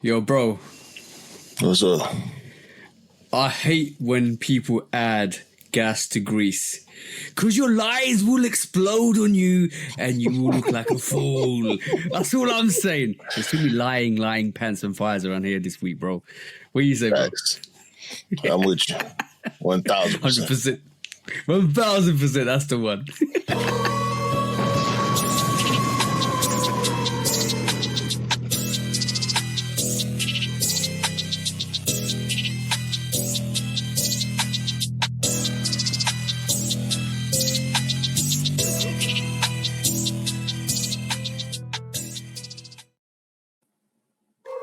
Yo, bro, What's up? I hate when people add gas to grease. Because your lies will explode on you and you will look like a fool. That's all I'm saying. There's too many lying pants and fires around here this week, bro. What do you say, bro? Facts. I'm with you. 1,000%. 100%. 1,000%, that's the one.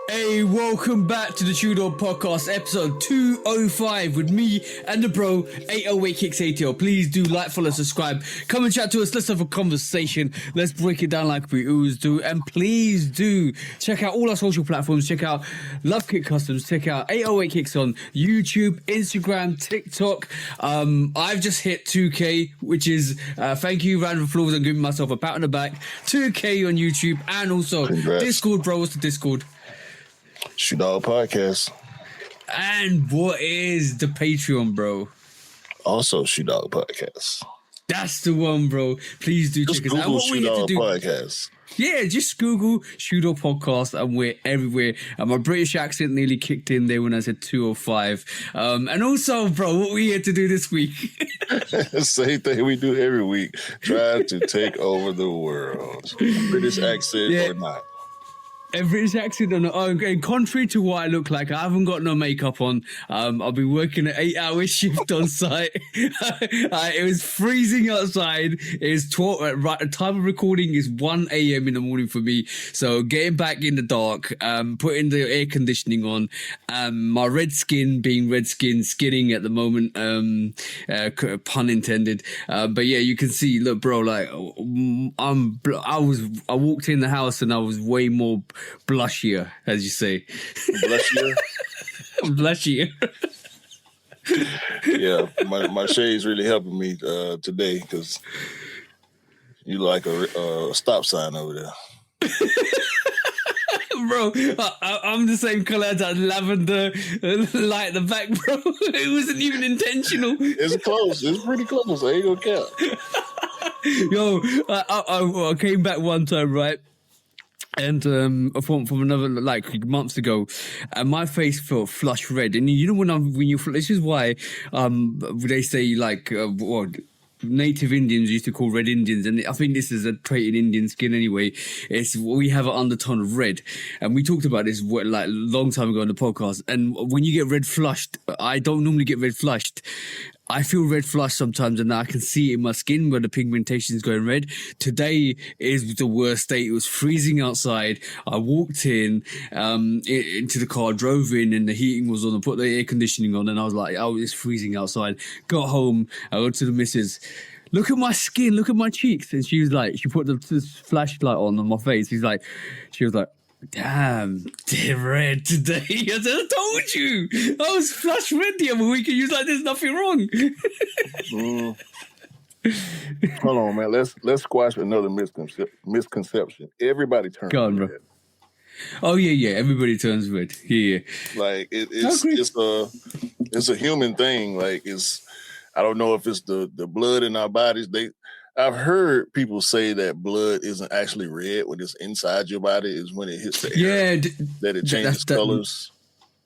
Hey, welcome back to the Tudor Podcast, episode 205 with me and the bro, 808 Kicks ATL. Please do like, follow, subscribe. Come and chat to us. Let's have a conversation. Let's break it down like we always do. And please do check out all our social platforms. Check out Lovekickscustom. Check out 808 Kicks on YouTube, Instagram, TikTok. I've just hit 2K, which is, thank you, round of applause. I'm giving myself a pat on the back. 2K on YouTube and also Congrats. Discord, bro. What's the Discord? Shoot Dog Podcast. And what is the Patreon, bro? Also Shoot Dog Podcast. That's the one, bro. Please do Just check us out. Google What we Shoot here to Dog do? Podcast. Yeah, just Google Tudor Podcast and we're everywhere. And my British accent nearly kicked in there when I said 205. And also, bro, what we here to do this week? Same thing we do every week. Try to take over the world. British accent or not. A British accent on and contrary to what I look like, I haven't got no makeup on. I'll be working an 8-hour shift on site. It was freezing outside. It's 12. Right, the time of recording is 1 a.m. in the morning for me. So getting back in the dark, putting the air conditioning on, my red skin being red skin, skinning at the moment. Pun intended. But yeah, you can see. Look, bro, like I walked in the house and I was way more blushier, as you say. Blushier? Blushier. Yeah, my shade's really helping me today because you like a stop sign over there. Bro, I'm the same color as that lavender light at the back, bro. It wasn't even intentional. It's close. It's pretty close. I ain't gonna count. Yo, I came back one time, right? And from another, like, months ago, and my face felt flush red. And you know when you this is why they say like Native Indians used to call red Indians, and I think this is a trait in Indian skin anyway. It's we have an undertone of red, and we talked about this like a long time ago on the podcast. And when you get red flushed, I don't normally get red flushed. I feel red flushed sometimes, and I can see it in my skin where the pigmentation is going red. Today is the worst state. It was freezing outside. I walked in into the car, drove in, and the heating was on. I put the air conditioning on, and I was like, "Oh, it's freezing outside." Got home. I went to the missus. Look at my skin. Look at my cheeks. And she was like, she put the flashlight on my face. She was like. Damn, they're red today. I said, I told you. I was flush red the other week and you was like, there's nothing wrong. Hold on, man. Let's squash another misconception. Everybody turns red. Bro. Oh yeah. Everybody turns red. Yeah. Like it's a human thing. Like I don't know if it's the blood in our bodies. I've heard people say that blood isn't actually red when it's inside your body. Is when it hits the air that it changes colors.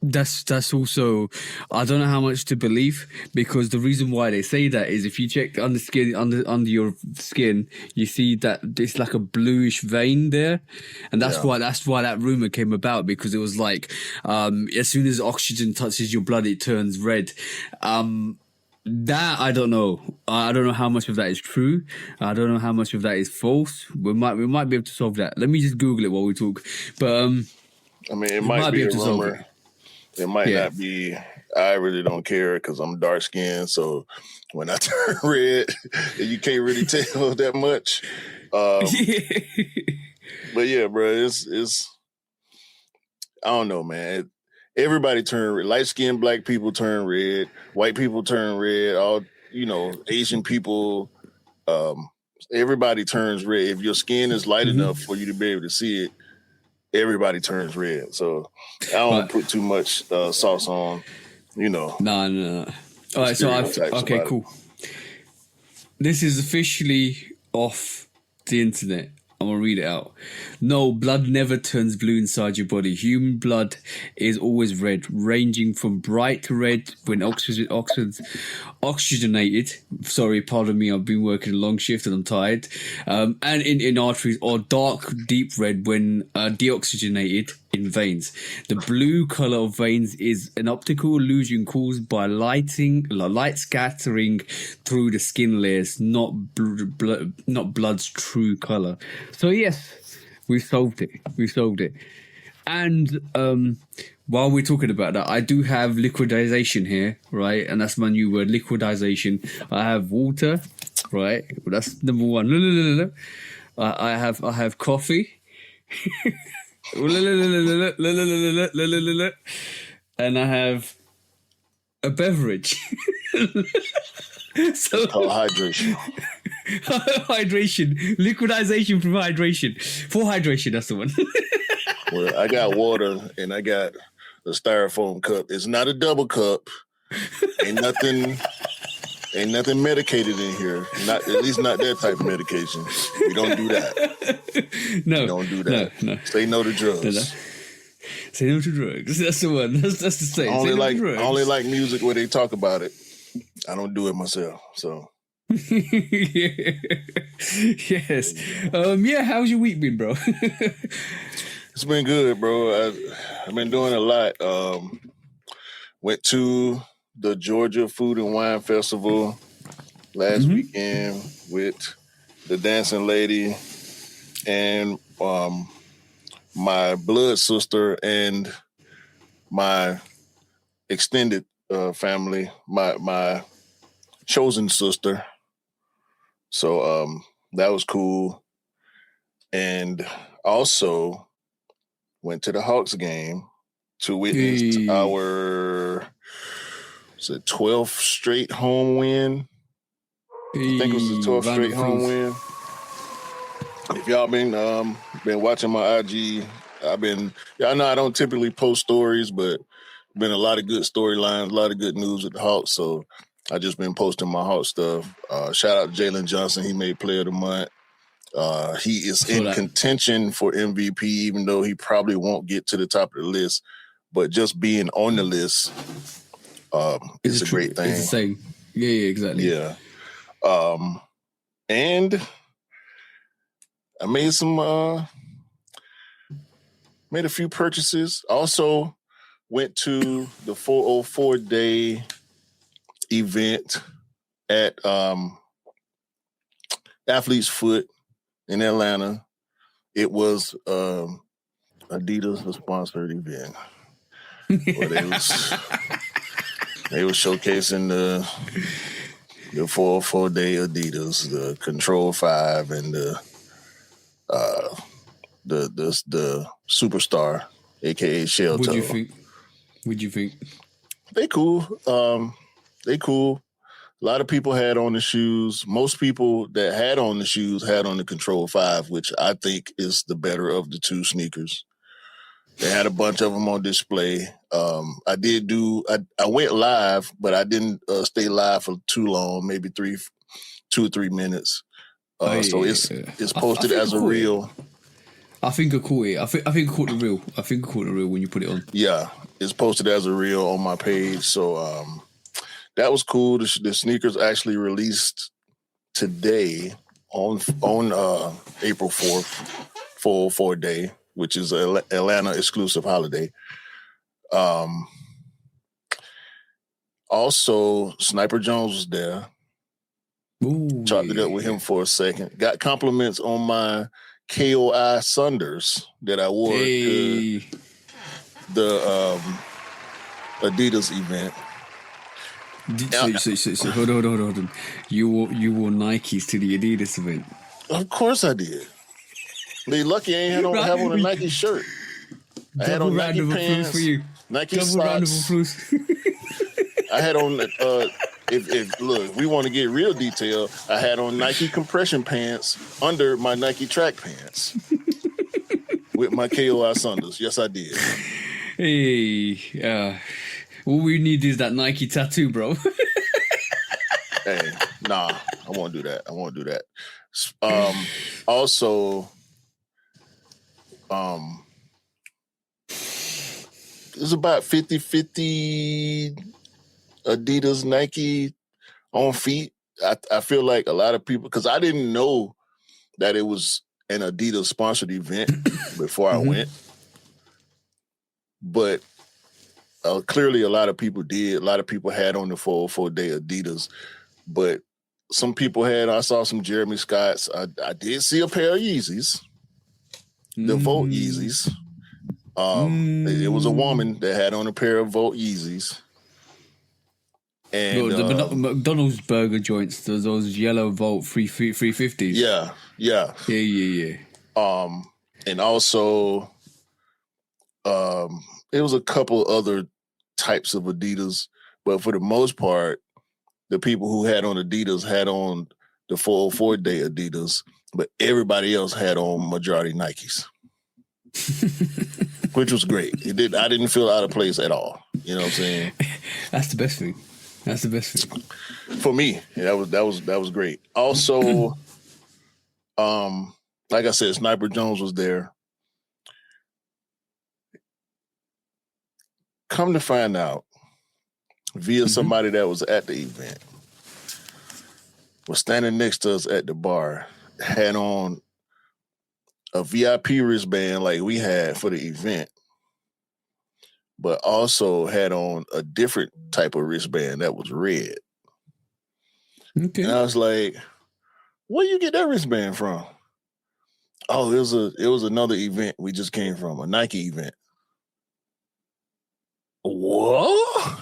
That's also, I don't know how much to believe, because the reason why they say that is if you check under your skin, you see that it's like a bluish vein there, and that's why that rumor came about, because it was like as soon as oxygen touches your blood, it turns red. That I don't know. I don't know how much of that is true. I don't know how much of that is false. We might be able to solve that. Let me just Google it while we talk. But I mean, it might be a rumor. It might not be. I really don't care because I'm dark skinned. So when I turn red, you can't really tell that much. But yeah, bro, it's. I don't know, man. Everybody turn red. Light-skinned black people turn red. White people turn red. All Asian people. Everybody turns red. If your skin is light enough for you to be able to see it, everybody turns red. So I don't put too much sauce on, No. All right, okay, cool. This is officially off the internet. I'm going to read it out. No, blood never turns blue inside your body. Human blood is always red, ranging from bright red when oxygenated. Sorry, pardon me, I've been working a long shift and I'm tired. And in arteries, or dark, deep red when deoxygenated in veins. The blue color of veins is an optical illusion caused by light scattering through the skin layers, not blood's true color. So yes, we solved it. And while we're talking about that, I do have liquidization here, right? And that's my new word, liquidization. I have water, right? That's number one. I have coffee. And I have a beverage. So hydration. Liquidization from hydration. For hydration, that's the one. Well, I got water and I got a styrofoam cup. It's not a double cup. Ain't nothing medicated in here. At least not that type of medication. We don't do that. No. We don't do that. No. Say no to drugs. No. Say no to drugs. That's the one. That's the same. I only like music where they talk about it. I don't do it myself. So. Yes. How's your week been, bro? It's been good, bro. I've been doing a lot. Went to the Georgia Food and Wine Festival last weekend with the dancing lady and my blood sister and my extended family, my chosen sister. So that was cool. And also went to the Hawks game to witness our 12th straight home win. I think it was the 12th straight home win. If y'all been watching my IG, y'all know I don't typically post stories, but been a lot of good storylines, a lot of good news with the Hawks. So I just been posting my Hawks stuff. Shout out to Jalen Johnson. He made Player of the Month. He is in contention for MVP, even though he probably won't get to the top of the list. But just being on the list is a great thing. It's the same. Yeah, exactly. Yeah. And I made made a few purchases. Also went to the 404-day event at Athlete's Foot in Atlanta. It was Adidas sponsored event. Where they was showcasing the 404-day Adidas, the Control 5, and the Superstar, aka Shell Toe. What'd you think? They cool. They cool. A lot of people had on the shoes. Most people that had on the shoes had on the Control 5, which I think is the better of the two sneakers. They had a bunch of them on display. I went live, but I didn't stay live for too long, maybe 2 or 3 minutes. So it's posted as a reel. I think I caught it. I think I caught the reel. I think I caught the reel when you put it on. Yeah, it's posted as a reel on my page. So that was cool. The sneakers actually released today on April 4th, 404 day, which is an Atlanta exclusive holiday. Also, Sniper Jones was there. Ooh, Chopped it up with him for a second. Got compliments on my KOI Sunders that I wore to the Adidas event. So hold on. You wore Nikes to the Adidas event. Of course I did. They lucky I ain't have on a Nike shirt. I had on Nike pants, for you. Nike Double socks. round of applause. I had on if look, we want to get real detail. I had on Nike compression pants under my Nike track pants. with my KOI Sanders. Yes, I did. Hey, all we need is that Nike tattoo, bro. Hey, nah, I won't do that. Also, it's about 50-50 Adidas, Nike on feet. I feel like a lot of people, because I didn't know that it was an Adidas sponsored event before I went. But clearly a lot of people did. A lot of people had on the 404-day Adidas. But some people I saw some Jeremy Scotts. I did see a pair of Yeezys. The Volt Yeezys. It was a woman that had on a pair of Volt Yeezys. And the McDonald's burger joints, those yellow Volt 350s. Yeah. And also, it was a couple other types of Adidas, but for the most part, the people who had on Adidas had on the 404-day Adidas, but everybody else had on majority Nikes, which was great. I didn't feel out of place at all. You know what I'm saying? That's the best thing. For me. That was great. Also, like I said, Sniper Jones was there. Come to find out, via somebody that was at the event, was standing next to us at the bar, had on a VIP wristband like we had for the event, but also had on a different type of wristband that was red. Okay. And I was like, where you get that wristband from? Oh, it was another event we just came from, a Nike event. What?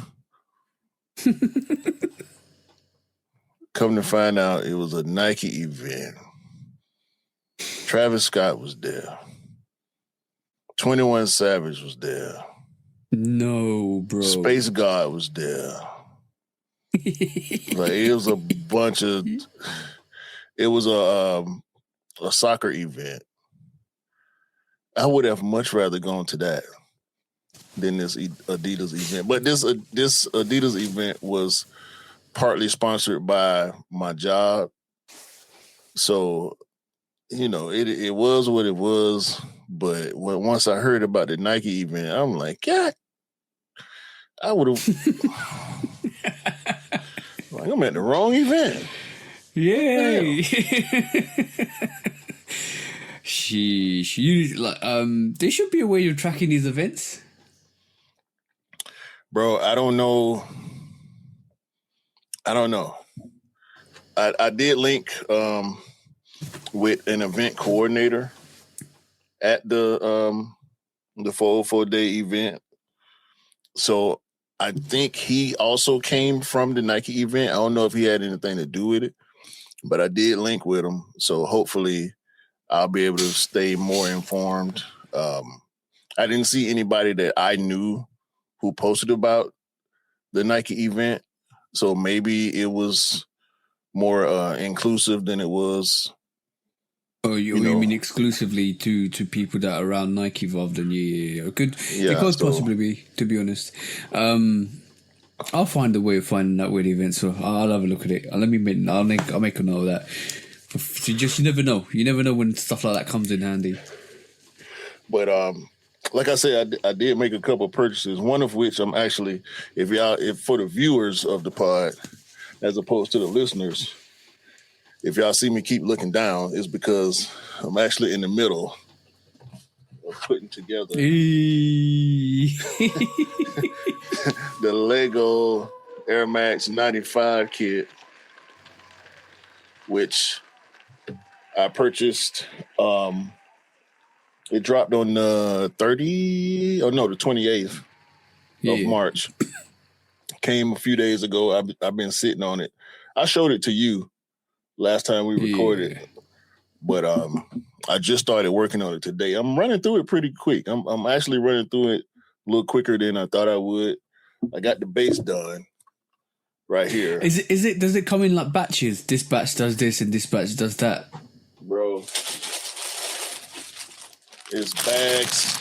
Come to find out, it was a Nike event. Travis Scott was there. 21 Savage was there. No, bro. Space God was there. Like, it was a bunch of. It was a soccer event. I would have much rather gone to that than this Adidas event. But this Adidas event was partly sponsored by my job. So, you know, it was what it was. But once I heard about the Nike event, I'm like, God, I would have. Like, I'm at the wrong event. Yay! There should be a way of tracking these events. Bro, I don't know. I did link with an event coordinator at the 404-day event. So I think he also came from the Nike event. I don't know if he had anything to do with it, but I did link with him. So hopefully I'll be able to stay more informed. I didn't see anybody that I knew who posted about the Nike event. So maybe it was more inclusive than it was. Oh, you mean exclusively to people that are around Nike involved? And it could possibly be, to be honest. I'll find a way of finding that weird event, so I'll have a look at it. I'll make a note of that. So you never know. You never know when stuff like that comes in handy. But like I said, I did make a couple of purchases. One of which I'm actually, if for the viewers of the pod, as opposed to the listeners, if y'all see me keep looking down, it's because I'm actually in the middle of putting together the Lego Air Max 95 kit, which I purchased. It dropped on the 28th of March. Came a few days ago. I've been sitting on it. I showed it to you last time we recorded, but I just started working on it today. I'm running through it pretty quick. I'm actually running through it a little quicker than I thought I would. I got the base done right here. Does it come in like batches? This batch does this and this batch does that, bro. It's bags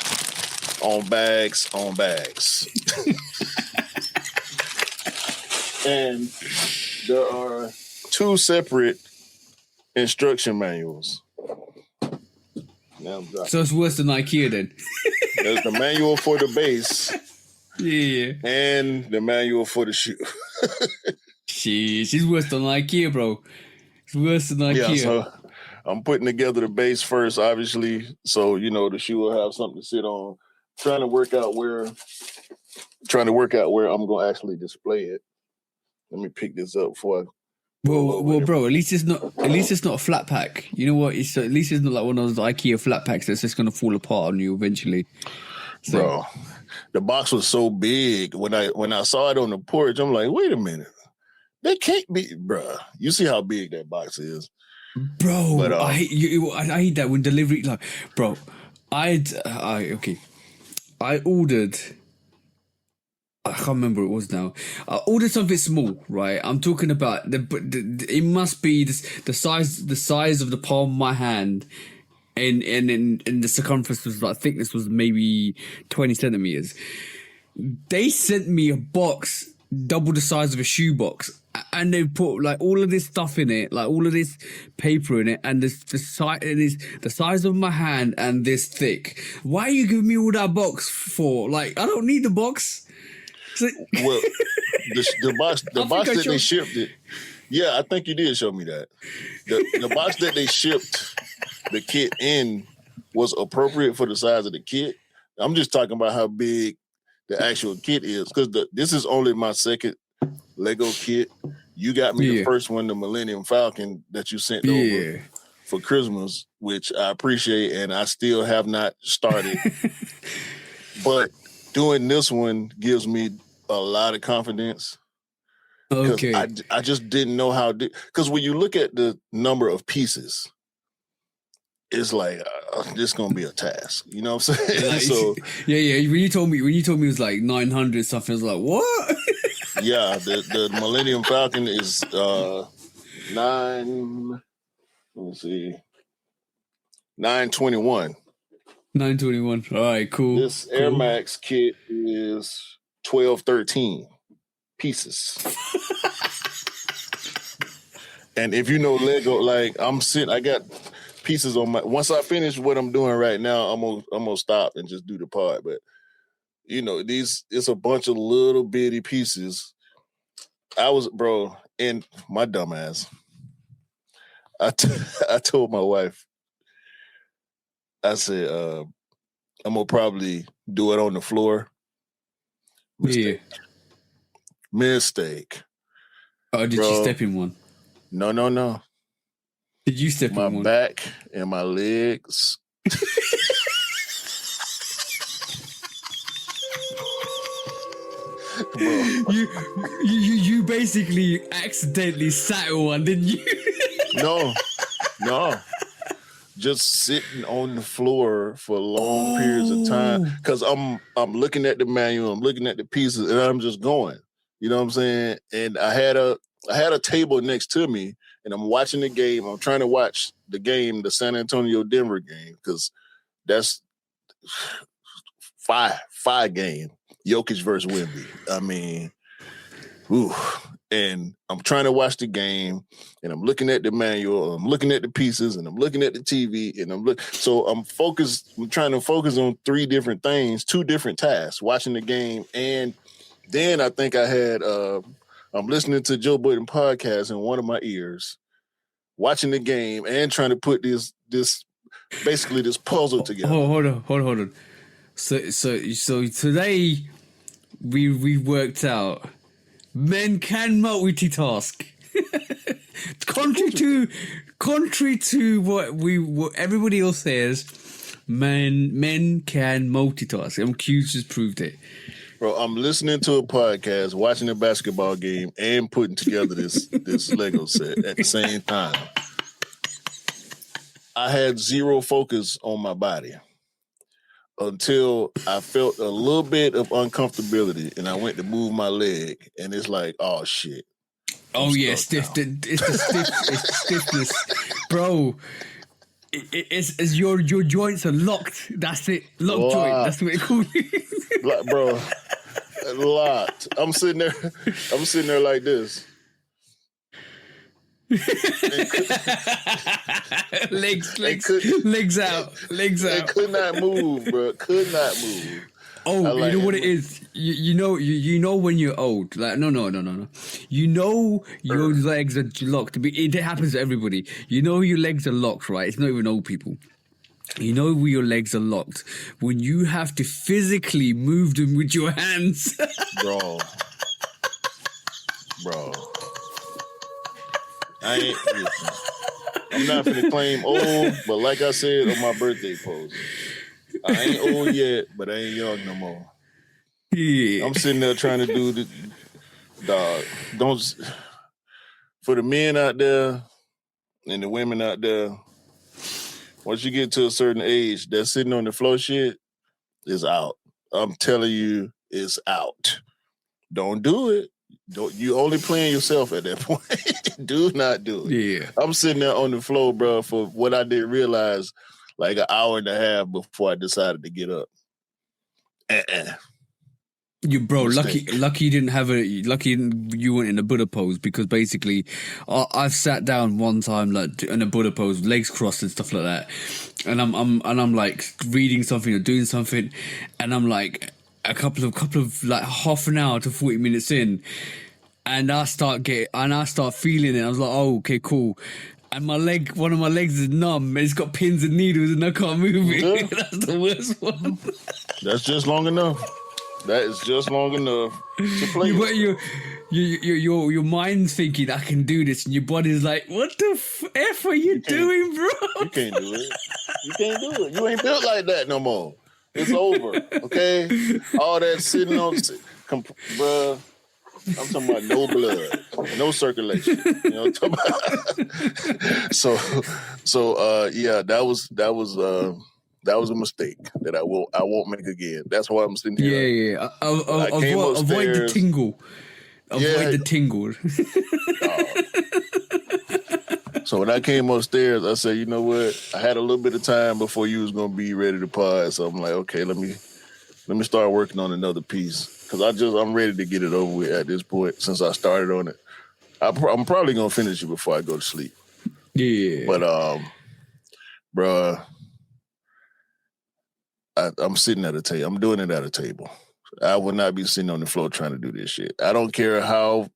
on bags on bags. And there are 2 separate instruction manuals. So it's worse than IKEA then. There's the manual for the base. Yeah. And the manual for the shoe. She's worse than IKEA, bro. It's worse than IKEA. Yeah, so I'm putting together the base first, obviously. So, the shoe will have something to sit on. Trying to work out where I'm going to actually display it. Let me pick this up before I... Well, bro. At least it's not a flat pack. You know what? At least it's not like one of those IKEA flat packs that's just gonna fall apart on you eventually. So. Bro, the box was so big when I saw it on the porch. I'm like, wait a minute, that can't be, bro. You see how big that box is, bro. But, I hate that when delivery, like, bro. I ordered. I can't remember what it was now. I ordered something small, right? I'm talking about it must be the size of the palm of my hand, and the circumference was like thickness was maybe 20 centimeters. They sent me a box double the size of a shoebox, and they put like all of this stuff in it, like all of this paper in it, and the size of my hand and this thick. Why are you giving me all that box for? Like, I don't need the box. Well, the box that they shipped it. Yeah, I think you did show me that. The box that they shipped the kit in was appropriate for the size of the kit. I'm just talking about how big the actual kit is, because this is only my second Lego kit. You got me the first one, the Millennium Falcon that you sent over for Christmas, which I appreciate, and I still have not started. But doing this one gives me a lot of confidence. Okay. I just didn't know how, because when you look at the number of pieces, it's like this gonna be a task. You know what I'm saying? Like, so yeah. When you told me it was like 900 something, I was like, what? Yeah, the Millennium Falcon is 921. 921. All right, cool. This Air Max kit is 1213 pieces. And if you know Lego, like I got pieces on once I finish what I'm doing right now, I'm gonna stop and just do the part. But it's a bunch of little bitty pieces. And my dumb ass, I told my wife, I said, I'm gonna probably do it on the floor. Mistake. Yeah. Mistake. Oh, did you step in one? No. Did you step in one? My back and my legs. You basically accidentally sat on one, didn't you? No. Just sitting on the floor for long periods of time, because I'm looking at the manual, I'm looking at the pieces, and I'm just going. You know what I'm saying? And I had a table next to me, and I'm watching the game. I'm trying to watch the game, the San Antonio-Denver game, because that's five game. Jokic versus Wemby. I mean, and I'm trying to watch the game, and I'm looking at the manual, I'm looking at the pieces, and I'm looking at the TV, and so I'm focused. I'm trying to focus on 3 different things, 2 different tasks: watching the game, and then I think I had I'm listening to Joe Budden podcast in one of my ears, watching the game, and trying to put this basically this puzzle together. Hold on. So today we worked out men can multitask. contrary to what everybody else says, men can multitask. And Q's just proved it. Bro, I'm listening to a podcast, watching a basketball game, and putting together this Lego set at the same time. I had zero focus on my body until I felt a little bit of uncomfortability, and I went to move my leg, and it's like, oh shit. It's the stiffness, bro. it's your joints are locked. That's it. Locked joint. That's what it called. Bro, locked. I'm sitting there like this. legs out. They could not move, bro. Could not move. Oh, you know what it is? You know when you're old. Like no. You know your legs are locked. It happens to everybody. You know your legs are locked, right? It's not even old people. You know where your legs are locked when you have to physically move them with your hands. Bro. I'm not finna claim old, but like I said on my birthday post, I ain't old yet, but I ain't young no more. Yeah. I'm sitting there trying to do the dog. For the men out there and the women out there, once you get to a certain age, that sitting on the floor shit is out. I'm telling you, it's out. Don't do it. You only playing yourself at that point. Do not do it. Yeah. I'm sitting there on the floor, bro, for what I didn't realize like an hour and a half before I decided to get up. You lucky you didn't have you weren't in a Buddha pose, because basically I've sat down one time like in a Buddha pose, legs crossed and stuff like that, and I'm like reading something or doing something, and I'm like a couple of like half an hour to 40 minutes in, and I start feeling it. I was like, oh, okay, cool. And one of my legs is numb. It's got pins and needles, and I can't move it. Yeah. That's the worst one. That's just long enough. That is just long enough to play. Your mind's thinking, I can do this, and your body's like, what the F are you doing, bro? You can't do it. You can't do it. You ain't built like that no more. It's over, okay? All that sitting on, bruh. I'm talking about no blood, no circulation. You know what I'm talking about? Yeah, that was a mistake that I won't make again. That's why I'm sitting here. Yeah. Avoid the tingle. Avoid the tingle. So when I came upstairs, I said, you know what? I had a little bit of time before you was gonna be ready to pod. So I'm like, okay, let me start working on another piece, because I'm ready to get it over with at this point. Since I started on it, I'm probably gonna finish it before I go to sleep. Yeah. But bruh, I'm sitting at a table. I'm doing it at a table. I will not be sitting on the floor trying to do this shit. I don't care how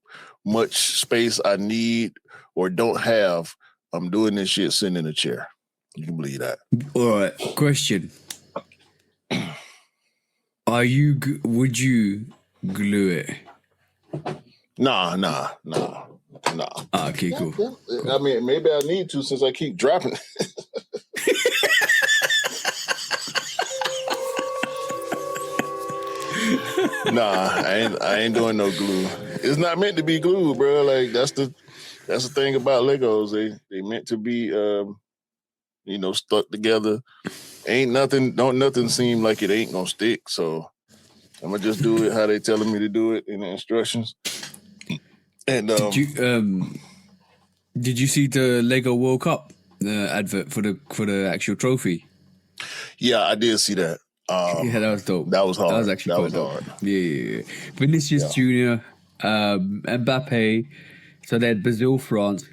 much space I need or don't have. I'm doing this shit sitting in a chair. You can believe that. All right. Question. Would you glue it? Nah. Okay, cool. I mean, maybe I need to, since I keep dropping. Nah, I ain't doing no glue. It's not meant to be glue, bro. Like that's the thing about Legos. They meant to be stuck together. Don't nothing seem like it ain't gonna stick. So I'm gonna just do it how they telling me to do it in the instructions. And did you see the Lego World Cup advert for the actual trophy? Yeah, I did see that. Yeah, that was dope. That was hard. That was actually quite dope. Hard. Yeah. Vinicius Jr., Mbappe. So they had Brazil, France,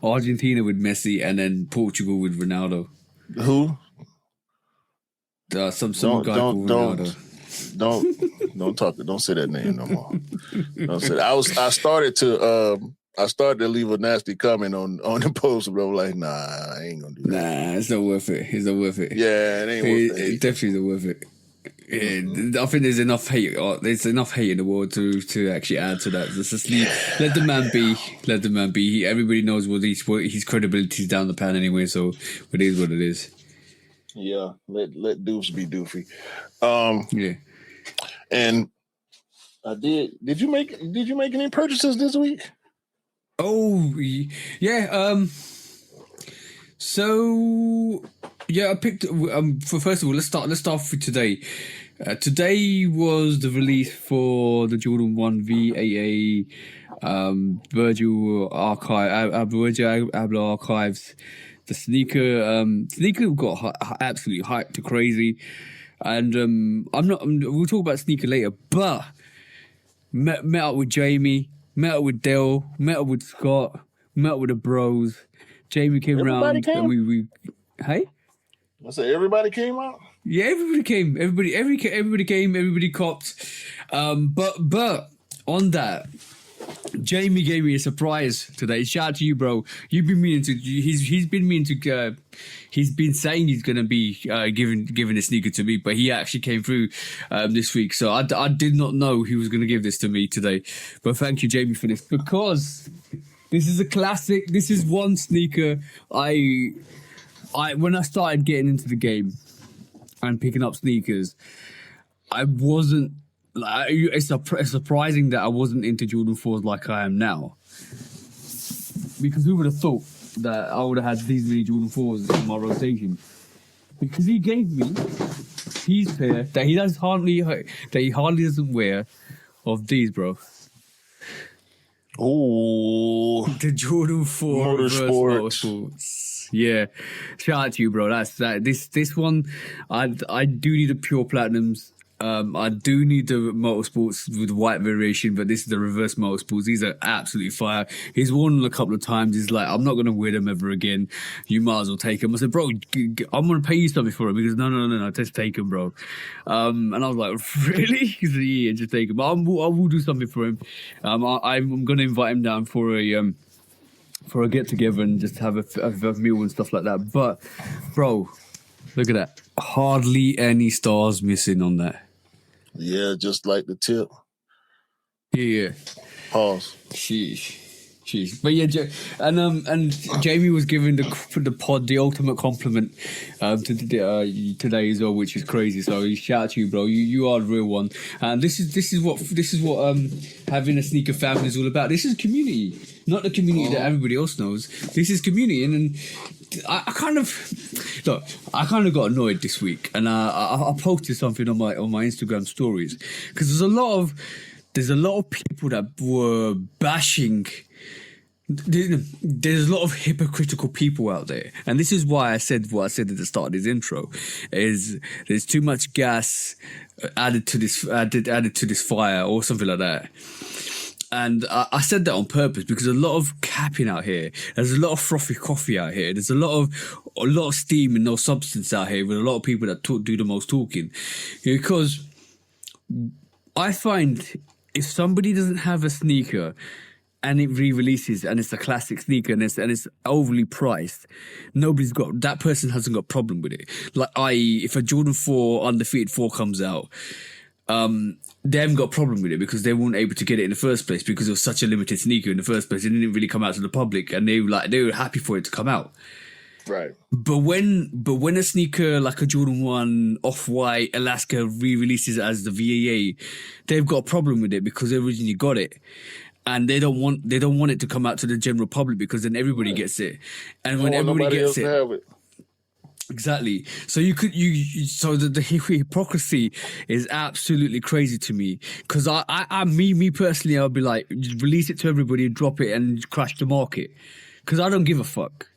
Argentina with Messi, and then Portugal with Ronaldo. Who? Some guy called Ronaldo. Don't say that name no more. Don't say that. I started to leave a nasty comment on the post, but I'm like, nah, I ain't gonna do that. Nah, it's not worth it. It's not worth it. Yeah, it ain't worth it. It definitely not worth it. I think there's enough hate. There's enough hate in the world to actually add to that. Just let the man be. Let the man be. Everybody knows what his credibility's down the pan anyway. So it is what it is. Yeah, let doofs be doofy. Yeah. And I did. Did you make any purchases this week? Oh yeah. So yeah, I picked. For first of all, let's start with today. Today was the release for the Jordan 1 VAA Virgil Abloh Archives, the sneaker got absolutely hyped to crazy, and we'll talk about sneaker later. But met up with Jamie, met up with Dale, met up with Scott, met up with the bros. Jamie came around, and we hey. I said everybody came out. Yeah, everybody came. Everybody came. Everybody copped. But on that, Jamie gave me a surprise today. Shout out to you, bro. You've been meaning to. He's been meaning to. He's been saying he's gonna be giving a sneaker to me, but he actually came through this week. So I did not know he was gonna give this to me today. But thank you, Jamie, for this, because this is a classic. This is one sneaker I when I started getting into the game and picking up sneakers, I wasn't. Like, it's surprising that I wasn't into Jordan 4s like I am now. Because who would have thought that I would have had these many Jordan 4s in my rotation? Because he gave me his pair that he hardly doesn't wear of these, bro. Oh, the Jordan 4 Motorsports. Yeah, shout out to you, bro. This one. I do need the pure platinums. I do need the motorsports with the white variation, but this is the reverse motorsports. These are absolutely fire. He's worn them a couple of times. He's like, I'm not going to wear them ever again. You might as well take them. I said, bro, I'm going to pay you something for them. He goes, no, just take them, bro. And I was like, really? He said, yeah, just take them. I will do something for him. I'm going to invite him down for a get together and just have a meal and stuff like that. But, bro, look at that. Hardly any stars missing on that. Yeah, just like the tip. Yeah. Pause. Sheesh. But yeah, and Jamie was giving the pod the ultimate compliment today as well, which is crazy. So shout out to you, bro. You are the real one. And this is what having a sneaker family is all about. This is community, not the community that everybody else knows. This is community, and I kind of got annoyed this week, and I posted something on my Instagram stories, because there's a lot of people that were bashing. There's a lot of hypocritical people out there, and this is why I said what I said at the start of this intro: is there's too much gas added to this fire, or something like that. And I said that on purpose, because a lot of capping out here. There's a lot of frothy coffee out here. There's a lot of steam and no substance out here, with a lot of people that do the most talking. Because I find if somebody doesn't have a sneaker and it re-releases and it's a classic sneaker and it's overly priced, that person hasn't got a problem with it. Like, if a Jordan 4 undefeated 4 comes out, they haven't got a problem with it, because they weren't able to get it in the first place, because it was such a limited sneaker in the first place. It didn't really come out to the public, and they were happy for it to come out. Right. But when a sneaker like a Jordan 1 Off-White Alaska re-releases as the VAA, they've got a problem with it, because they originally got it. And they don't want it to come out to the general public, because then everybody gets it. And when everybody gets it. Exactly. So the hypocrisy is absolutely crazy to me, because me personally, I'll be like, just release it to everybody, drop it, and crash the market, because I don't give a fuck.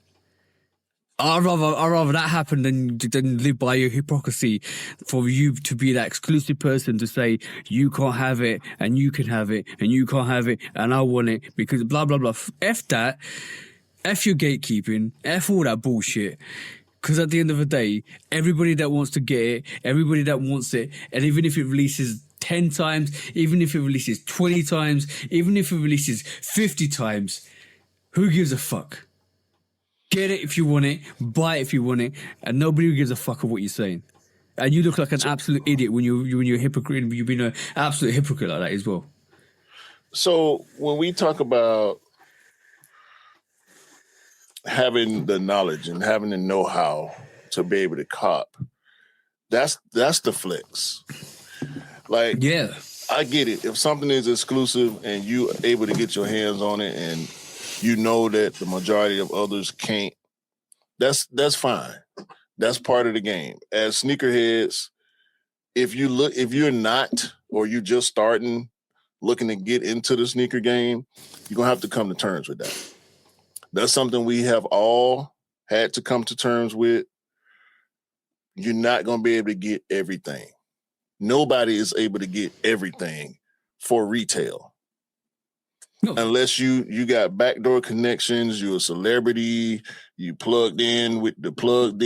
I'd rather that happen than live by your hypocrisy, for you to be that exclusive person to say you can't have it and you can have it and you can't have it and I want it because blah blah blah. F that. F your gatekeeping. F all that bullshit. Because at the end of the day, everybody that wants to get it, everybody that wants it, and even if it releases 10 times, even if it releases 20 times, even if it releases 50 times, who gives a fuck? Get it if you want it, buy it if you want it, and nobody gives a fuck of what you're saying. And you look like an absolute idiot when you're a hypocrite. You've been an absolute hypocrite like that as well. So when we talk about having the knowledge and having the know-how to be able to cop, that's the flex. Like, yeah, I get it. If something is exclusive and you able to get your hands on it, and you know that the majority of others can't, that's fine. That's part of the game. As sneakerheads, if you're not, or you just starting looking to get into the sneaker game, you're gonna have to come to terms with that. That's something we have all had to come to terms with, you're not going to be able to get everything. Nobody is able to get everything for retail. No. Unless you got backdoor connections, you're a celebrity, you plugged in with the plugged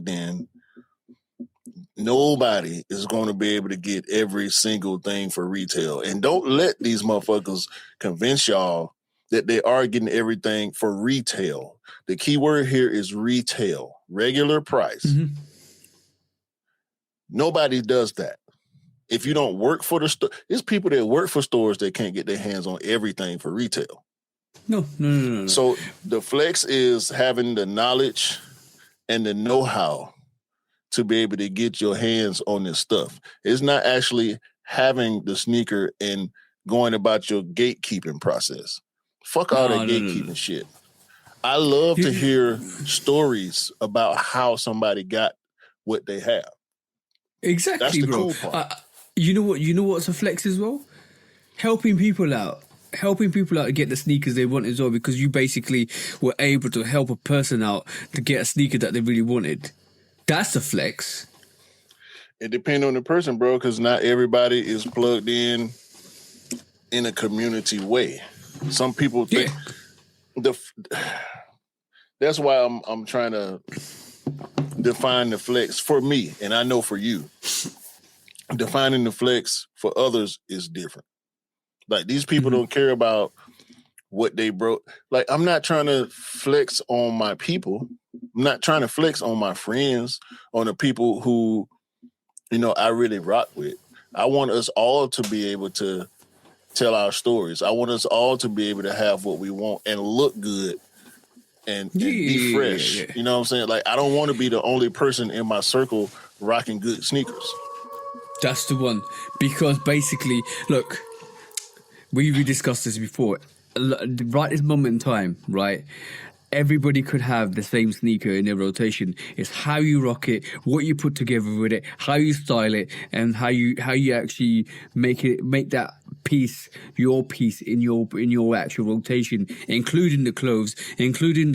in. Nobody is going to be able to get every single thing for retail. And don't let these motherfuckers convince y'all that they are getting everything for retail. The key word here is retail, regular price. Mm-hmm. Nobody does that. If you don't work for the store, there's people that work for stores that can't get their hands on everything for retail. No. So the flex is having the knowledge and the know-how to be able to get your hands on this stuff. It's not actually having the sneaker and going about your gatekeeping process. Fuck all that gatekeeping shit. I love to hear stories about how somebody got what they have. Exactly, that's the bro. Cool part. You know what's a flex as well? Helping people out to get the sneakers they want as well, because you basically were able to help a person out to get a sneaker that they really wanted. That's a flex. It depends on the person, bro, because not everybody is plugged in a community way. Some people think that's why I'm trying to define the flex for me, and I know for you, defining the flex for others is different. Like, these people don't care about what they broke. Like, I'm not trying to flex on my people. I'm not trying to flex on my friends, on the people who, I really rock with. I want us all to be able to tell our stories. I want us all to be able to have what we want and look good and be fresh. Yeah. You know what I'm saying? Like, I don't want to be the only person in my circle rocking good sneakers. That's the one. Because basically, look, we discussed this before. Right this moment in time, right? Everybody could have the same sneaker in their rotation. It's how you rock it, what you put together with it, how you style it, and how you actually make that piece your piece in your actual rotation, including the clothes, including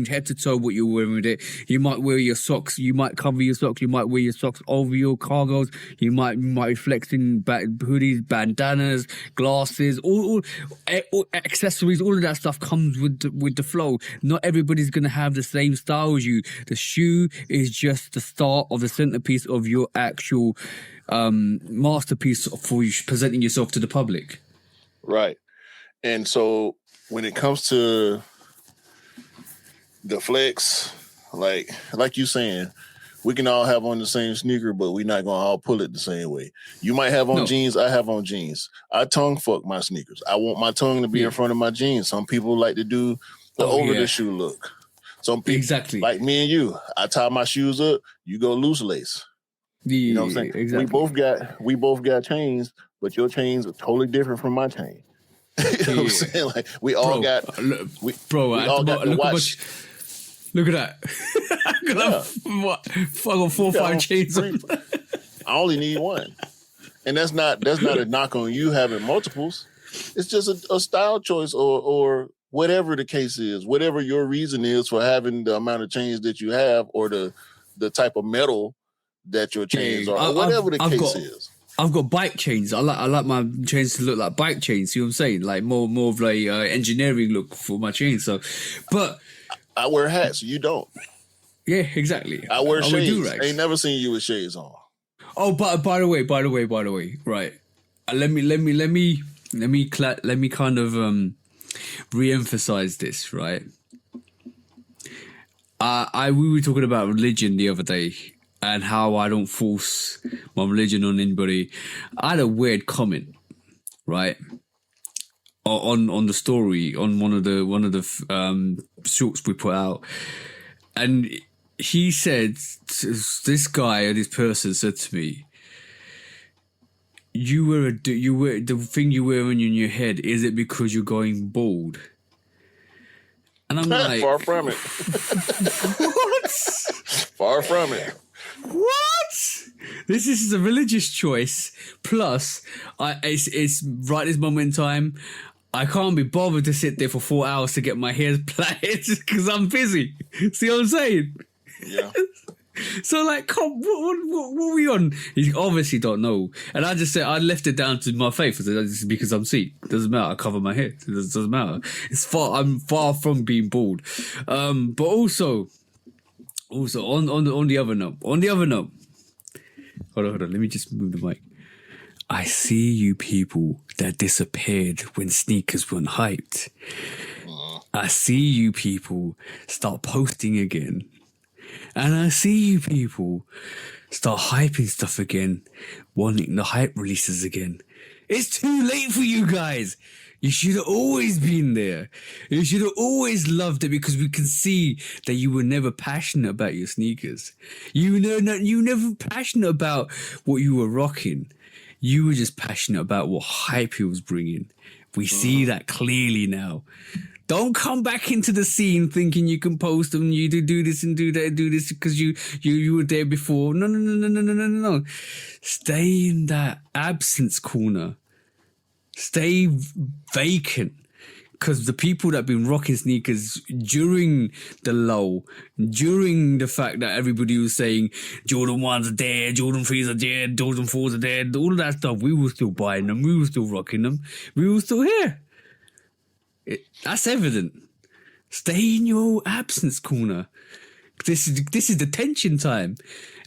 head to toe what you're wearing with it. You might wear your socks, you might cover your socks, you might wear your socks over your cargos, you might be flexing hoodies, bandanas, glasses, all accessories, all of that stuff comes with the flow. Not everybody's going to have the same style as you. The shoe is just the start of the centerpiece of your actual masterpiece for you presenting yourself to the public. Right. And so when it comes to the flex, like you saying, we can all have on the same sneaker, but we're not going to all pull it the same way. You might have on jeans. I have on jeans. I tongue fuck my sneakers. I want my tongue to be in front of my jeans. Some people like to do the the shoe look. Some people, exactly, like me and you, I tie my shoes up, you go loose lace. You know what I'm saying? Exactly. We both got chains, but your chains are totally different from my chain. You know what I'm saying? Like, we all got the watch. Look at that. I got 4 or 5 chains on. I only need one. And that's not a knock on you having multiples. It's just a style choice or whatever the case is, whatever your reason is for having the amount of chains that you have, or the type of metal that your chains are, or whatever the case is. I've got bike chains. I like my chains to look like bike chains. You know what I'm saying? Like more of like engineering look for my chains. So, but I wear hats. You don't. Yeah, exactly. I wear shades. I ain't never seen you with shades on. Oh, but by the way, right? Let me kind of re-emphasize this, right? We were talking about religion the other day and how I don't force my religion on anybody. I had a weird comment, right, on the story on one of the shorts we put out, and he said, this person said to me, you wear the thing you wear on your head, is it because you're going bald? And I'm like, far from it. What? Far from it. What? This is a religious choice. Plus, it's right this moment in time, I can't be bothered to sit there for 4 hours to get my hair plaited because I'm busy. See what I'm saying? Yeah. So like, what are we on? You obviously don't know. And I just said, I left it down to my faith. I said, this is because I'm sick. It doesn't matter. I cover my head. It doesn't matter. I'm far from being bald. But also on the other note, hold on. Let me just move the mic. I see you people that disappeared when sneakers weren't hyped. I see you people start posting again. And I see you people start hyping stuff again, wanting the hype releases again. It's too late for you guys. You should have always been there. You should have always loved it because we can see that you were never passionate about your sneakers. You were never passionate about what you were rocking. You were just passionate about what hype he was bringing. We see that clearly now. Don't come back into the scene thinking you can post them, you do this and do that and do this because you were there before. No. Stay in that absence corner. Stay vacant. Because the people that have been rocking sneakers during the lull, during the fact that everybody was saying Jordan 1s are dead, Jordan 3s are dead, Jordan 4s are dead, all of that stuff, we were still buying them, we were still rocking them, we were still here. That's evident. Stay in your absence corner. This is detention time.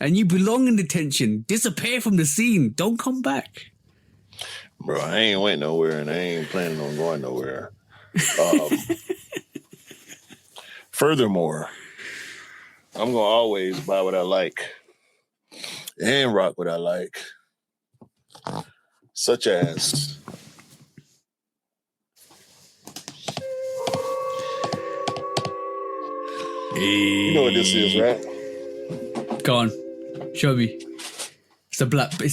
And you belong in detention. Disappear from the scene. Don't come back. Bro, I ain't went nowhere and I ain't planning on going nowhere. Furthermore, I'm gonna always buy what I like and rock what I like, such as you know what this is, right? Go on, show me. It's a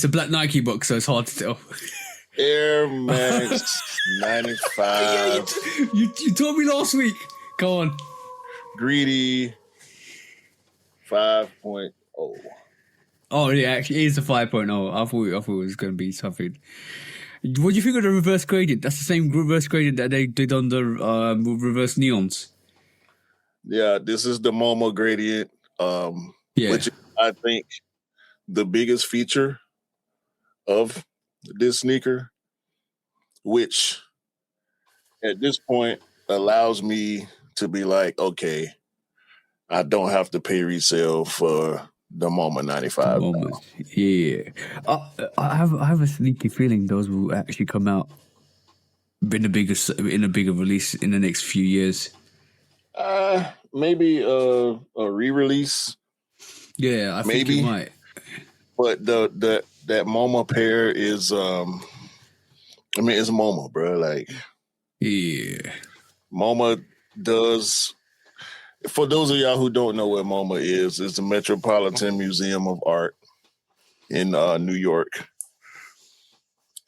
black Nike box, so it's hard to tell. Air Max 95. You told me last week. Go on. Greedy 5.0. Oh, yeah, actually, it is a 5.0. I thought it was going to be something. What do you think of the reverse gradient? That's the same reverse gradient that they did on the reverse neons. Yeah, this is the MoMA gradient, which I think the biggest feature of this sneaker, which at this point allows me to be like, okay, I don't have to pay resale for the MoMA 95. Yeah. I have a sneaky feeling those will actually come out in a bigger release in the next few years. Maybe a re-release. Yeah, I think it might. But that MoMA pair is it's MoMA, bro. Like, yeah, MoMA does. For those of y'all who don't know what MoMA is, it's the Metropolitan Museum of Art in New York,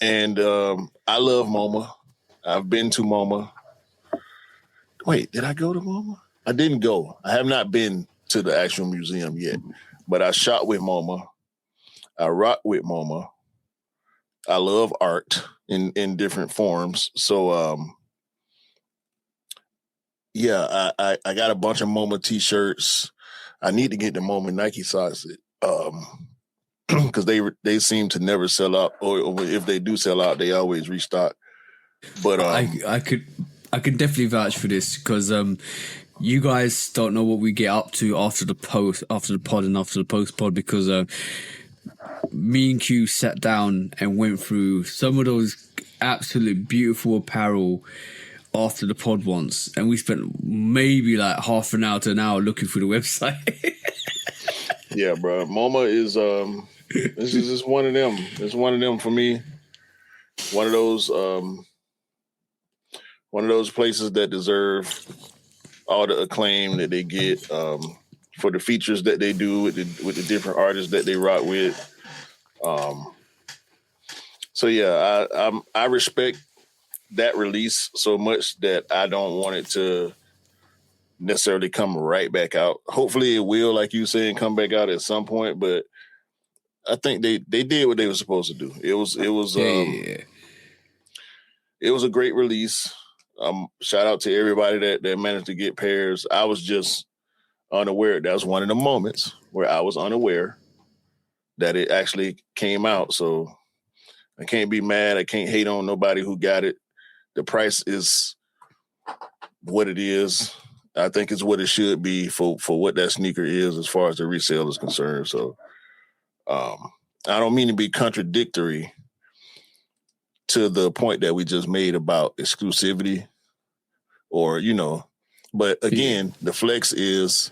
and I love MoMA. I've been to MoMA. Wait, did I go to MoMA? I didn't go. I have not been to the actual museum yet, but I shot with MoMA. I rock with MoMA. I love art in different forms. So, I got a bunch of MoMA t-shirts. I need to get the MoMA Nike socks because they seem to never sell out, or if they do sell out, they always restock. But I could definitely vouch for this because you guys don't know what we get up to after the pod and after the post pod because me and Q sat down and went through some of those absolute beautiful apparel after the pod once, and we spent maybe like half an hour to an hour looking through the website. Yeah, bro. MoMA is this is just one of them. It's one of them for me. One of those places that deserve all the acclaim that they get for the features that they do with the different artists that they rock with. I respect that release so much that I don't want it to necessarily come right back out. Hopefully it will, like you saying, come back out at some point, but I think they did what they were supposed to do. It was it was a great release. Shout out to everybody that managed to get pairs. I was just unaware. That was one of the moments where I was unaware that it actually came out. So I can't be mad. I can't hate on nobody who got it. The price is what it is. I think it's what it should be for what that sneaker is as far as the resale is concerned. So I don't mean to be contradictory to the point that we just made about exclusivity or, but again, the flex is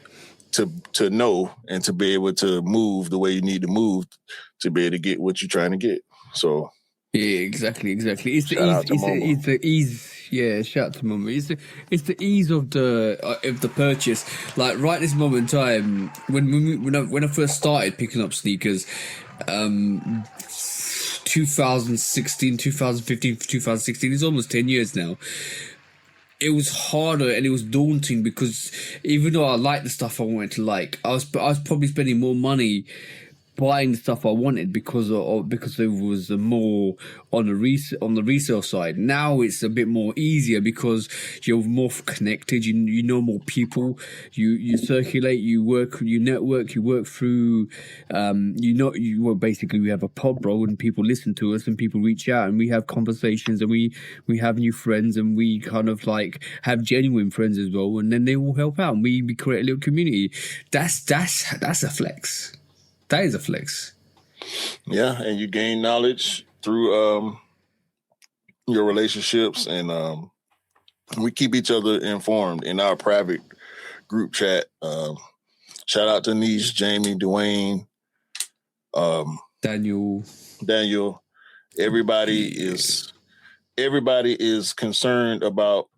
to know and to be able to move the way you need to move to be able to get what you're trying to get. So yeah, exactly. It's the ease. Yeah, shout out to Mama. It's the ease of the purchase. Like right this moment in time, when I first started picking up sneakers, 2016, 2015, 2016. It's almost 10 years now. It was harder and it was daunting because even though I liked the stuff I wanted to like, I was probably spending more money buying the stuff I wanted because there was more on the resale side. Now it's a bit more easier because you're more connected. You know more people. You circulate. You work. You network. You work through. Basically we have a pod, bro, and people listen to us and people reach out and we have conversations and we have new friends and we kind of like have genuine friends as well. And then they all help out and we create a little community. That's a flex. That is a flex. Yeah, and you gain knowledge through your relationships, and we keep each other informed in our private group chat. Shout out to Niche, Jamie, Dwayne, Daniel. Everybody is concerned about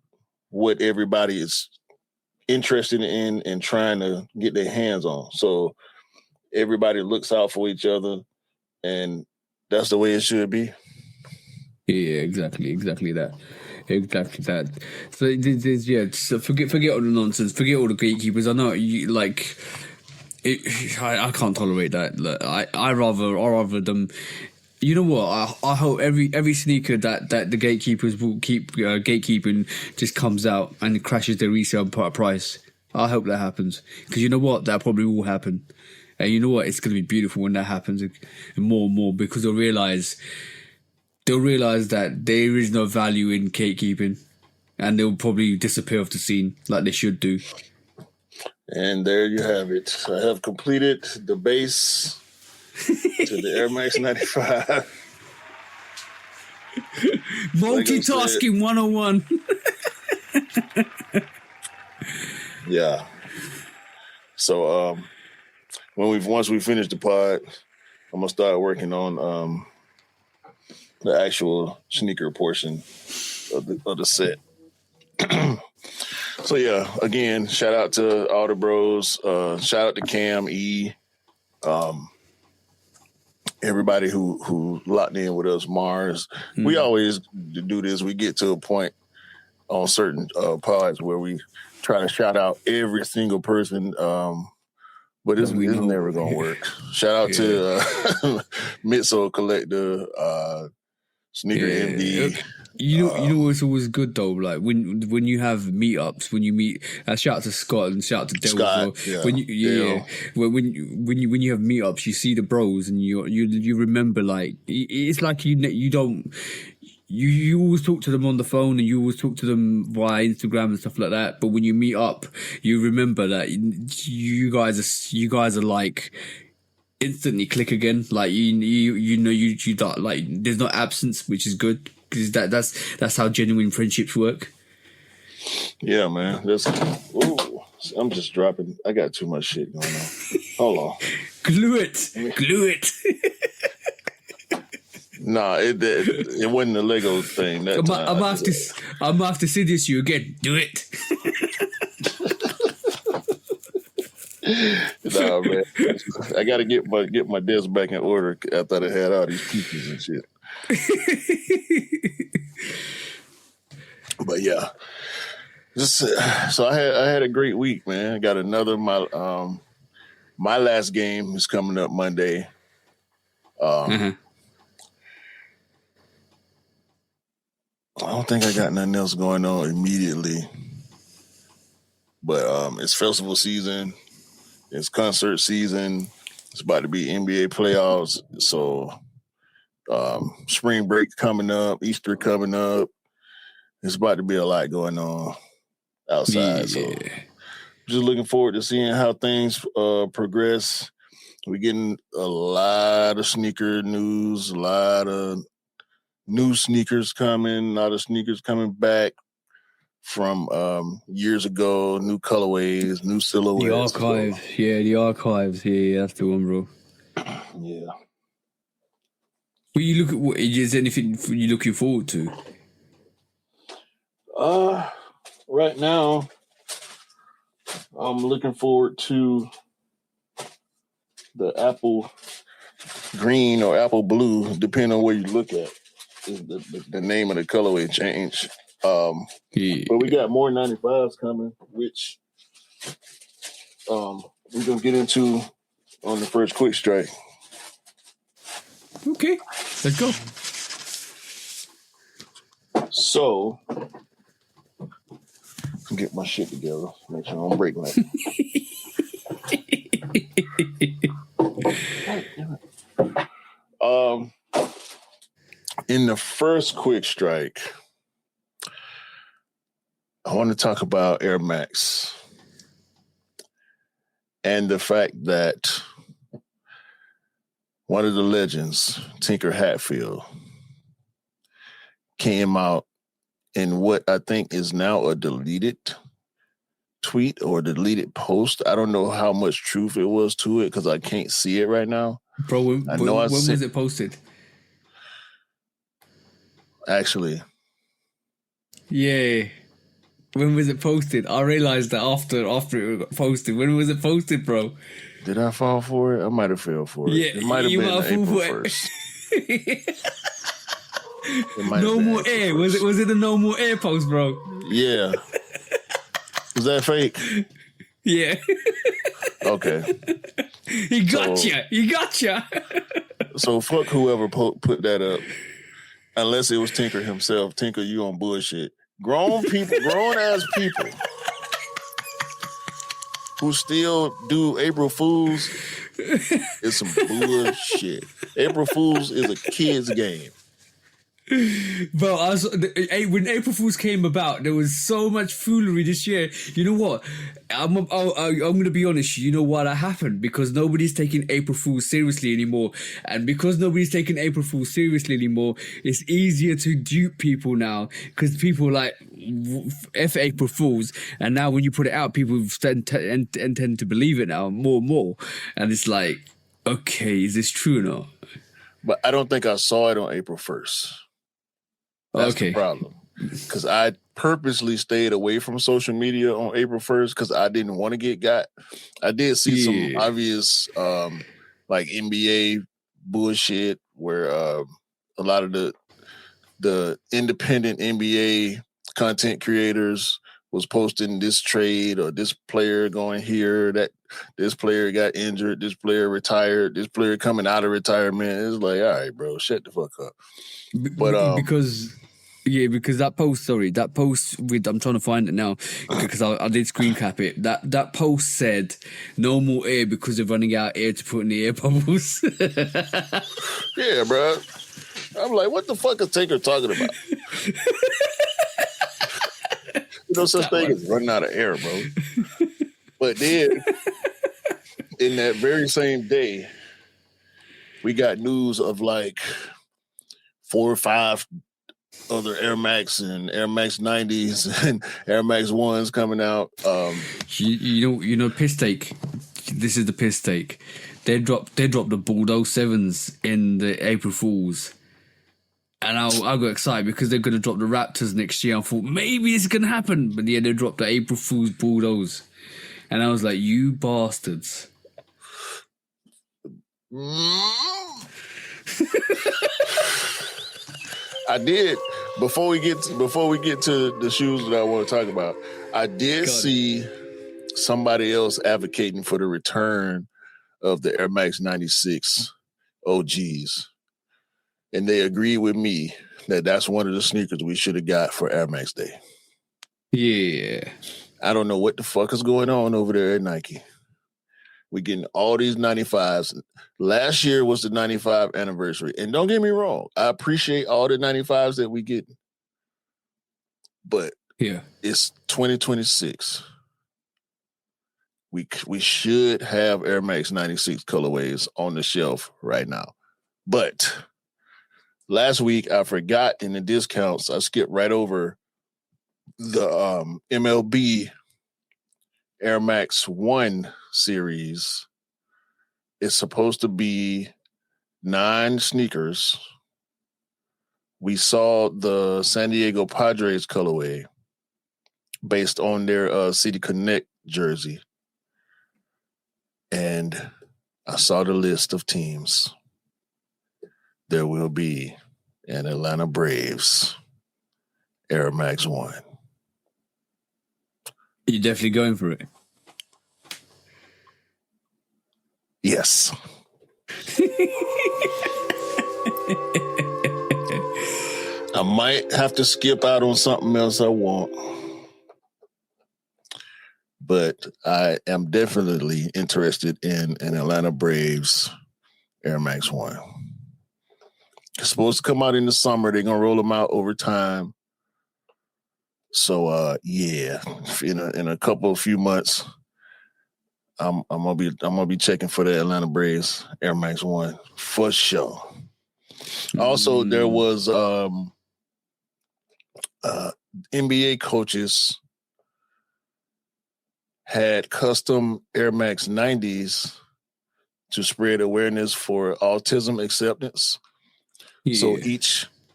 what everybody is interested in and trying to get their hands on. So everybody looks out for each other, and that's the way it should be. Yeah, exactly that. So so forget all the nonsense. Forget all the gatekeepers. I know you like. I can't tolerate that. I rather them. You know what? I hope every sneaker that the gatekeepers will keep gatekeeping just comes out and crashes their resale price. I hope that happens because you know what? That probably will happen. And you know what? It's going to be beautiful when that happens and more because they'll realize that there is no value in gatekeeping and they'll probably disappear off the scene like they should do. And there you have it. I have completed the base to the Air Max 95. Multitasking 101. Yeah. So, once we finish the pod, I'm gonna start working on the actual sneaker portion of the set. So yeah, again, shout out to all the bros. Shout out to Cam E. Everybody who locked in with us, Mars. Mm-hmm. We always do this. We get to a point on certain pods where we try to shout out every single person. But it's never going to work. Shout out to Mitso Collector, Sneaker MD. You know what's always good though, like when you have meetups, when you meet. Shout out to Scott and shout out to Dale Scott, as well. When you have meetups, you see the bros and you remember like it's like you don't. You always talk to them on the phone and you always talk to them via Instagram and stuff like that. But when you meet up, you remember that you guys are like instantly click again. Like you don't, like there's no absence, which is good because that's how genuine friendships work. Yeah, man. I'm just dropping. I got too much shit going on. Hold on. Glue it. Nah, it wasn't a Lego thing. That I'm gonna have to say this to you again. Do it. Nah, man. I gotta get my desk back in order after I had all these pieces and shit. But yeah, so I had a great week, man. I got another my last game is coming up Monday. I don't think I got nothing else going on immediately. But it's festival season. It's concert season. It's about to be NBA playoffs. So spring break coming up, Easter coming up. It's about to be a lot going on outside. So just looking forward to seeing how things progress. We're getting a lot of sneaker news, a lot of new sneakers coming, a lot of sneakers coming back from years ago, new colorways, new silhouettes. The archives. So. Yeah, the archives. Yeah, that's the one, bro. Yeah. Well, you look at what is anything you're looking forward to? Right now, I'm looking forward to the apple green or apple blue, depending on where you look at. Is the name of the colorway change. But we got more 95s coming, which we're gonna get into on the first quick strike. Okay, let's go. So, get my shit together. Make sure I don't break nothing. In the first quick strike, I want to talk about Air Max and the fact that one of the legends, Tinker Hatfield, came out in what I think is now a deleted tweet or deleted post. I don't know how much truth it was to it because I can't see it right now. Bro, when was it posted? Actually. Yeah. When was it posted? I realized that after it got posted. When was it posted, bro? Did I fall for it? I might have fell for it. Yeah, it might have been April 1st. No more air. Was it the no more air post, bro? Yeah. Was that fake? Yeah. Okay. He gotcha. So fuck whoever put that up. Unless it was Tinker himself. Tinker, you on bullshit. Grown ass people who still do April Fools is some bullshit. April Fools is a kid's game. Bro, when April Fools came about, there was so much foolery this year. You know what? I'm going to be honest. You know why that happened? Because nobody's taking April Fools seriously anymore. And because nobody's taking April Fools seriously anymore, it's easier to dupe people now. Because people like F April Fools. And now when you put it out, people tend to believe it now more and more. And it's like, okay, is this true or not? But I don't think I saw it on April 1st. That's the problem. Because I purposely stayed away from social media on April 1st because I didn't want to get got. I did see some obvious like NBA bullshit where a lot of the independent NBA content creators was posting this trade or this player going here, that this player got injured, this player retired, this player coming out of retirement. It's like, all right, bro, shut the fuck up. But because that post with, I'm trying to find it now because I did screen cap it. That post said no more air because they're running out of air to put in the air bubbles. Yeah, bro. I'm like, what the fuck is Tinker talking about? No such thing as running out of air, bro. But then, in that very same day, we got news of like 4 or 5 other Air Max and Air Max 90s and Air Max 1s coming out. You know, piss take. This is the piss take. They dropped the Bordeaux 7s in the April Fools. And I got excited because they're going to drop the Raptors next year. I thought, maybe it's going to happen. But yeah, they dropped the April Fool's Bulldogs. And I was like, you bastards. I did, before we get to the shoes that I want to talk about, I did see somebody else advocating for the return of the Air Max 96 OGs. and they agreed with me that that's one of the sneakers we should have got for Air Max Day. Yeah. I don't know what the fuck is going on over there at Nike. We're getting all these 95s. Last year was the 95 anniversary. And don't get me wrong, I appreciate all the 95s that we get. But it's 2026. We should have Air Max 96 colorways on the shelf right now. But last week, I forgot in the discounts, I skipped right over the MLB Air Max 1 series. It's supposed to be 9 sneakers. We saw the San Diego Padres colorway based on their City Connect jersey. And I saw the list of teams. There will be an Atlanta Braves Air Max 1. You're definitely going for it? Yes. I might have to skip out on something else I want. But I am definitely interested in an Atlanta Braves Air Max 1. It's supposed to come out in the summer. They're going to roll them out over time. So, yeah, in a few months, I'm gonna be checking for the Atlanta Braves Air Max 1 for sure. Also, there was NBA coaches had custom Air Max 90s to spread awareness for autism acceptance. Yeah. So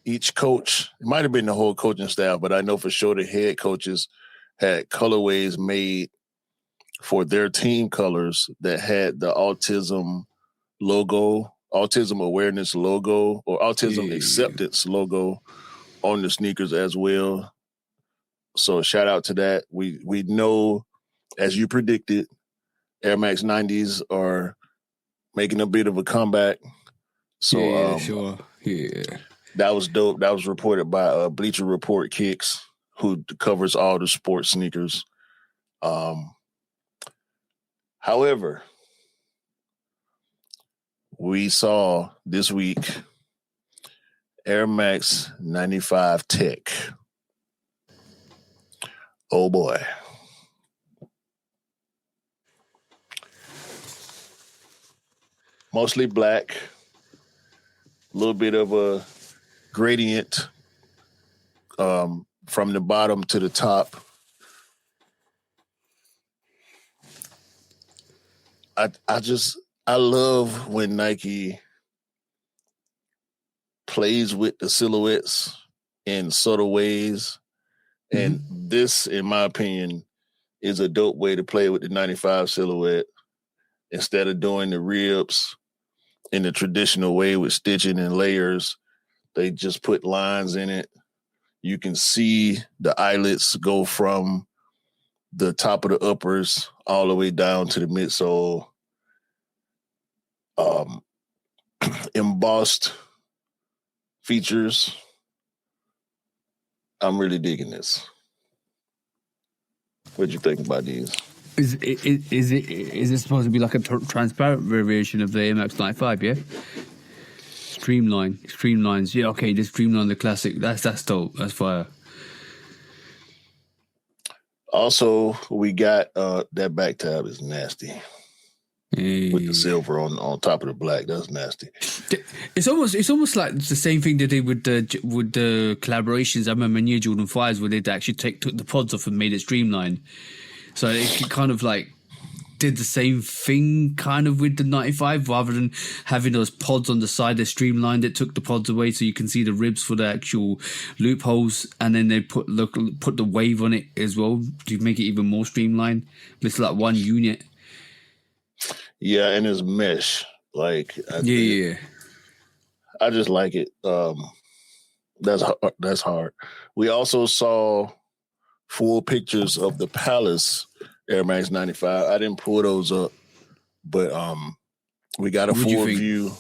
each coach, it might have been the whole coaching staff, but I know for sure the head coaches had colorways made for their team colors that had the autism logo, autism awareness logo, or autism acceptance logo on the sneakers as well. So shout out to that. We know, as you predicted, Air Max 90s are making a bit of a comeback. So sure. Yeah. That was dope. That was reported by Bleacher Report Kicks, who covers all the sports sneakers. However, we saw this week Air Max 95 Tech. Oh boy. Mostly black, a little bit of a gradient from the bottom to the top. I love when Nike plays with the silhouettes in subtle ways. And this, in my opinion, is a dope way to play with the 95 silhouette. Instead of doing the ribs in the traditional way with stitching and layers, they just put lines in it. You can see the eyelets go from the top of the uppers all the way down to the midsole. Embossed features. I'm really digging this. What do you think about these? Is it supposed to be like a transparent variation of the AMX 95? Yeah. Streamlines. Yeah. Okay. Just streamline the classic. That's dope. That's fire. Also, we got that back tab is nasty. With the silver on top of the black, that's nasty. It's almost like the same thing they did with the collaborations. I remember New Jordan 5s where they actually took the pods off and made it streamlined. So it kind of like did the same thing kind of with the 95, rather than having those pods on the side. They streamlined it, took the pods away so you can see the ribs for the actual loopholes, and then they put the wave on it as well to make it even more streamlined. It's like one unit. Yeah, and it's mesh. Like yeah. I just like it. That's hard. We also saw full pictures of the Palace Air Max 95. I didn't pull those up, but we got a full view.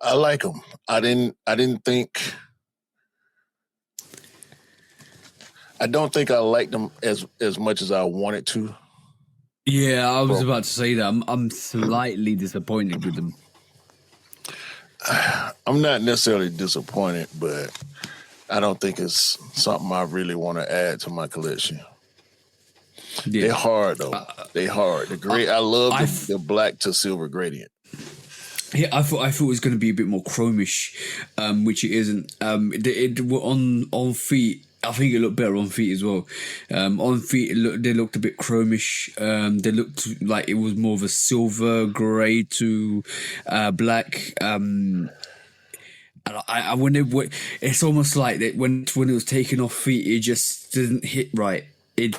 I like them. I don't think I liked them as much as I wanted to. Yeah, I was about to say that. I'm slightly disappointed with them. I'm not necessarily disappointed, but I don't think it's something I really want to add to my collection. Yeah. They're hard though. They're hard. I love the black to silver gradient. Yeah, I thought it was going to be a bit more chromish, which it isn't. It on feet. I think it looked better on feet as well. On feet, they looked a bit chromish. They looked like it was more of a silver grey to black. It's almost like that when it was taken off feet, it just didn't hit right. It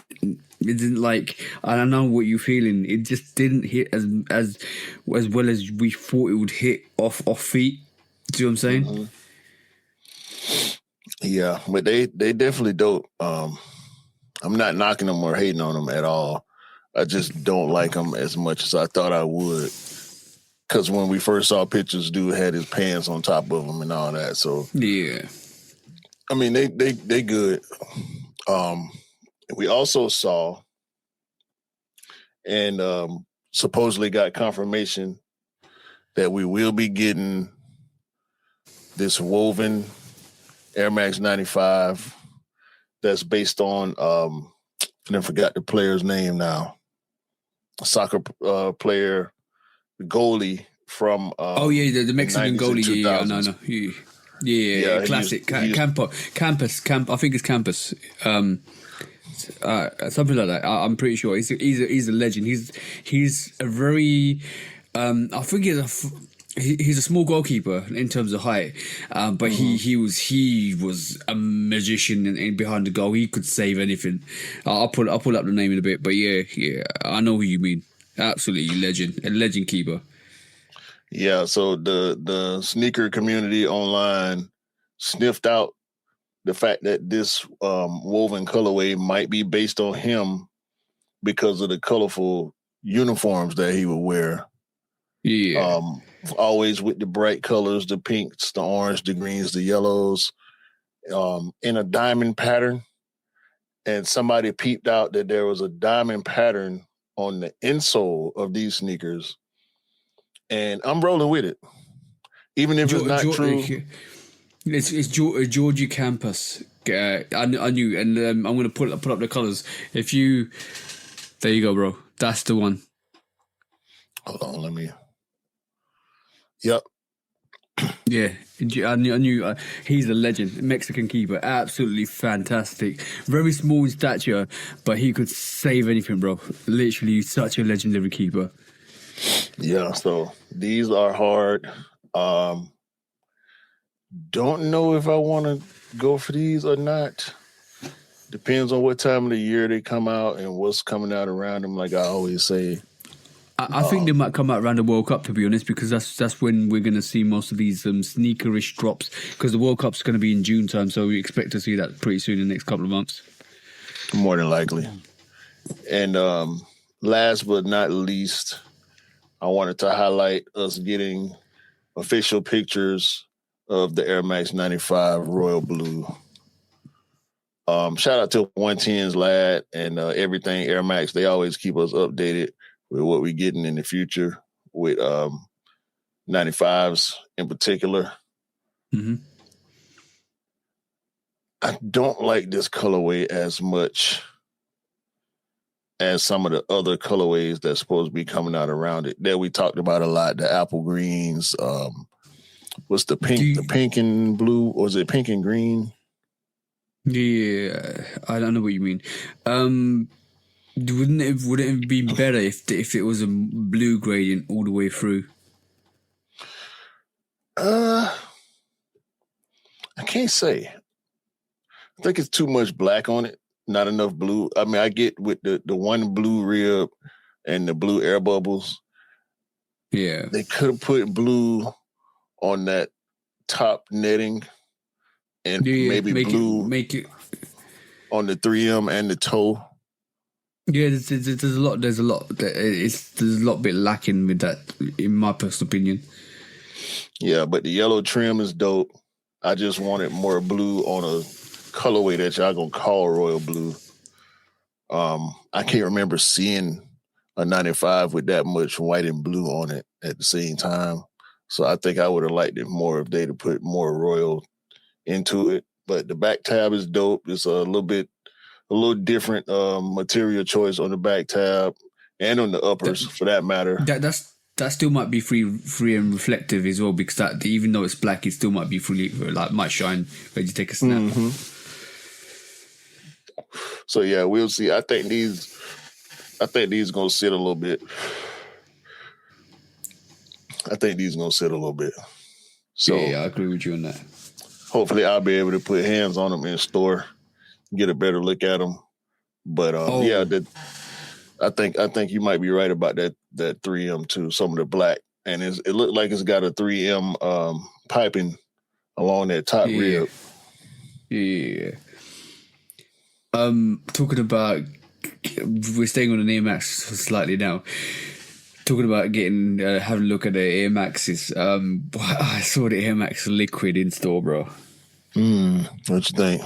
didn't like. I don't know what you're feeling. It just didn't hit as well as we thought it would hit off feet. Do you know what I'm saying? Mm-hmm. Yeah, but they definitely dope. I'm not knocking them or hating on them at all. I just don't like them as much as I thought I would. Because when we first saw pictures, dude had his pants on top of him and all that. So yeah, I mean they good. We also saw and supposedly got confirmation that we will be getting this woven Air Max 95 that's based on I forgot the player's name now. A soccer player, goalie from the Mexican goalie. Yeah, no. Yeah, classic. Campus. I think it's Campus. Something like that. I'm pretty sure he's a legend. He's a very I think he's a small goalkeeper in terms of height, but he was a magician in behind the goal. He could save anything. I'll pull up the name in a bit, but yeah, I know who you mean. Absolutely a legend keeper. Yeah, so the sneaker community online sniffed out the fact that this woven colorway might be based on him because of the colorful uniforms that he would wear. Yeah. Always with the bright colors, the pinks, the orange, the greens, the yellows, in a diamond pattern. And somebody peeped out that there was a diamond pattern on the insole of these sneakers. And I'm rolling with it. Even if it's not true. It's Georgie Campus. I knew, and I'm going to put up the colors. There you go, bro. That's the one. Hold on, let me. Yep. Yeah, I knew he's a legend. Mexican keeper, absolutely fantastic. Very small in stature, but he could save anything, bro. Literally such a legendary keeper. Yeah, so these are hard. Don't know if I want to go for these or not. Depends on what time of the year they come out and what's coming out around them, like I always say. I think they might come out around the World Cup, to be honest, because that's when we're going to see most of these sneakerish drops, because the World Cup's going to be in June time, so we expect to see that pretty soon in the next couple of months. More than likely. And last but not least, I wanted to highlight us getting official pictures of the Air Max 95 Royal Blue. Shout out to 110's lad and everything Air Max. They always keep us updated with what we're getting in the future with 95s in particular. Mm-hmm. I don't like this colorway as much as some of the other colorways that's supposed to be coming out around it that we talked about a lot. The apple greens, what's the pink? The pink and blue, or is it pink and green? Yeah, I don't know what you mean. Wouldn't it be better if it was a blue gradient all the way through? I can't say. I think it's too much black on it. Not enough blue. I mean, I get with the one blue rib and the blue air bubbles. Yeah. They could have put blue on that top netting and maybe blue make it on the 3M and the toe. Yeah, there's a lot. There's a lot bit lacking with that, in my personal opinion. Yeah, but the yellow trim is dope. I just wanted more blue on a colorway that y'all gonna call royal blue. I can't remember seeing a 95 with that much white and blue on it at the same time. So I think I would have liked it more if they'd have put more royal into it. But the back tab is dope. It's a little different material choice on the back tab and on the uppers for that matter. That still might be free and reflective as well, because that, even though it's black, it still might be fully, like, might shine when you take a snap. Mm-hmm. So yeah, we'll see. I think these gonna sit a little bit. So yeah, I agree with you on that. Hopefully, I'll be able to put hands on them in store, get a better look at them. But yeah, I think you might be right about that 3M too. Some of the black, and it looked like it's got a 3M piping along that top rib. Yeah. Talking about, we're staying on an Air Max slightly now. Talking about having a look at the Air Maxes. I saw the Air Max Liquid in store, bro. What you think?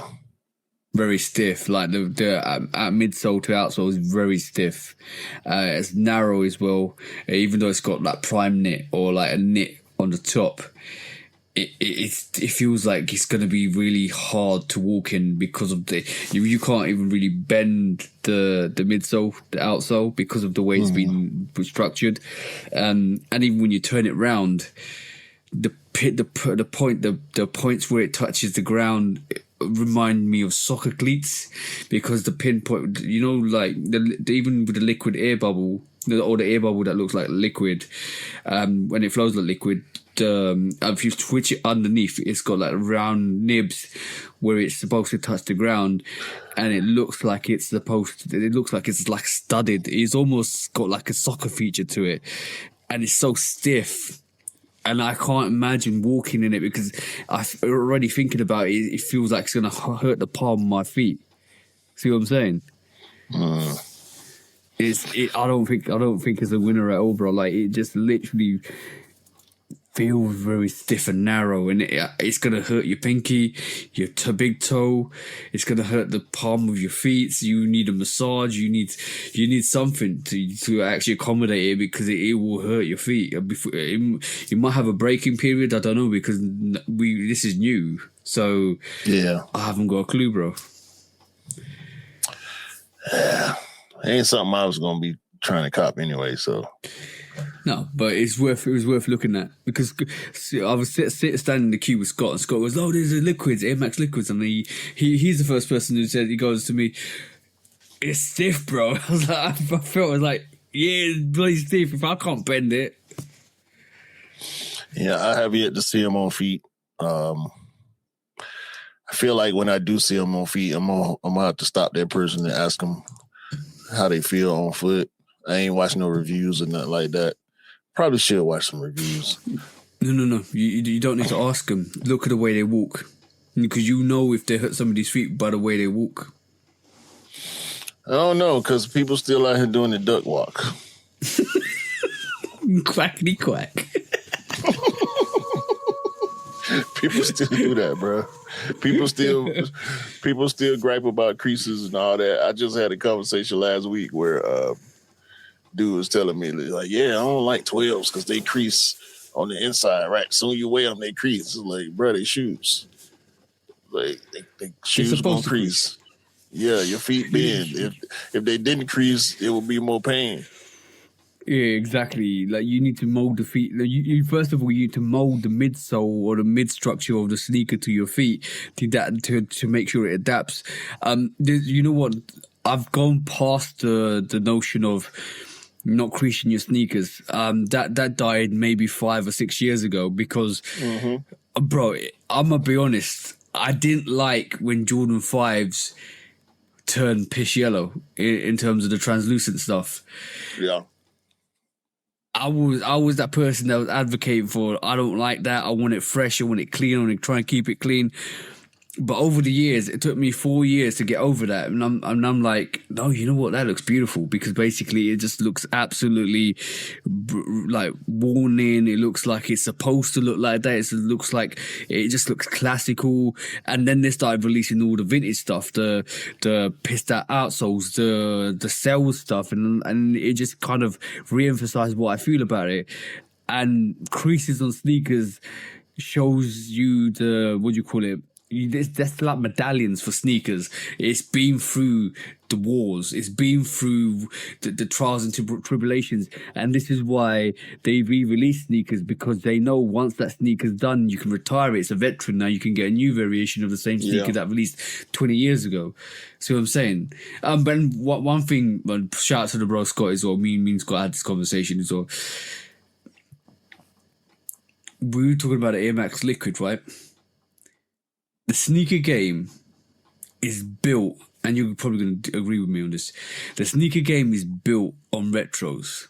Very stiff, like the midsole to outsole is very stiff. It's narrow as well, even though it's got like prime knit or like a knit on the top. It feels like it's going to be really hard to walk in because of you can't even really bend the midsole, the outsole, because of the way it's been structured, and even when you turn it round, the points where it touches the ground remind me of soccer cleats, because the pinpoint, like even with the liquid air bubble, or the air bubble that looks like liquid, when it flows like liquid. If you switch it underneath, it's got like round nibs where it's supposed to touch the ground, and it looks like it's like studded. It's almost got like a soccer feature to it, and it's so stiff. And I can't imagine walking in it, because I'm already thinking about it. It feels like it's gonna hurt the palm of my feet. See what I'm saying? I don't think it's a winner at all, bro. Like, it just literally feels very stiff and narrow, and it's gonna hurt your pinky, your big toe. It's gonna hurt the palm of your feet. So you need a massage. You need something to actually accommodate it, because it will hurt your feet. You might have a breaking period. I don't know, because this is new. So yeah, I haven't got a clue, bro. Yeah, ain't something I was gonna be trying to cop anyway. So. No, but it was worth looking at, because I was standing in the queue with Scott, and Scott goes, "Oh, there's a liquids, Air Max liquids," and he's the first person who said, he goes to me, "It's stiff, bro." I was like, I was like, yeah, it's bloody stiff. If I can't bend it, yeah, I have yet to see him on feet. I feel like when I do see him on feet, I'm gonna have to stop that person and ask them how they feel on foot. I ain't watching no reviews or nothing like that. Probably should watch some reviews. No. You don't need to ask them. Look at the way they walk, because you know if they hurt somebody's feet by the way they walk. I don't know, because people still out here doing the duck walk. Quackity quack. People still do that, bro. People still gripe about creases and all that. I just had a conversation last week where dude was telling me, like, yeah, I don't like 12s because they crease on the inside, right? Soon you wear them, they crease. It's like, bro, they shoes. Like, they shoes gonna crease. Yeah, your feet bend. If they didn't crease, it would be more pain. Yeah, exactly. Like, you need to mold the feet. You first of all, you need to mold the midsole or the mid structure of the sneaker to your feet to make sure it adapts. You know what? I've gone past the notion of not creasing your sneakers. That died maybe 5 or 6 years ago, because, bro, I'm gonna be honest. I didn't like when Jordan 5s turned piss yellow in terms of the translucent stuff. Yeah. I was that person that was advocating for, I don't like that. I want it fresh. I want it clean. I want to try and keep it clean. But over the years, it took me 4 years to get over that, and I'm like, no, you know what? That looks beautiful, because basically it just looks absolutely like worn in. It looks like it's supposed to look like that. It just looks classical. And then they started releasing all the vintage stuff, the pissed out outsoles, the cells stuff, and it just kind of re-emphasized what I feel about it. And creases on sneakers shows you what do you call it? That's like medallions for sneakers. It's been through the wars. It's been through the trials and tribulations. And this is why they re-release sneakers, because they know once that sneaker's done, you can retire it. It's a veteran now. You can get a new variation of the same sneaker that released 20 years ago. See what I'm saying? But one thing, shout out to the bro Scott as well. Me and Scott had this conversation as well. We were talking about Air Max Liquid, right? The sneaker game is built, and you're probably going to agree with me on this. The sneaker game is built on retros.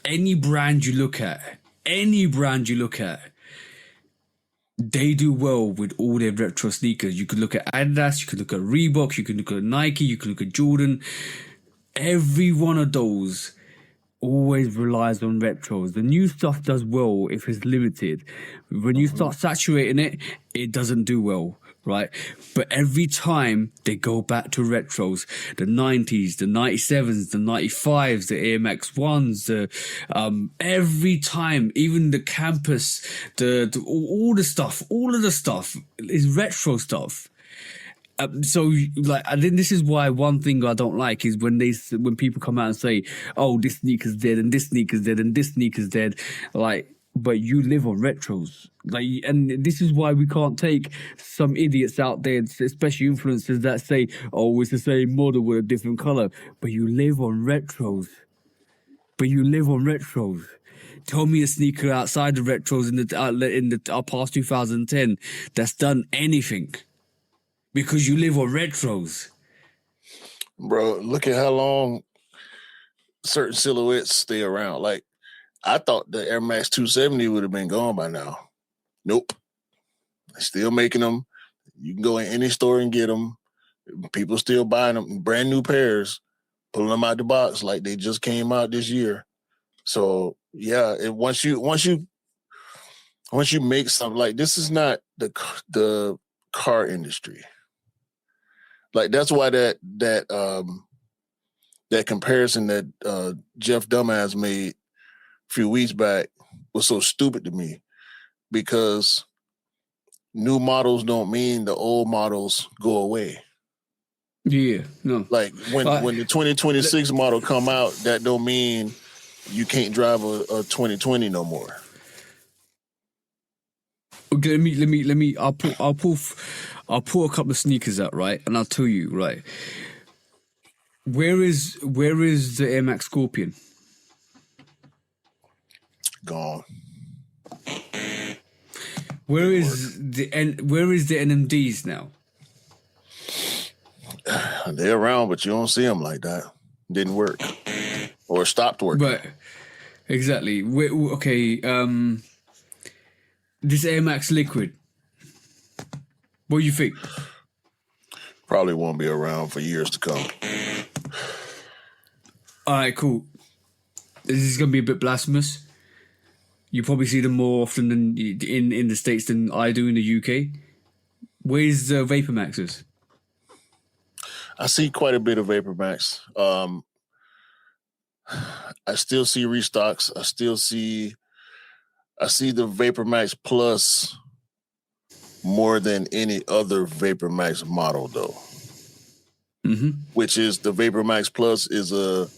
Any brand you look at, they do well with all their retro sneakers. You could look at Adidas, you could look at Reebok, you could look at Nike, you could look at Jordan. Every one of those always relies on retros. The new stuff does well if it's limited. When you start saturating it, it doesn't do well, right? But every time they go back to retros, the 90s, the 97s, the 95s, the Air Max 1s, every time, even the Campus, all of the stuff is retro stuff. So, like, I think this is why one thing I don't like is when people come out and say, "Oh, this sneaker's dead, and this sneaker's dead, and this sneaker's dead," like, but you live on retros, like, and this is why we can't take some idiots out there, especially influencers, that say, "Oh, it's the same model with a different color," but you live on retros. Tell me a sneaker outside the retros in the past 2010 that's done anything. Because you live on retros. Bro, look at how long certain silhouettes stay around. Like, I thought the Air Max 270 would have been gone by now. Nope. They're still making them. You can go in any store and get them. People still buying them. Brand new pairs, pulling them out the box like they just came out this year. So, yeah, once you make something, like, this is not the car industry. Like, that's why that comparison that Jeff Dumbass made a few weeks back was so stupid to me, because new models don't mean the old models go away. Yeah, no. Like, when the 2026 model come out, that don't mean you can't drive a 2020 no more. Okay, let me. I'll pull a couple of sneakers out, right, and I'll tell you, right. Where is the Air Max Scorpion? Gone. Where is the NMDs now? They're around, but you don't see them like that. Didn't work, or stopped working. But exactly. Okay. This Air Max Liquid. What do you think? Probably won't be around for years to come. All right, cool. This is going to be a bit blasphemous. You probably see them more often than in the States than I do in the UK. Where's the Vapor Maxes? I see quite a bit of Vapor Max. I still see restocks. I see the Vapor Max Plus more than any other Vapor Max model, though. Mm-hmm. Which is, the Vapor Max Plus is a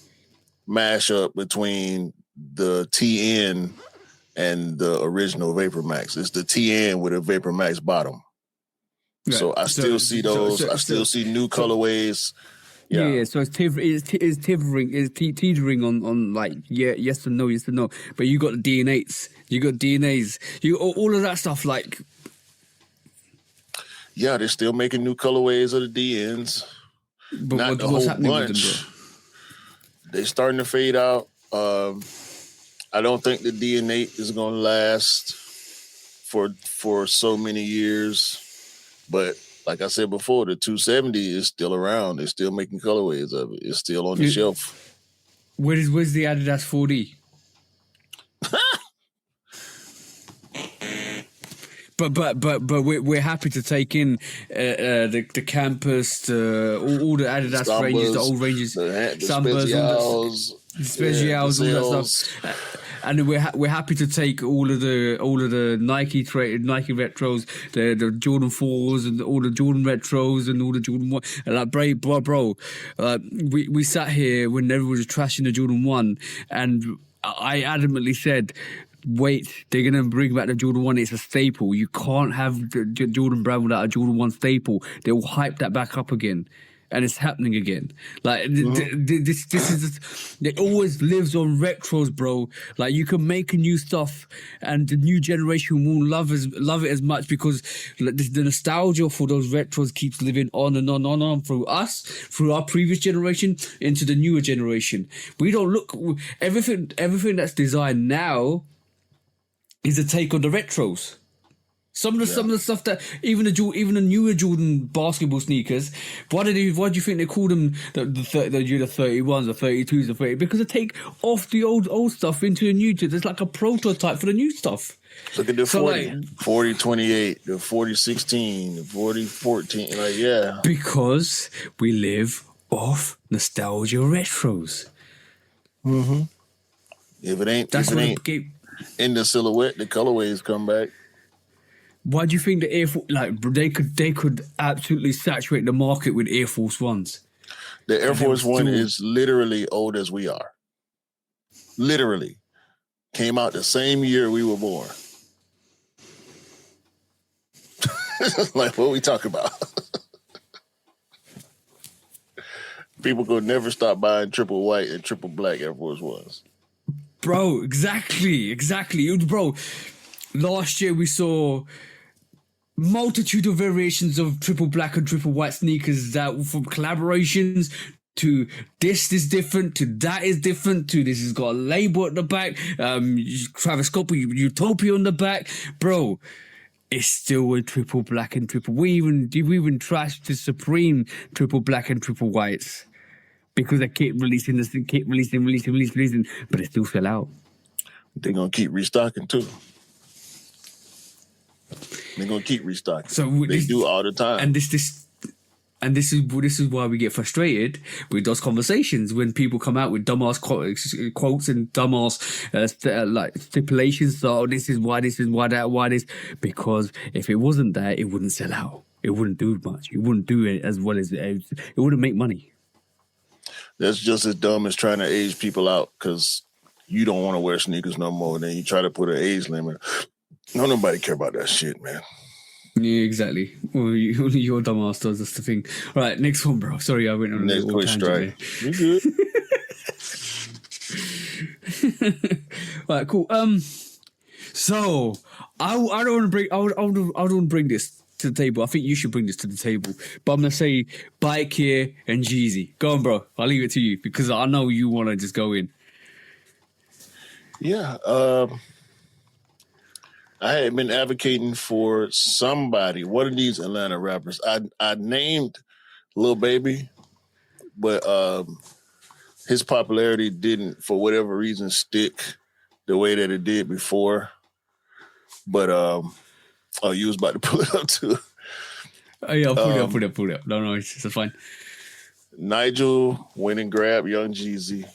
mashup between the TN and the original Vapor Max. It's the TN with a Vapor Max bottom. Right. So I still see those. I still see new colorways. Yeah, so it's teetering on like, yes and no. But you got the DNAs. You all of that stuff, like. Yeah, they're still making new colorways of the DNs. But not the what's whole happening bunch. with them, bro? They're starting to fade out. I don't think the DNA is going to last for so many years. But like I said before, the 270 is still around. They're still making colorways of it. It's still on the shelf. Where's the Adidas 4D? But we're happy to take in the campus, all the Adidas Sambas, ranges, the old ranges, the Sambas, Specials, all that stuff. And we're happy to take all of the Nike retros, the Jordan 4s, and all the Jordan retros, and all the Jordan 1. And like, bro, we sat here when everyone was trashing the Jordan 1, and I adamantly said, wait, they're going to bring back the Jordan 1. It's a staple. You can't have the Jordan brand without a Jordan 1 staple. They will hype that back up again. And it's happening again. Like, this is... It always lives on retros, bro. Like, you can make a new stuff and the new generation won't love it as much because the nostalgia for those retros keeps living on and on and on through us, through our previous generation, into the newer generation. We don't look... Everything that's designed now is a take on the retros. Some of the stuff that even the newer Jordan basketball sneakers, why do you think they call them the 31s, the 32s, the 30s? Because they take off the old stuff into the new. There's like a prototype for the new stuff. Look at the 40-28, the 40-16, the 40-14. Like, yeah, because we live off nostalgia retros. Mm-hmm. If it ain't in the silhouette, the colorways come back. Why do you think the Air Force, like, they could absolutely saturate the market with Air Force Ones? The Air Force One is literally old as we are. Literally. Came out the same year we were born. Like, what we talking about? People could never stop buying triple white and triple black Air Force Ones. Bro, exactly. Bro, last year we saw multitude of variations of triple black and triple white sneakers, that from collaborations to this is different, to that is different, to this has got a label at the back, Travis Scott with Utopia on the back. Bro, it's still a triple black and triple. We even trashed the Supreme triple black and triple whites because they keep releasing, but it still sell out. They're gonna keep restocking too. They're gonna keep restocking. So they do all the time. And this is why we get frustrated with those conversations when people come out with dumbass quotes and dumbass like stipulations. So this is why that, why this. Because if it wasn't that, it wouldn't sell out. It wouldn't do much. It wouldn't do it as well as it wouldn't make money. That's just as dumb as trying to age people out because you don't want to wear sneakers no more. And then you try to put an age limit. No, nobody care about that shit, man. Yeah, exactly. Well, your dumbass does. That's the thing. All right, next one, bro. Sorry, I went on a little tangent there. You good? All right, cool. So I don't want to bring this to the table. I think you should bring this to the table. But I'm gonna say Bike here and Jeezy. Go on, bro. I'll leave it to you because I know you want to just go in. Yeah. I had been advocating for somebody, one of these Atlanta rappers. I named Lil Baby, but his popularity didn't, for whatever reason, stick the way that it did before. But you was about to pull it up too. Oh yeah, I'll pull it up. No, it's fine. Nigel went and grabbed Young Jeezy,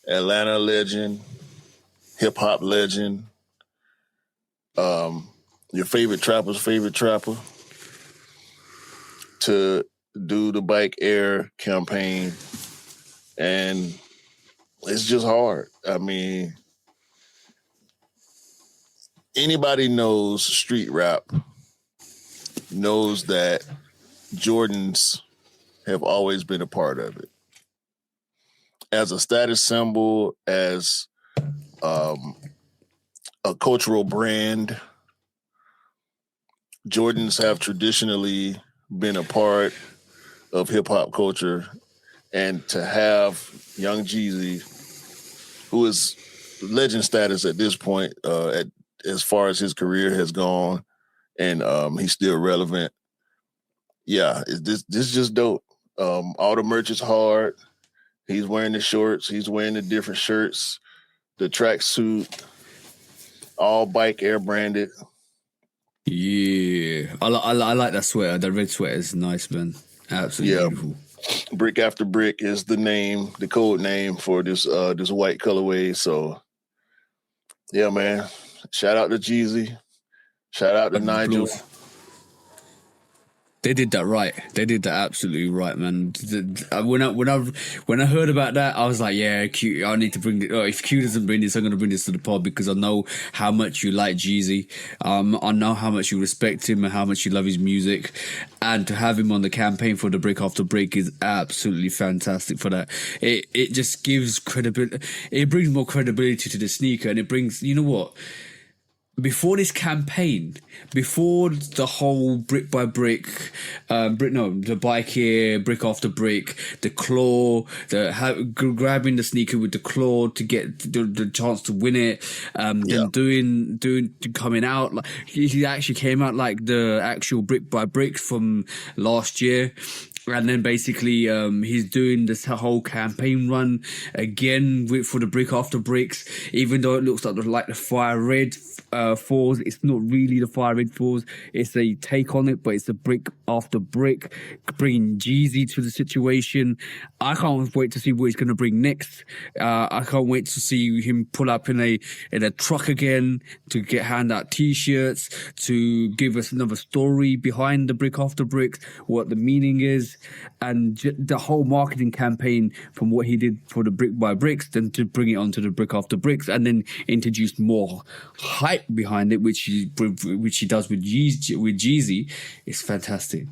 Atlanta legend, hip hop legend. Your favorite trapper's favorite trapper, to do the Bike Air campaign. And it's just hard. I mean, anybody knows street rap knows that Jordans have always been a part of it. As a status symbol, as a cultural brand, Jordans have traditionally been a part of hip-hop culture. And to have Young Jeezy, who is legend status at this point, as far as his career has gone, and he's still relevant. Yeah, this is just dope. All the merch is hard. He's wearing the shorts. He's wearing the different shirts, the tracksuit, all bike air branded. Yeah, I like that sweater. The red sweater is nice, man. Absolutely beautiful. Brick After Brick is the name, the code name for this white colorway. So, yeah, man. Shout out to Jeezy. Shout out to Nigel. They did that right. They did that absolutely right, man. When I heard about that, I was like, yeah, Q. I need to bring it. If Q doesn't bring this, I'm gonna bring this to the pod because I know how much you like Jeezy. I know how much you respect him and how much you love his music, and to have him on the campaign for the Brick After Brick is absolutely fantastic. For that, it just gives credibility. It brings more credibility to the sneaker, and it brings, you know what. Before this campaign, before the whole brick by brick, the bike here, brick after brick, the claw, grabbing the sneaker with the claw to get the chance to win it, then doing coming out like he actually came out like the actual brick by brick from last year. And then basically, he's doing this whole campaign run again for the Brick After Bricks. Even though it looks like the Fire Red fours, it's not really the Fire Red fours. It's a take on it, but it's a Brick After Brick, bringing Jeezy to the situation. I can't wait to see what he's going to bring next. I can't wait to see him pull up in a truck again to hand out T-shirts, to give us another story behind the Brick After Bricks, what the meaning is. And the whole marketing campaign from what he did for the Brick by Bricks, then to bring it onto the Brick After Bricks, and then introduce more hype behind it, which he does with Jeezy, is fantastic.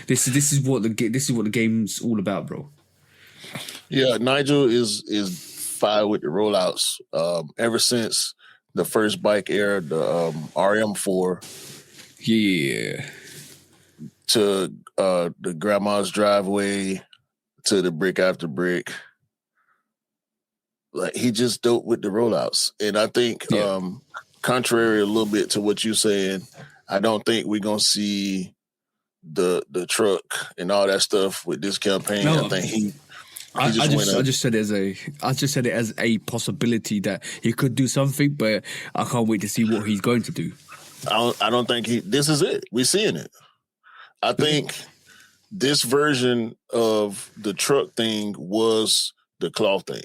This is what the game's all about, bro. Yeah, Nigel is fire with the rollouts. Ever since the first bike era, the RM4. Yeah. To the grandma's driveway, to the Brick After Brick. Like, he just dope with the rollouts. And I think, contrary a little bit to what you're saying, I don't think we're going to see the truck and all that stuff with this campaign. No. I think I just said it as a possibility that he could do something, but I can't wait to see what he's going to do. I don't think this is it. We're seeing it. I think this version of the truck thing was the claw thing.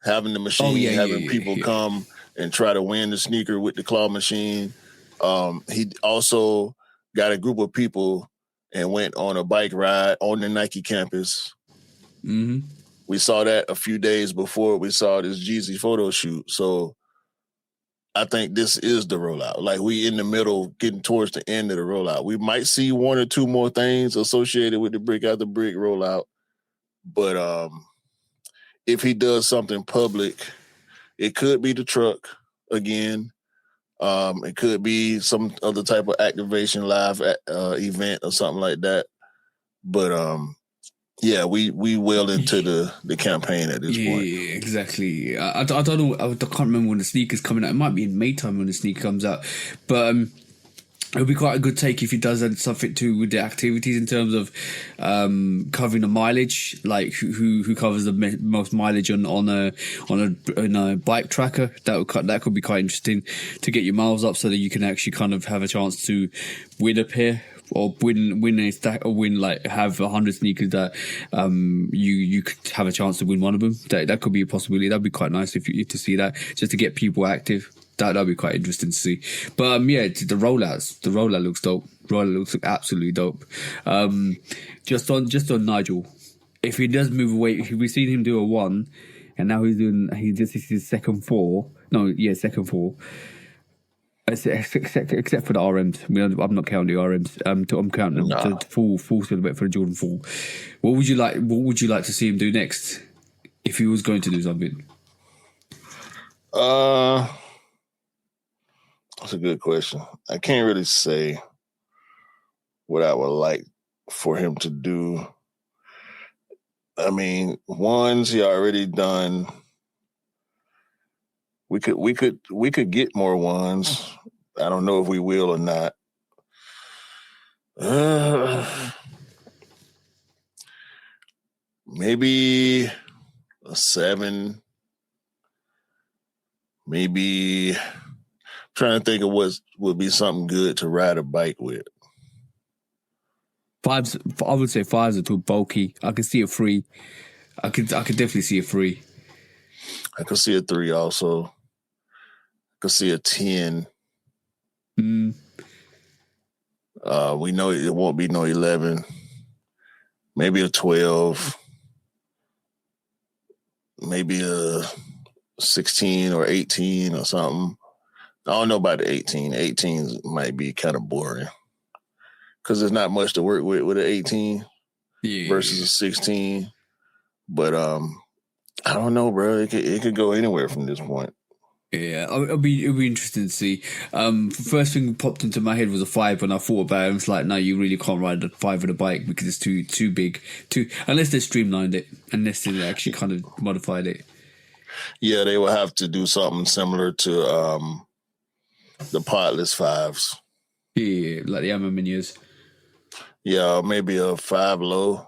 Having the machine, having people come and try to win the sneaker with the claw machine. He also got a group of people and went on a bike ride on the Nike campus. Mm-hmm. We saw that a few days before we saw this Jeezy photo shoot. So I think this is the rollout. Like, we in the middle, getting towards the end of the rollout. We might see one or two more things associated with the Brick After Brick rollout. But if he does something public, it could be the truck again. It could be some other type of activation live event or something like that. But yeah, we well into the campaign at this point. Yeah, exactly. I don't know. I can't remember when the sneaker's coming out. It might be in May time when the sneaker comes out. But it would be quite a good take if he does something too with the activities in terms of covering the mileage, like who covers the most mileage on a bike tracker. That could be quite interesting to get your miles up so that you can actually kind of have a chance to win a pair. Or win a stack, or have 100 sneakers that you could have a chance to win one of them. That could be a possibility. That'd be quite nice to see that, just to get people active. That'd be quite interesting to see. But the rollout looks dope. Rollout looks absolutely dope. Just on Nigel, if he does move away, if we've seen him do a 1, and now this is his second 4. Second 4. Except for the RMs. I'm not counting the RMs. I'm counting them to full silhouette for the Jordan 4. What would you like to see him do next if he was going to do something? That's a good question. I can't really say what I would like for him to do. I mean, ones he already done. we could get more ones. I don't know if we will or not. Maybe a 7. Maybe trying to think of what would be something good to ride a bike with. 5s, I would say 5s are too bulky. I could see a 3. I could definitely see a 3. I could see a 3 also. I could see a 10. Mm. We know it won't be no 11. Maybe a 12. Maybe a 16 or 18 or something. I don't know about the 18. 18 might be kind of boring because there's not much to work with an 18 versus a 16. But I don't know, bro. It could go anywhere from this point. Yeah, it'll be interesting to see. First thing that popped into my head was a 5 when I thought about it. I was like, no, you really can't ride a 5 with a bike because it's too big. Unless they streamlined it, unless they actually kind of modified it. Yeah, they will have to do something similar to the podless 5s. Yeah, like the Ammo Miniers. Yeah, maybe a 5 low.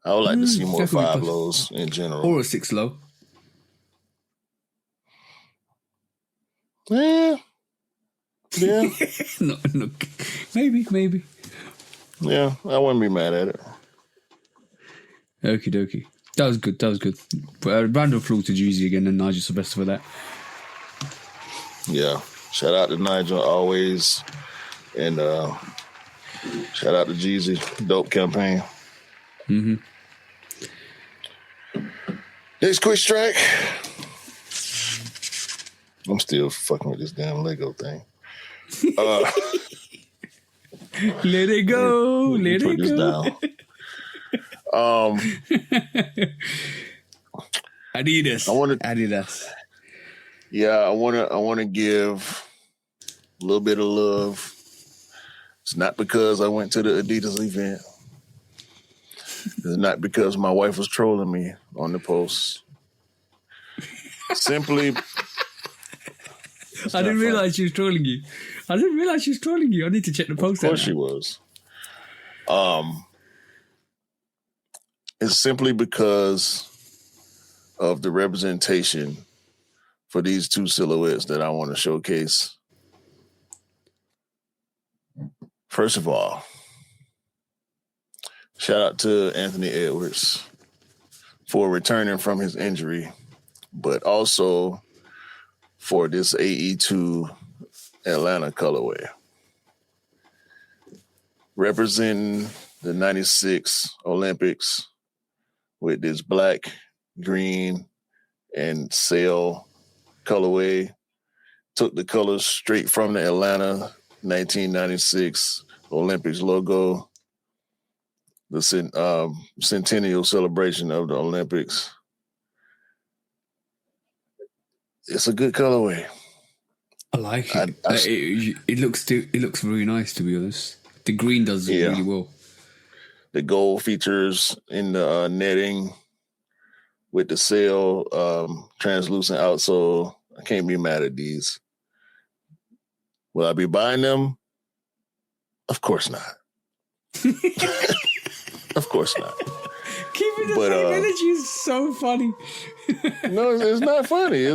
I would like to see more 5 lows in general. Or a 6 low. Yeah. no, maybe. Yeah, I wouldn't be mad at it. Okie dokie. That was good. Random floor to Jeezy again and Nigel Sylvester for that. Yeah. Shout out to Nigel always. And shout out to Jeezy. Dope campaign. Mm-hmm. Next quick strike. I'm still fucking with this damn Lego thing. Let it go. Let it go. Down. Adidas. Adidas. Yeah, I wanna give a little bit of love. It's not because I went to the Adidas event. It's not because my wife was trolling me on the post. Simply, I didn't realize she was trolling you. I need to check the post. Of course she was. It's simply because of the representation for these two silhouettes that I want to showcase. First of all, shout out to Anthony Edwards for returning from his injury, but also for this AE2 Atlanta colorway. Representing the 96 Olympics with this black, green, and sail colorway. Took the colors straight from the Atlanta 1996 Olympics logo. The centennial celebration of the Olympics. It's a good colorway. I like it. It looks really nice, to be honest. The green does it really well. The gold features in the netting with the sail, translucent outsole. I can't be mad at these. Will I be buying them? Of course not. Of course not. Keeping the same energy is so funny. No, it's not funny.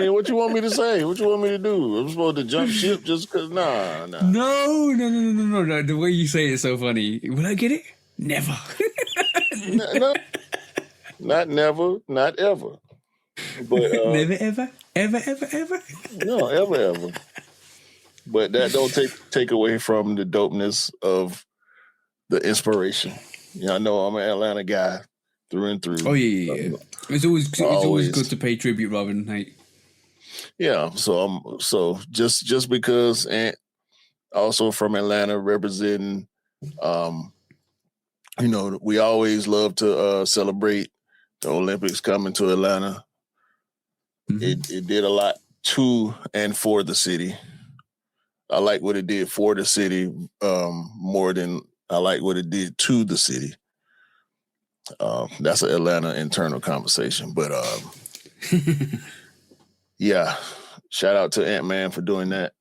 What you want me to say? What you want me to do? I'm supposed to jump ship just because? Nah. No. The way you say it is so funny. Will I get it? Never. No, not never, not ever. But never, ever? Ever? No, ever. But that don't take away from the dopeness of the inspiration. I know I'm an Atlanta guy through and through. Oh yeah. It's always good to pay tribute rather than hate. Yeah, so just because, and also from Atlanta representing, we always love to celebrate the Olympics coming to Atlanta. Mm-hmm. It did a lot to and for the city. I like what it did for the city more than I like what it did to the city. That's an Atlanta internal conversation, but Yeah, shout out to Ant-Man for doing that.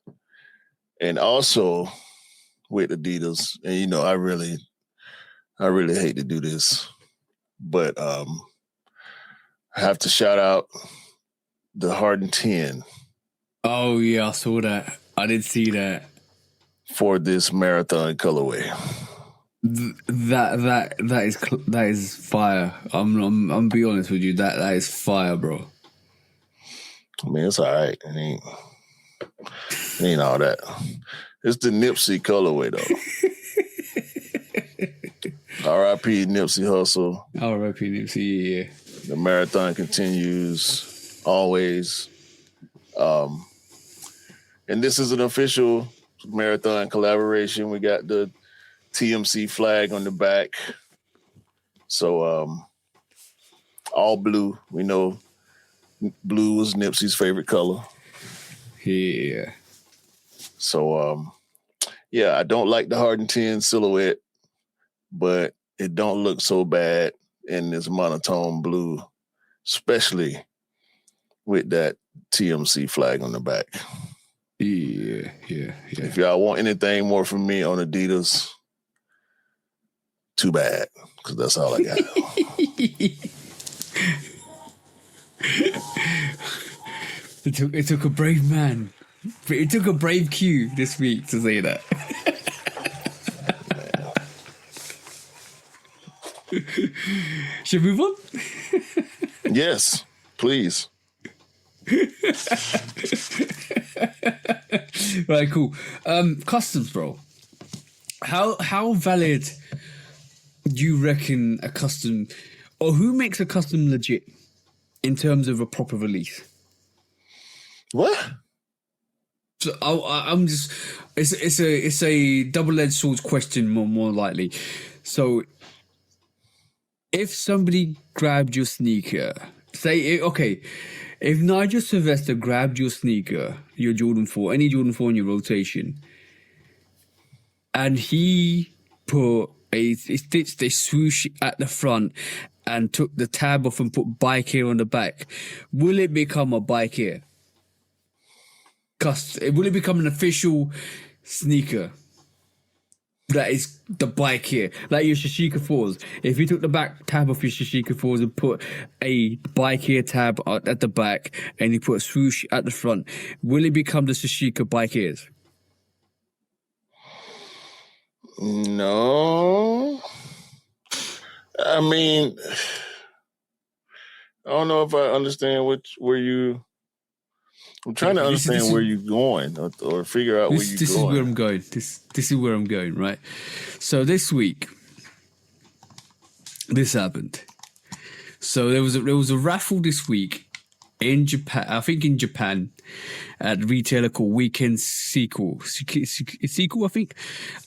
And also with Adidas, and I really hate to do this, but I have to shout out the Harden 10. Oh yeah, I saw that. I did see that. For this marathon colorway. That is fire. I'm be honest with you. That is fire, bro. I mean, it's all right. It ain't all that. It's the Nipsey colorway though. R.I.P. Nipsey Hussle. R.I.P. Nipsey. Yeah. The marathon continues always. And this is an official marathon collaboration. We got the TMC flag on the back. So all blue. We know blue was Nipsey's favorite color. Yeah. So yeah, I don't like the Harden 10 silhouette, but it don't look so bad in this monotone blue, especially with that TMC flag on the back. Yeah. If y'all want anything more from me on Adidas, too bad, because that's all I got. It took a brave man. It took a brave Q this week to say that. Should we move on? Yes, please. Right, cool. Customs, bro. How valid do you reckon a custom, or who makes a custom legit in terms of a proper release? What? So I'm just it's a double-edged sword question more likely. So if somebody grabbed your sneaker, if Nigel Sylvester grabbed your sneaker, your Jordan 4, any Jordan 4 in your rotation, and he stitched a swoosh at the front and took the tab off and put bike here on the back, will it become a bike here? Will it become an official sneaker? That is the bike here, like your Shashika 4s. If you took the back tab off your Shashika 4s and put a bike here tab at the back and you put a swoosh at the front, will it become the Shashika bike ears? No. I mean, I don't know if I understand where you. I'm trying to understand where you're going or figure out where you're going. This is where I'm going. This is where I'm going, right? So this week, this happened. So there was a raffle this week in Japan. I think in Japan, at a retailer called Weekend Sequel, I think.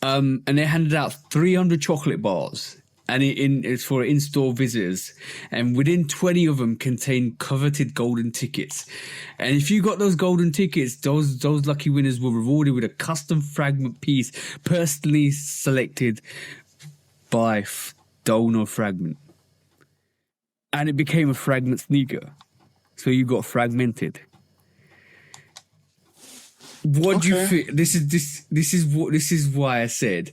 And they handed out 300 chocolate bars. And it's for in-store visitors. And within 20 of them contain coveted golden tickets. And if you got those golden tickets, those lucky winners were rewarded with a custom fragment piece personally selected by Donor Fragment. And it became a fragment sneaker. So you got fragmented. What do you think? This is why I said,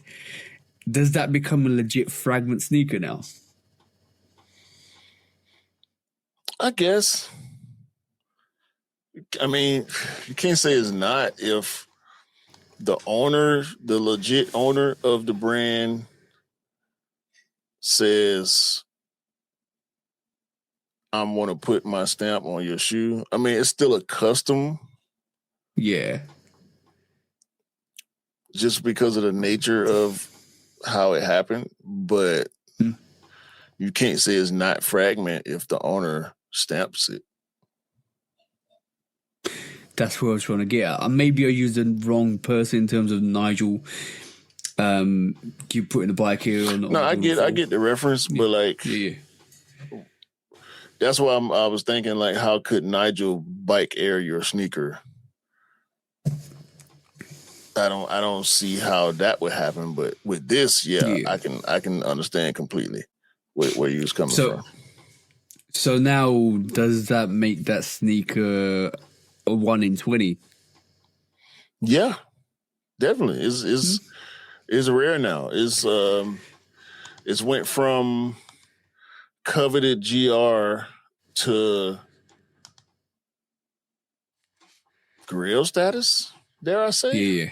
does that become a legit fragment sneaker now? I guess. I mean, you can't say it's not if the legit owner of the brand says, I'm going to put my stamp on your shoe. I mean, it's still a custom. Yeah. Just because of the nature of how it happened, but you can't say it's not fragment if the owner stamps it. That's what I was trying to get at. Maybe I used the wrong person in terms of Nigel. You putting the bike here or not? No, I get the reference, but like, yeah. That's why I was thinking, like, how could Nigel bike air your sneaker? I don't see how that would happen, but with this, I can understand completely where you was coming from. So now, does that make that sneaker a 1 in 20? Yeah, definitely. It's rare now. It's went from coveted GR to grill status, dare I say? Yeah.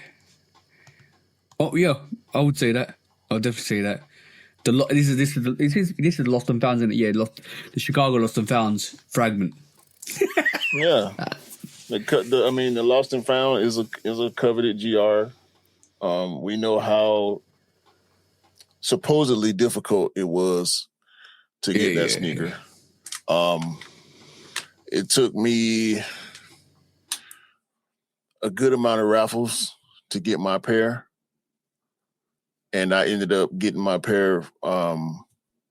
Oh yeah, I would say that. I would definitely say that. This is the Lost and Founds, isn't it? Yeah, the Chicago Lost and Founds fragment. Yeah. The Lost and Found is a coveted GR. We know how supposedly difficult it was to get that sneaker. It took me a good amount of raffles to get my pair, and I ended up getting my pair on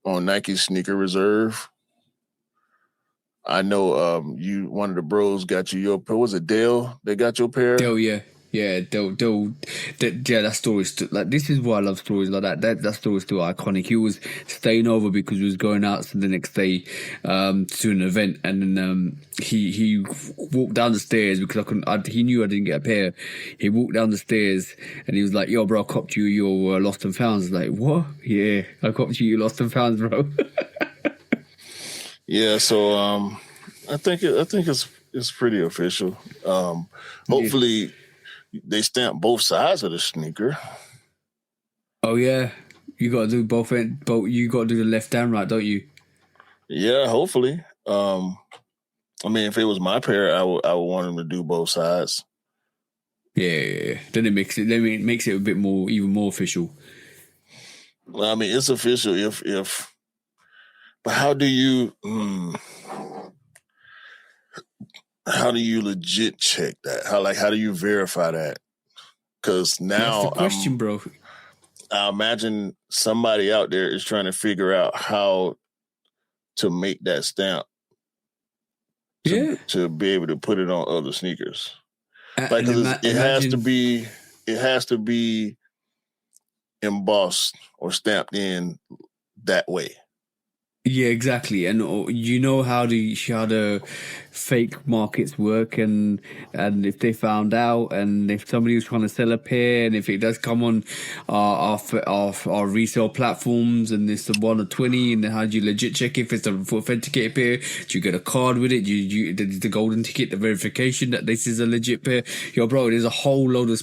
Nike Sneaker Reserve. I know one of the bros got you your pair. Was it Dale? They got your pair? Dale, yeah. Yeah, that story is like, this is why I love stories like that. That story is still iconic. He was staying over because he was going out the next day to an event, and then he walked down the stairs because he knew I didn't get a pair. He walked down the stairs and he was like, "Yo, bro, I copped you your Lost and Founds." Like, what? Yeah, I copped you your Lost and Founds, bro. Yeah, so I think it's pretty official. Hopefully they stamp both sides of the sneaker. Oh yeah, you got to do both. You got to do the left and right, don't you? Yeah, hopefully. If it was my pair, I would want them to do both sides. Yeah. Then it makes it a bit more, even more official. Well, it's official if. But how do you legit check that? How do you verify that? Because now that's the question, bro. I imagine somebody out there is trying to figure out how to make that stamp to be able to put it on other sneakers. It has to be embossed or stamped in that way. Yeah, exactly. And you know how the fake markets work, and if they found out, and if somebody was trying to sell a pair, and if it does come on our resale platforms, and it's a 1 or 20, and then how do you legit check if it's an authenticated pair? Do you get a card with it? The golden ticket, the verification that this is a legit pair? Yo, bro, there's a whole load of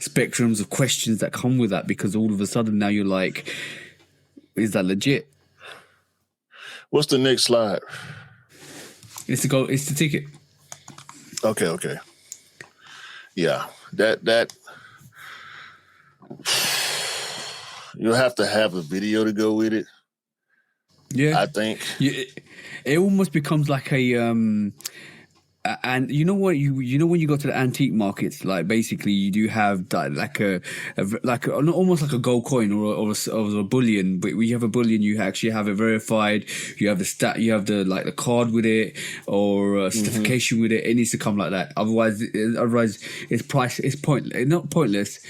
spectrums of questions that come with that, because all of a sudden now you're like, is that legit? What's the next slide? It's the ticket. Okay. Yeah, that you'll have to have a video to go with it. Yeah, I think. It almost becomes like a and you know what, you know when you go to the antique markets, like basically you do have like almost like a gold coin or a bullion, but when you have a bullion you actually have it verified, you have the card with it, or a certification with it. It needs to come like that, otherwise it's pointless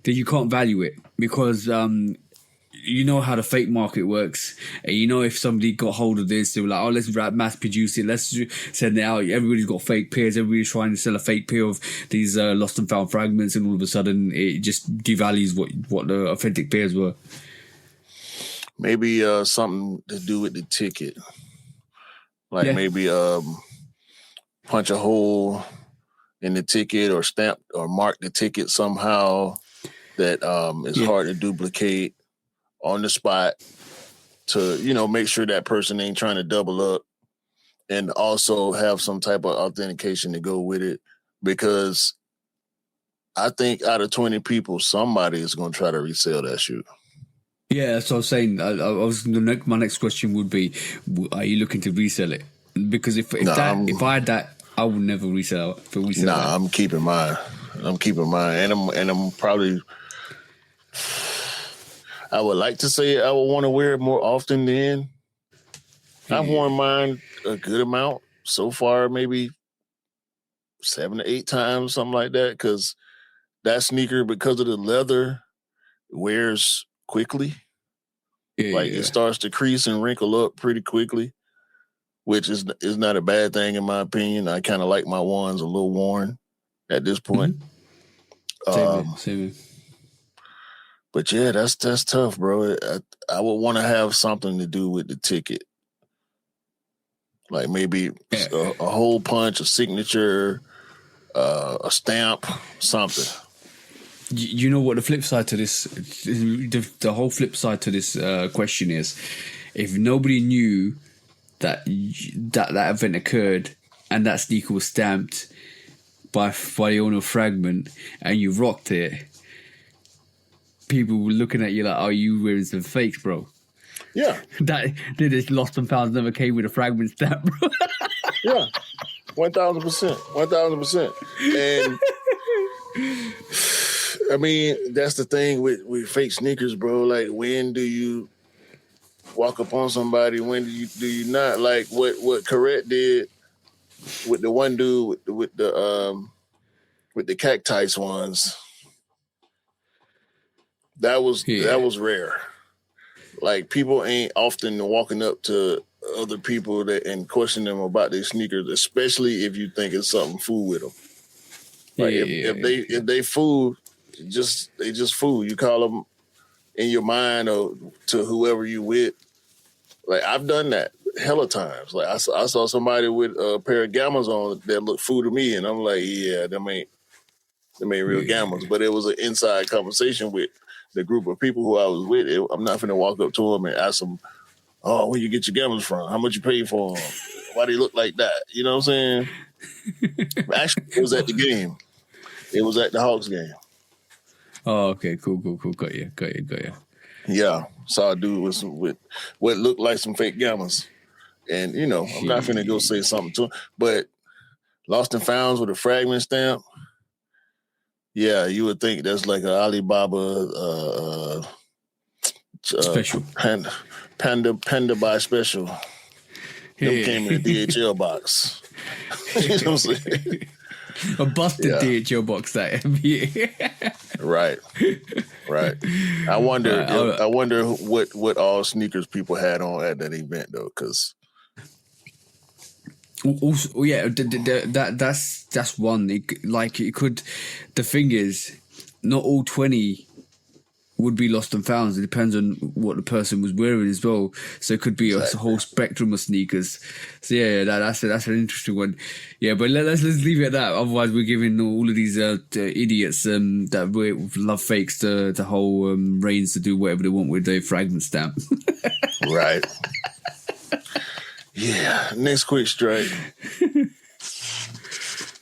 that you can't value it, because you know how the fake market works, and you know if somebody got hold of this, they were like, "Oh, let's mass produce it, let's send it out." Everybody's got fake pairs. Everybody's trying to sell a fake pair of these lost and found fragments, and all of a sudden, it just devalues what the authentic pairs were. Maybe something to do with the ticket, maybe punch a hole in the ticket, or stamp or mark the ticket somehow that is hard to duplicate on the spot, to make sure that person ain't trying to double up, and also have some type of authentication to go with it, because I think out of 20 people, somebody is going to try to resell that shoe. Yeah, that's what I was saying. My next question would be, are you looking to resell it? Because if I had that, I would never resell it. I'm keeping mine. And I'm probably, I would like to say I would want to wear it more often than. I've worn mine a good amount so far, maybe 7 to 8 times, something like that, because that sneaker, because of the leather, wears quickly. Like it starts to crease and wrinkle up pretty quickly, which is not a bad thing in my opinion. I kind of like my ones a little worn at this point. Same. But yeah, that's tough, bro. I would want to have something to do with the ticket, like maybe a hole punch, a signature, a stamp, something. You know what the flip side to this, the whole flip side to this question is, if nobody knew that event occurred and that sneaker was stamped by the owner of Fragment and you rocked it, people were looking at you like, "Are you wearing some fakes, bro?" Yeah, that this Lost and Found never came with a Fragment stamp, bro. Yeah, 1,000%. And I mean, that's the thing with fake sneakers, bro. Like, when do you walk up on somebody? When do you not? Like what Correct did with the one dude with the cacti ones. That was rare. Like, people ain't often walking up to other people and question them about their sneakers, especially if you think it's something fool with them. Like if they fool, they just fool. You call them in your mind or to whoever you with. Like, I've done that hella times. Like, I saw somebody with a pair of Gammas on that looked fool to me, and I'm like, yeah, them ain't real Gammas. But it was an inside conversation with the group of people who I was with. I'm not finna walk up to them and ask them, "Oh, where you get your Gammas from? How much you pay for them? Why they look like that?" You know what I'm saying? Actually, it was at the game. It was at the Hawks game. Oh, okay, cool. Got you. Yeah, saw a dude with what looked like some fake Gammas, and I'm not finna go say something to him. But Lost and Founds with a Fragment stamp. Yeah, you would think that's like an Alibaba special Panda buy special. Them came in a DHL box. You know what I'm saying? A busted DHL box, that. Right. I wonder what all sneakers people had on at that event though, because. Also, yeah, that's one. It could. The thing is, not all 20 would be Lost and Founds. It depends on what the person was wearing as well. So it could be a whole spectrum of sneakers. So yeah, that's an interesting one. Yeah, but let's leave it at that. Otherwise, we're giving all of these idiots that love fakes the whole reins to do whatever they want with their Fragment stamp. Right. Yeah, next quick strike.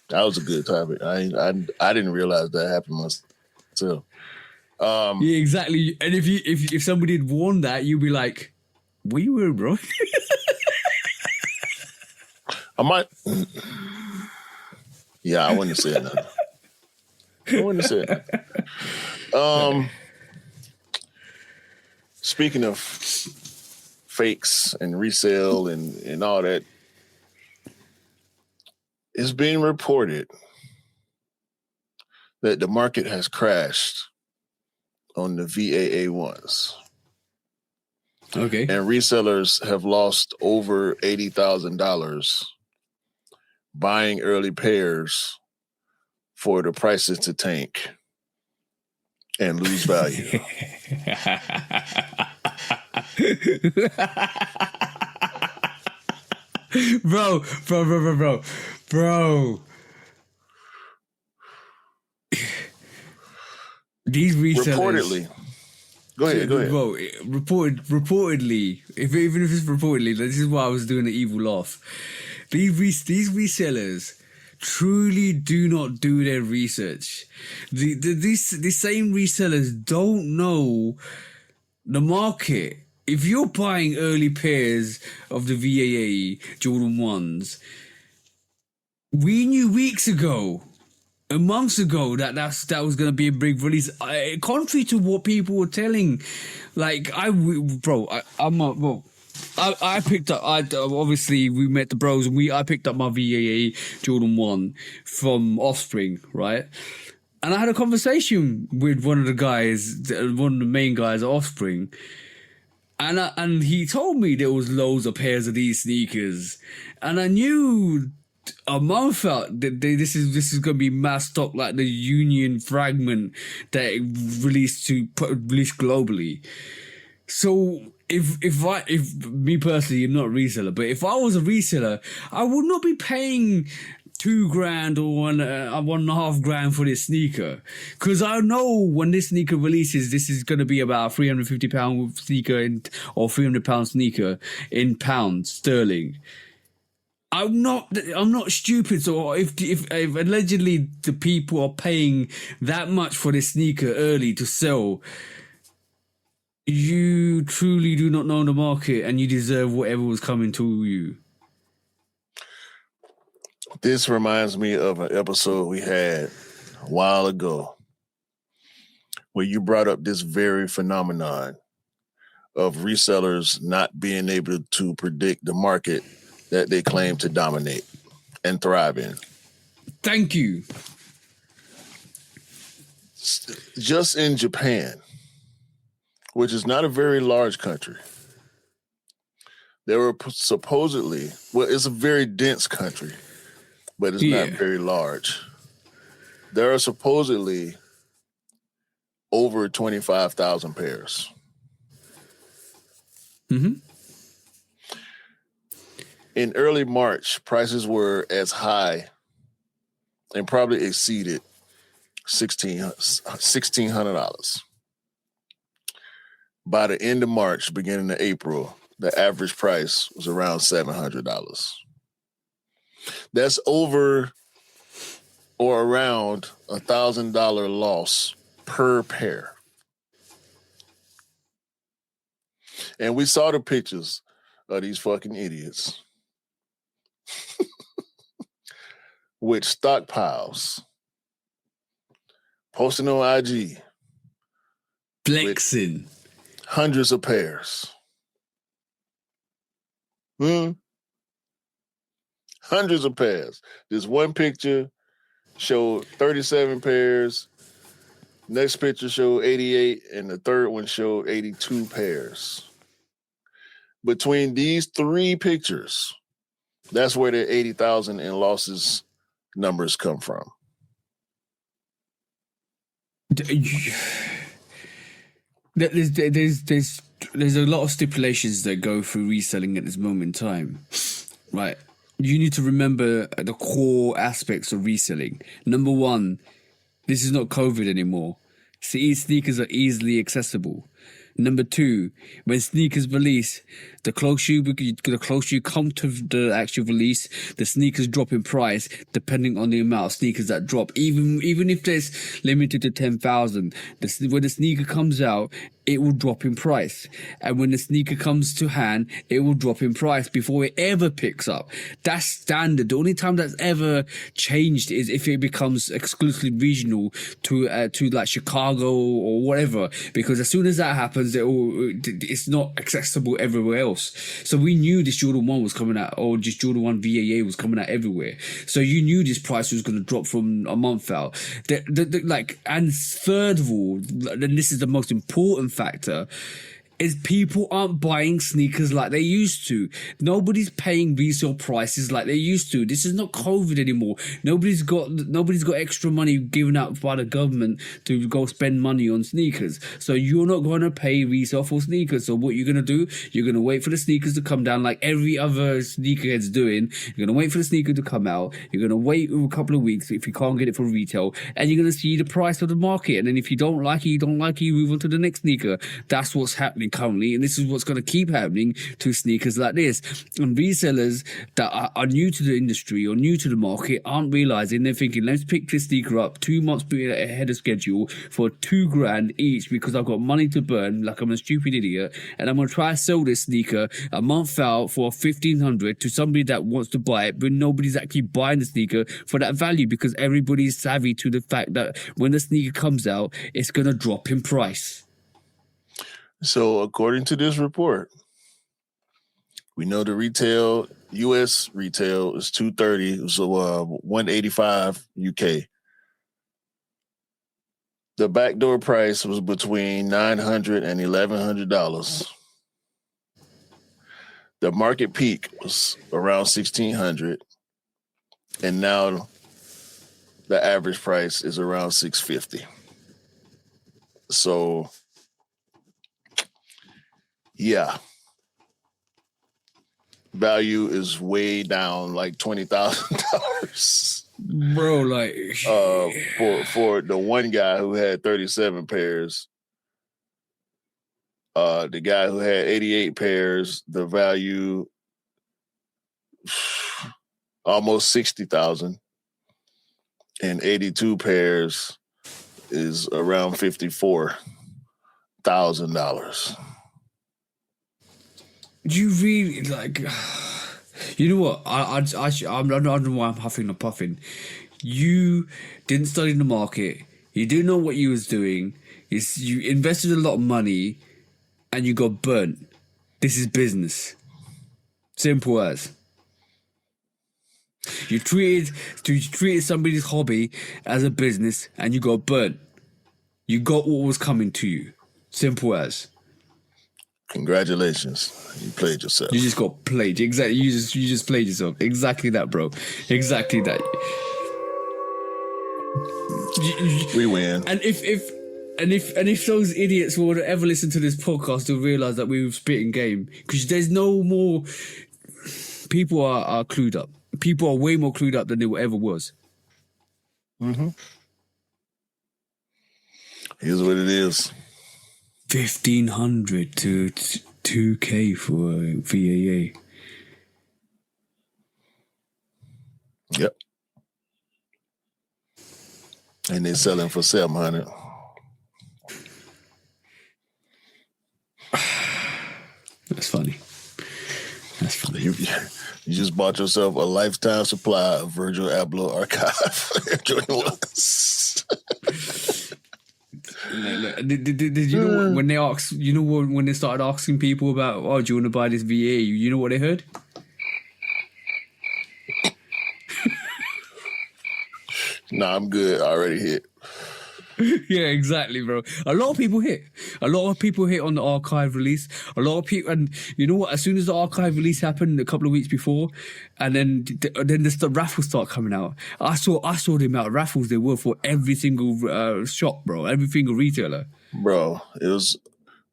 That was a good topic. I didn't realize that happened myself. Yeah, exactly. And if somebody had worn that, you'd be like, "What you wearing, bro?" I might. Yeah, I wouldn't have said nothing. Speaking of fakes and resale and all that, it's being reported that the market has crashed on the VAA ones. Okay. And resellers have lost over $80,000 buying early pairs for the prices to tank and lose value. Bro. These resellers. Go ahead. Bro, reportedly, even if it's reportedly, this is why I was doing the evil laugh. These resellers truly do not do their research. These same resellers don't know the market. If you're buying early pairs of the VAA Jordan 1s, we knew weeks ago, months ago, that was going to be a big release. Contrary to what people were telling, like I picked up. Obviously we met the bros, and I picked up my VAA Jordan 1 from Offspring, right? And I had a conversation with one of the guys, one of the main guys at Offspring. And he told me there was loads of pairs of these sneakers, and I knew a month out that this is going to be mass stock like the Union fragment that it released globally. So if me personally, I'm not a reseller, but if I was a reseller, I would not be paying $2,000 or $1.5 for this sneaker, because I know when this sneaker releases, this is going to be about £350 sneaker or £300 sneaker in pounds sterling. I'm not stupid. So if allegedly the people are paying that much for this sneaker early to sell, you truly do not know the market, and you deserve whatever was coming to you. This reminds me of an episode we had a while ago where you brought up this very phenomenon of resellers not being able to predict the market that they claim to dominate and thrive in. Thank you. Just in Japan, which is not a very large country, there were supposedly, well, it's a very dense country, but it's not very large. There are supposedly over 25,000 pairs. Mm-hmm. In early March, prices were as high and probably exceeded $1,600. By the end of March, beginning of April, the average price was around $700. That's over or around $1,000 loss per pair. And we saw the pictures of these fucking idiots with stockpiles posting on IG, flexing hundreds of pairs. Hundreds of pairs. This one picture showed 37 pairs. Next picture showed 88, and the third one showed 82 pairs. Between these three pictures, that's where the 80,000 in losses numbers come from. There's a lot of stipulations that go through reselling at this moment in time, right? You need to remember the core aspects of reselling. Number one, this is not COVID anymore. Sneakers are easily accessible. Number two, when sneakers release, the closer you come to the actual release, the sneakers drop in price depending on the amount of sneakers that drop. Even if there's limited to 10,000, when the sneaker comes out, it will drop in price. And when the sneaker comes to hand, it will drop in price before it ever picks up. That's standard. The only time that's ever changed is if it becomes exclusively regional to like Chicago or whatever, because as soon as that happens, it's not accessible everywhere else. So we knew this Jordan 1 was coming out, or just Jordan 1 VAA was coming out everywhere. So you knew this price was going to drop from a month out. And third of all, and this is the most important factor, is people aren't buying sneakers like they used to. Nobody's paying resale prices like they used to. This is not COVID anymore. Nobody's got extra money given out by the government to go spend money on sneakers. So you're not going to pay resale for sneakers. So what you're going to do, you're going to wait for the sneakers to come down like every other sneakerhead's doing. You're going to wait for the sneaker to come out. You're going to wait a couple of weeks if you can't get it for retail, and you're going to see the price of the market. And then if you don't like it, you move on to the next sneaker. That's what's happening currently, and this is what's going to keep happening to sneakers like this. And resellers that are new to the industry or new to the market aren't realizing. They're thinking, let's pick this sneaker up 2 months ahead of schedule for $2,000 each because I've got money to burn, like I'm a stupid idiot, and I'm going to try to sell this sneaker a month out for $1,500 to somebody that wants to buy it, but nobody's actually buying the sneaker for that value because everybody's savvy to the fact that when the sneaker comes out, it's going to drop in price. So according to this report, we know the retail, U.S. retail is $230, so $185 UK. The backdoor price was between $900 and $1,100. the market peak was around 1,600, and now the average price is around 650. So, yeah, value is way down, like $20,000. Bro, like for the one guy who had 37 pairs, the guy who had 88 pairs, the value almost 60,000, and 82 pairs is around $54,000. You really like? You know what? I don't know why I'm huffing and puffing. You didn't study the market. You didn't know what you was doing. You invested a lot of money, and you got burnt. This is business. Simple as. You treated somebody's hobby as a business, and you got burnt. You got what was coming to you. Simple as. Congratulations, you played yourself. You just got played. Exactly. You just played yourself. Exactly that, bro. Exactly that. We win. And if those idiots would ever listen to this podcast, they'll realize that we were spitting game, because there's no more. People are clued up. People are way more clued up than they ever was. Mm-hmm. Here's what it is. 1,500 to 2K for VAA. Yep. And they're selling for 700. That's funny. That's funny. You just bought yourself a lifetime supply of Virgil Abloh archive. Did you know when they asked? You know when they started asking people about, oh, do you want to buy this VA? You know what they heard? Nah, I'm good. I already hit. Yeah, exactly, bro. A lot of people hit. A lot of people hit on the archive release. A lot of people, and you know what? As soon as the archive release happened a couple of weeks before, and then the raffles start coming out. I saw the amount of raffles there were for every single shop, bro. Every single retailer. Bro, it was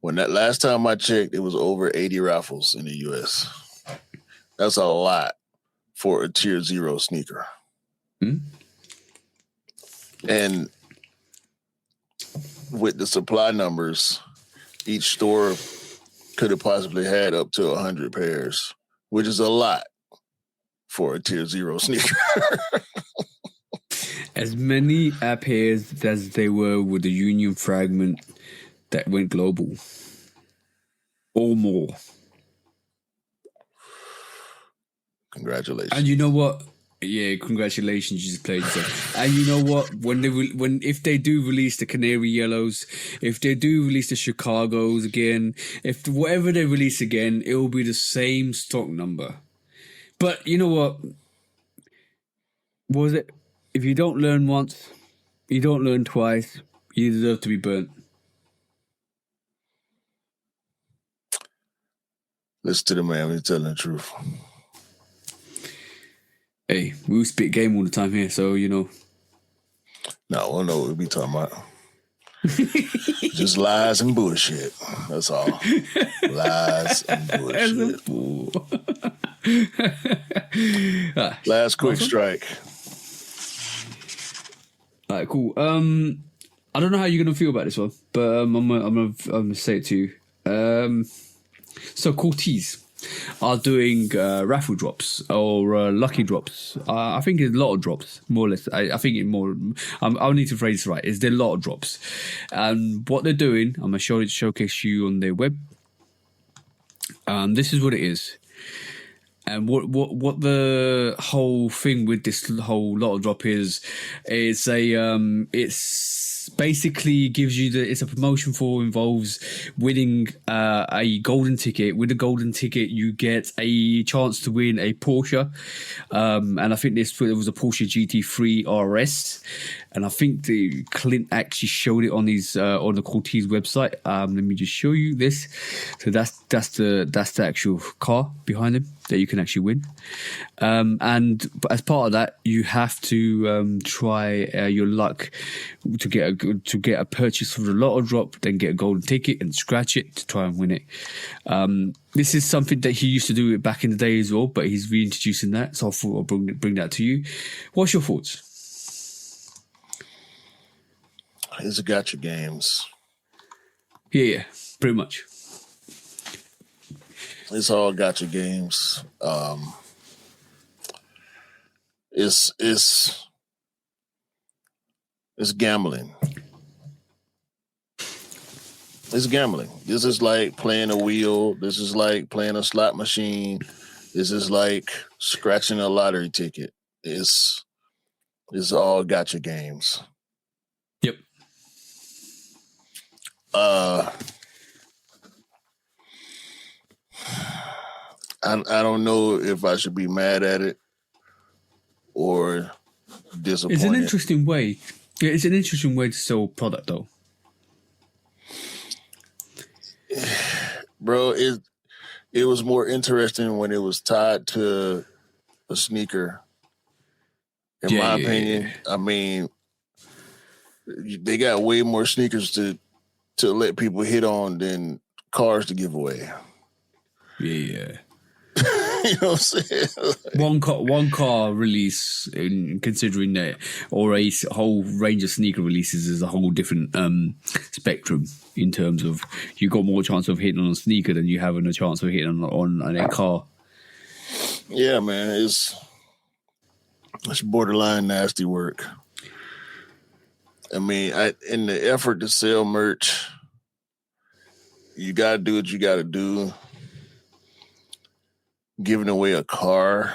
when that last time I checked, it was over 80 raffles in the US. That's a lot for a tier 0 sneaker. And with the supply numbers, each store could have possibly had up to 100 pairs, which is a lot for a tier 0 sneaker. As many pairs as they were with the Union fragment that went global, or more. Congratulations. And you know what? Yeah, congratulations, you just played yourself. And you know what? If they do release the Canary Yellows, if they do release the Chicagos again, if whatever they release again, it will be the same stock number. But you know what? What was it? If you don't learn once, you don't learn twice. You deserve to be burnt. Listen to the man. He's telling the truth. Hey, we spit game all the time here, so you know. No, we'll know what we be talking about. Just lies and bullshit. That's all. Lies and bullshit. Last quick strike. All right, cool. I don't know how you're gonna feel about this one, but I'm gonna say it to you. So Corteiz are doing raffle drops or lucky drops. I think it's lotto drops, more or less. I think it more. I'll need to phrase it right. It's their lotto drops, and what they're doing, I'm gonna showcase you on their web. This is what it is, and what the whole thing with this whole lotto drop is. It's It's basically gives you it's a promotion involves winning a golden ticket. With a golden ticket, you get a chance to win a Porsche, and I think there was a Porsche GT3 RS, and I think Clint actually showed it on his on the Corteiz website. Let me just show you this. So that's the actual car behind him that you can actually win, and as part of that, you have to try your luck to get a purchase for the Lotto drop, then get a golden ticket and scratch it to try and win it. This is something that he used to do it back in the day as well, but he's reintroducing that, so I thought I'll bring that to you. What's your thoughts? It's a gotcha games. Yeah, pretty much. It's all gotcha games. It's gambling. It's gambling. This is like playing a wheel. This is like playing a slot machine. This is like scratching a lottery ticket. It's all gotcha games. Yep. I don't know if I should be mad at it or disappointed. It's an interesting way. Yeah, it's an interesting way to sell product, though. Bro, it was more interesting when it was tied to a sneaker. In my opinion, I mean, they got way more sneakers to let people hit on than cars to give away. Yeah. You know what I'm saying? One car release, in considering that, or a whole range of sneaker releases, is a whole different spectrum in terms of you got more chance of hitting on a sneaker than you have a chance of hitting on a car. Yeah, man, it's borderline nasty work. I mean, in the effort to sell merch, you gotta do what you gotta do. Giving away a car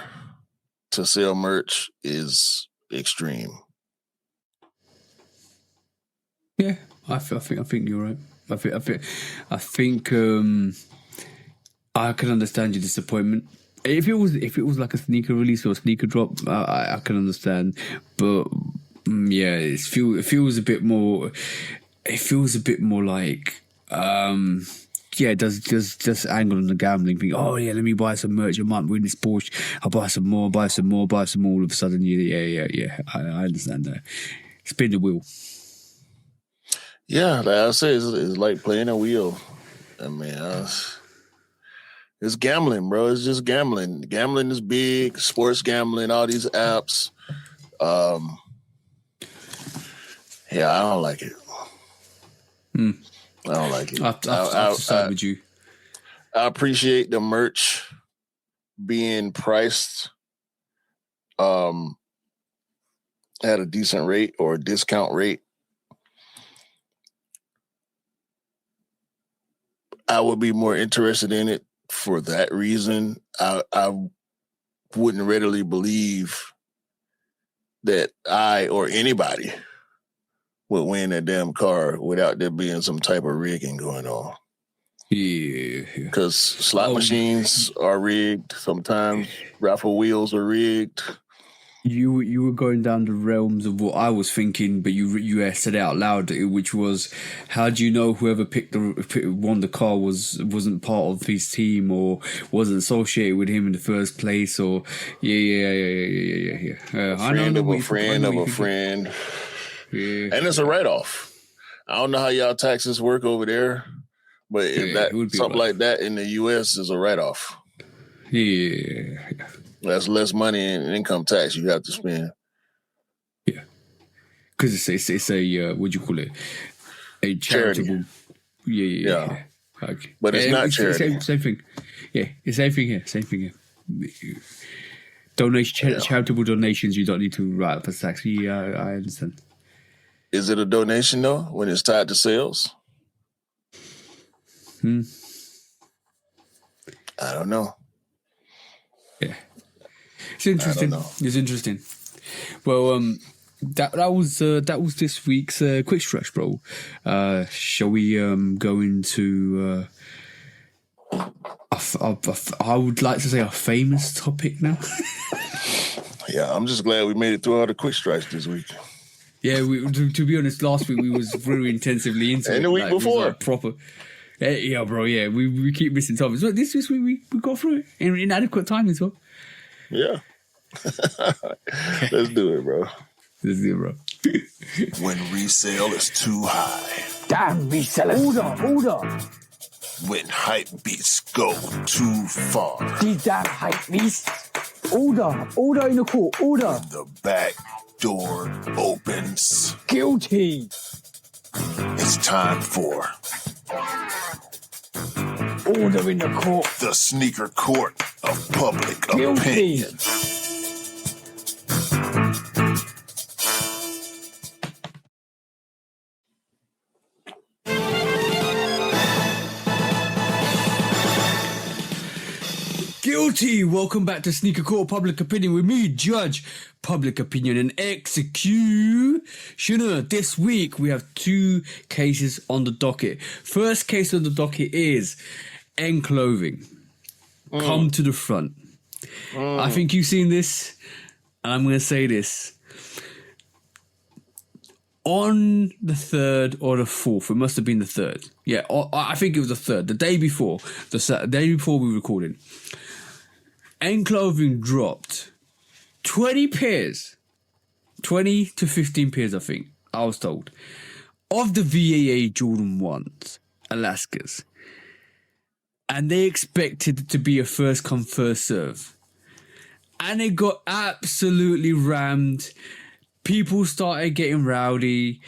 to sell merch is extreme. Yeah, I think you're right. I think I can understand your disappointment. If it was like a sneaker release or a sneaker drop, I can understand. But yeah, it feels a bit more. It feels a bit more like. Yeah, just angle on the gambling thing. Oh yeah, let me buy some merch. I might win this Porsche. I'll buy some more. All of a sudden, yeah. I understand that. Spin the wheel. Yeah, like I say, it's like playing a wheel. I mean, it's gambling, bro. It's just gambling. Gambling is big. Sports gambling, all these apps. Yeah, I don't like it. I don't like it. I'll side with you. I appreciate the merch being priced at a decent rate or a discount rate. I would be more interested in it for that reason. I wouldn't readily believe that I or anybody would win that damn car without there being some type of rigging going on. Yeah. Because slot machines are rigged. Sometimes raffle wheels are rigged. You were going down the realms of what I was thinking, but you said it out loud, which was, how do you know whoever won the car wasn't part of his team or wasn't associated with him in the first place? Or yeah. I know of a friend of a friend. Yeah. And it's a write-off. I don't know how y'all taxes work over there, but if something like that in the U.S. is a write-off. Yeah. That's less money in income tax you have to spend. Yeah. Because it's a, what do you call it? A charitable. Charity. Yeah. Okay. But it's not charity. Same thing. Yeah, it's same thing here. Charitable donations, you don't need to write up a tax. Yeah, I understand. Is it a donation, though, when it's tied to sales? I don't know. Yeah. It's interesting. It's interesting. Well, that was this week's quick stretch, bro. Shall we go into? I would like to say a famous topic now. Yeah, I'm just glad we made it through all the quick strikes this week. Yeah, to be honest, last week we was very intensively into it. And the week before. Like proper. Yeah, bro, yeah. We keep missing topics. But this week we got through it in inadequate time as well. Yeah. Let's do it, bro. Let's do it, bro. When resale is too high. Damn, resellers. Order. When hype beats go too far. These damn hype beasts. Order in the court. Order. The back door opens. Guilty. It's time for Order in the court. the sneaker court of public Guilty. opinion. Guilty! Welcome back to Sneaker Court Public Opinion with me, Judge Public Opinion and Executioner. This week we have 2 cases on the docket. First case on the docket is N Clothing. Come to the front. I think you've seen this, and I'm going to say this. On the 3rd or the 4th, it must have been the 3rd. Yeah, I think it was the 3rd, the day before, the day before we recorded. N Clothing dropped 20 pairs, 20 to 15 pairs, I think, I was told, of the VAA Jordan 1s, Alaskas. And they expected it to be a first come, first serve. And it got absolutely rammed. People started getting rowdy.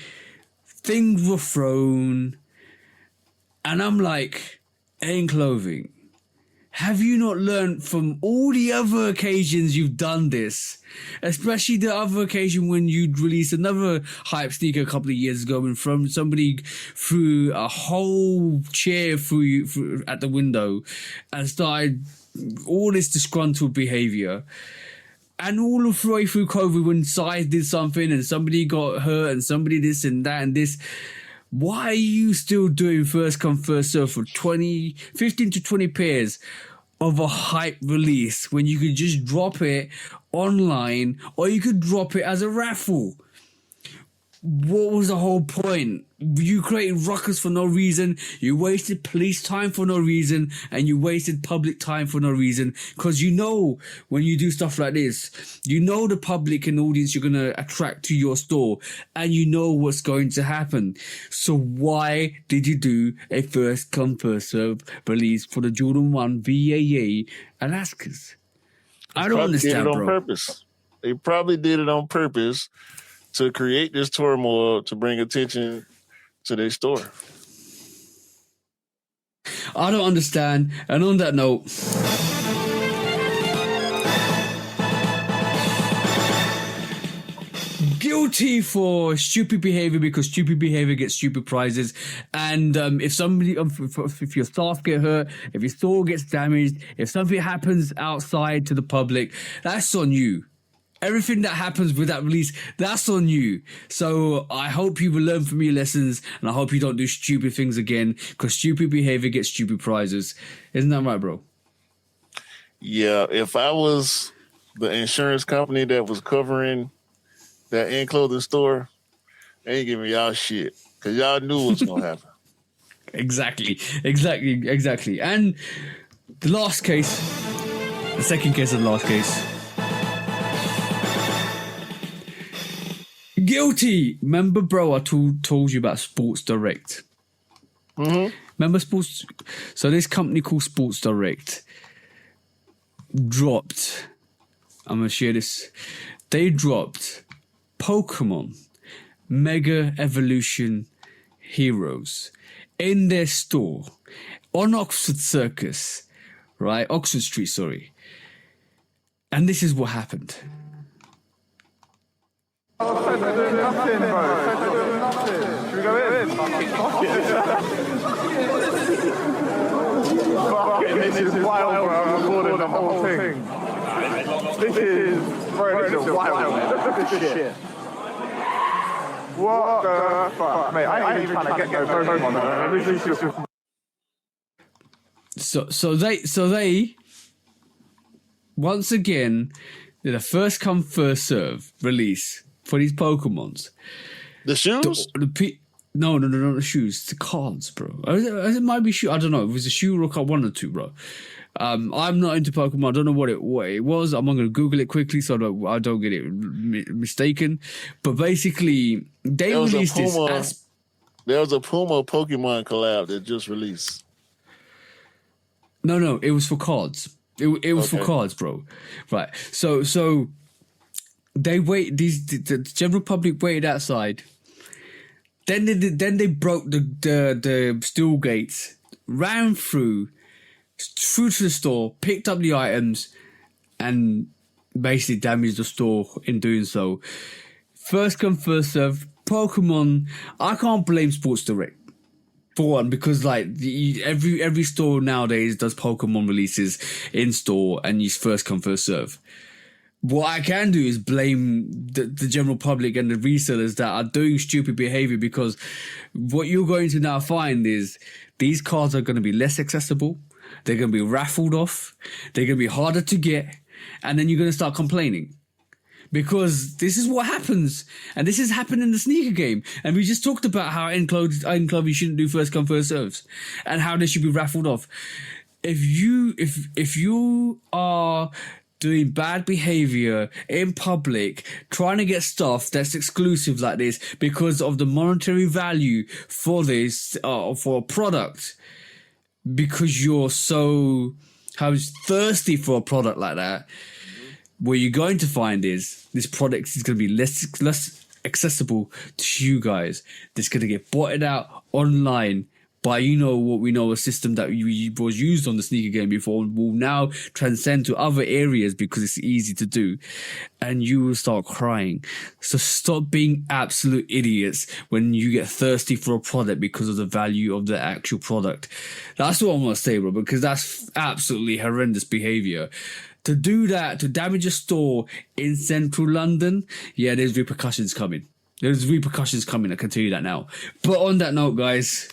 Things were thrown. And I'm like, N Clothing, have you not learned from all the other occasions you've done this? Especially the other occasion when you released another hype sneaker a couple of years ago and from somebody threw a whole chair through at the window and started all this disgruntled behavior. And all the way through COVID when size did something and somebody got hurt and somebody this and that and this. Why are you still doing first come, first serve for 15 to 20 pairs of a hype release when you could just drop it online or you could drop it as a raffle? What was the whole point? You created ruckus for no reason. You wasted police time for no reason. And you wasted public time for no reason. Because you know when you do stuff like this, you know the public and audience you're going to attract to your store. And you know what's going to happen. So why did you do a first come first serve release for the Jordan 1 VAA Alaskas? I don't understand, bro. Did it on purpose. They probably did it on purpose to create this turmoil to bring attention to their store. I don't understand. And on that note, guilty for stupid behavior because stupid behavior gets stupid prizes. And if your staff get hurt, if your store gets damaged, if something happens outside to the public, that's on you. Everything that happens with that release, that's on you. So I hope you will learn from your lessons and I hope you don't do stupid things again because stupid behavior gets stupid prizes. Isn't that right, bro? Yeah, if I was the insurance company that was covering that N Clothing store, they ain't giving y'all shit because y'all knew what's going to happen. Exactly. And the last case, the second case of the last case, guilty. Remember, bro, I told you about Sports Direct. Mm-hmm. Remember Sports? So this company called Sports Direct dropped, I'm going to share this. They dropped Pokemon Mega Evolution Heroes in their store on Oxford Circus, right? Oxford Street, sorry. And this is what happened. Nothing, bro. Should we go in? Fucking, this is wild, bro. I'm recording the whole thing. This is wild. Look at this shit. What the fuck? Mate, I ain't even trying to get no Pokemon. This is just... So they once again did a first come first serve release for these Pokemons. The shoes? No, not the shoes. The cards, bro. It might be shoe. I don't know. If it was a shoe or a card, one or two, bro. I'm not into Pokemon. I don't know what it was. I'm not going to Google it quickly so I don't get it mistaken. But basically, they released this. There was a Puma Pokemon collab that just released. No, it was for cards. It was for cards, bro. Right. So they the general public waited outside. Then they broke the steel gates, ran through to the store, picked up the items, and basically damaged the store in doing so. First come, first serve. Pokemon, I can't blame Sports Direct for one, because like every store nowadays does Pokemon releases in store and use first come, first serve. What I can do is blame the general public and the resellers that are doing stupid behavior, because what you're going to now find is these cards are going to be less accessible. They're going to be raffled off. They're going to be harder to get. And then you're going to start complaining. Because this is what happens. And this has happened in the sneaker game. And we just talked about how in clothing shouldn't do first come, first serves. And how they should be raffled off. If you are doing bad behavior in public, trying to get stuff that's exclusive like this because of the monetary value for this, for a product, because you're so thirsty for a product like that, what you're going to find is this product is going to be less accessible to you guys. It's going to get botted out online by, what we know, a system that was used on the sneaker game before will now transcend to other areas because it's easy to do. And you will start crying. So stop being absolute idiots when you get thirsty for a product because of the value of the actual product. That's what I'm going to say, bro, because that's absolutely horrendous behavior. To do that, to damage a store in central London, yeah, there's repercussions coming. I can tell you that now. But on that note, guys,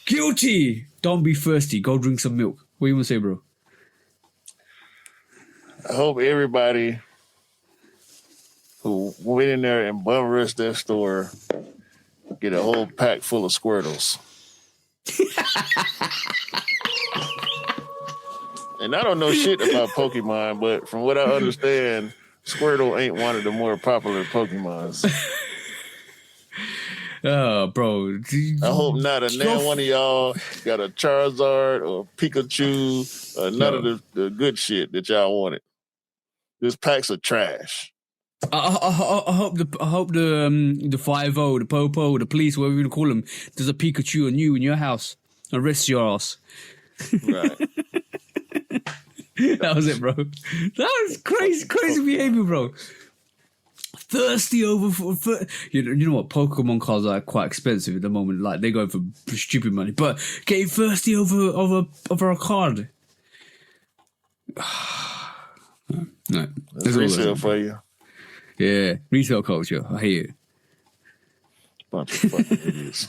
guilty. Don't be thirsty. Go drink some milk. What do you want to say, bro? I hope everybody who went in there and bum rushed their store get a whole pack full of Squirtles. And I don't know shit about Pokemon, but from what I understand, Squirtle ain't one of the more popular Pokemons. Oh, bro. I hope not. Now one of y'all got a Charizard or Pikachu, none of the good shit that y'all wanted. This packs of trash. I hope the 5-0, the Popo, the police, whatever you call them, there's a Pikachu on you in your house. Arrest your ass. Right. That was it, bro. That was crazy behavior, bro. Thirsty over for you know what? Pokemon cards are quite expensive at the moment. Like, they go for stupid money, but getting thirsty over a card. No, that's resale for you. Yeah, resale culture. I hear you. Bunch of fucking idiots.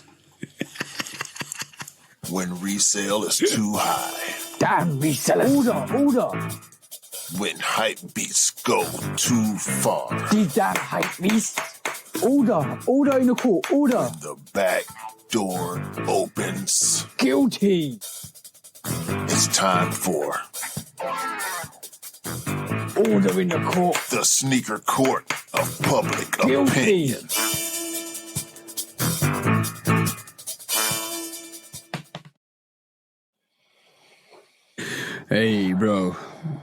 When resale is too high. Damn resellers. Order. When hype beats go too far. These damn hype beasts. Order in the court. Order. When the back door opens. Guilty. It's time for Order in the court. the sneaker court of public Guilty. opinion. Hey, bro.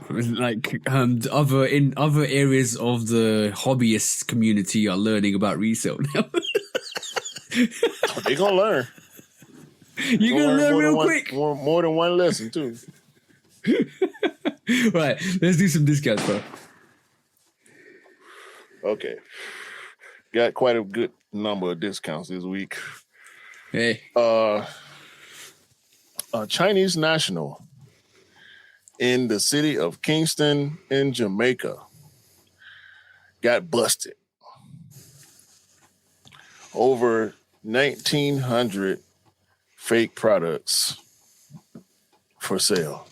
Like, other areas of the hobbyist community are learning about resale now. They gonna learn. You're gonna learn real quick. More than one lesson too. Right, let's do some discounts, bro. Okay. Got quite a good number of discounts this week. Hey. Chinese National in the city of Kingston in Jamaica got busted. Over 1,900 fake products for sale.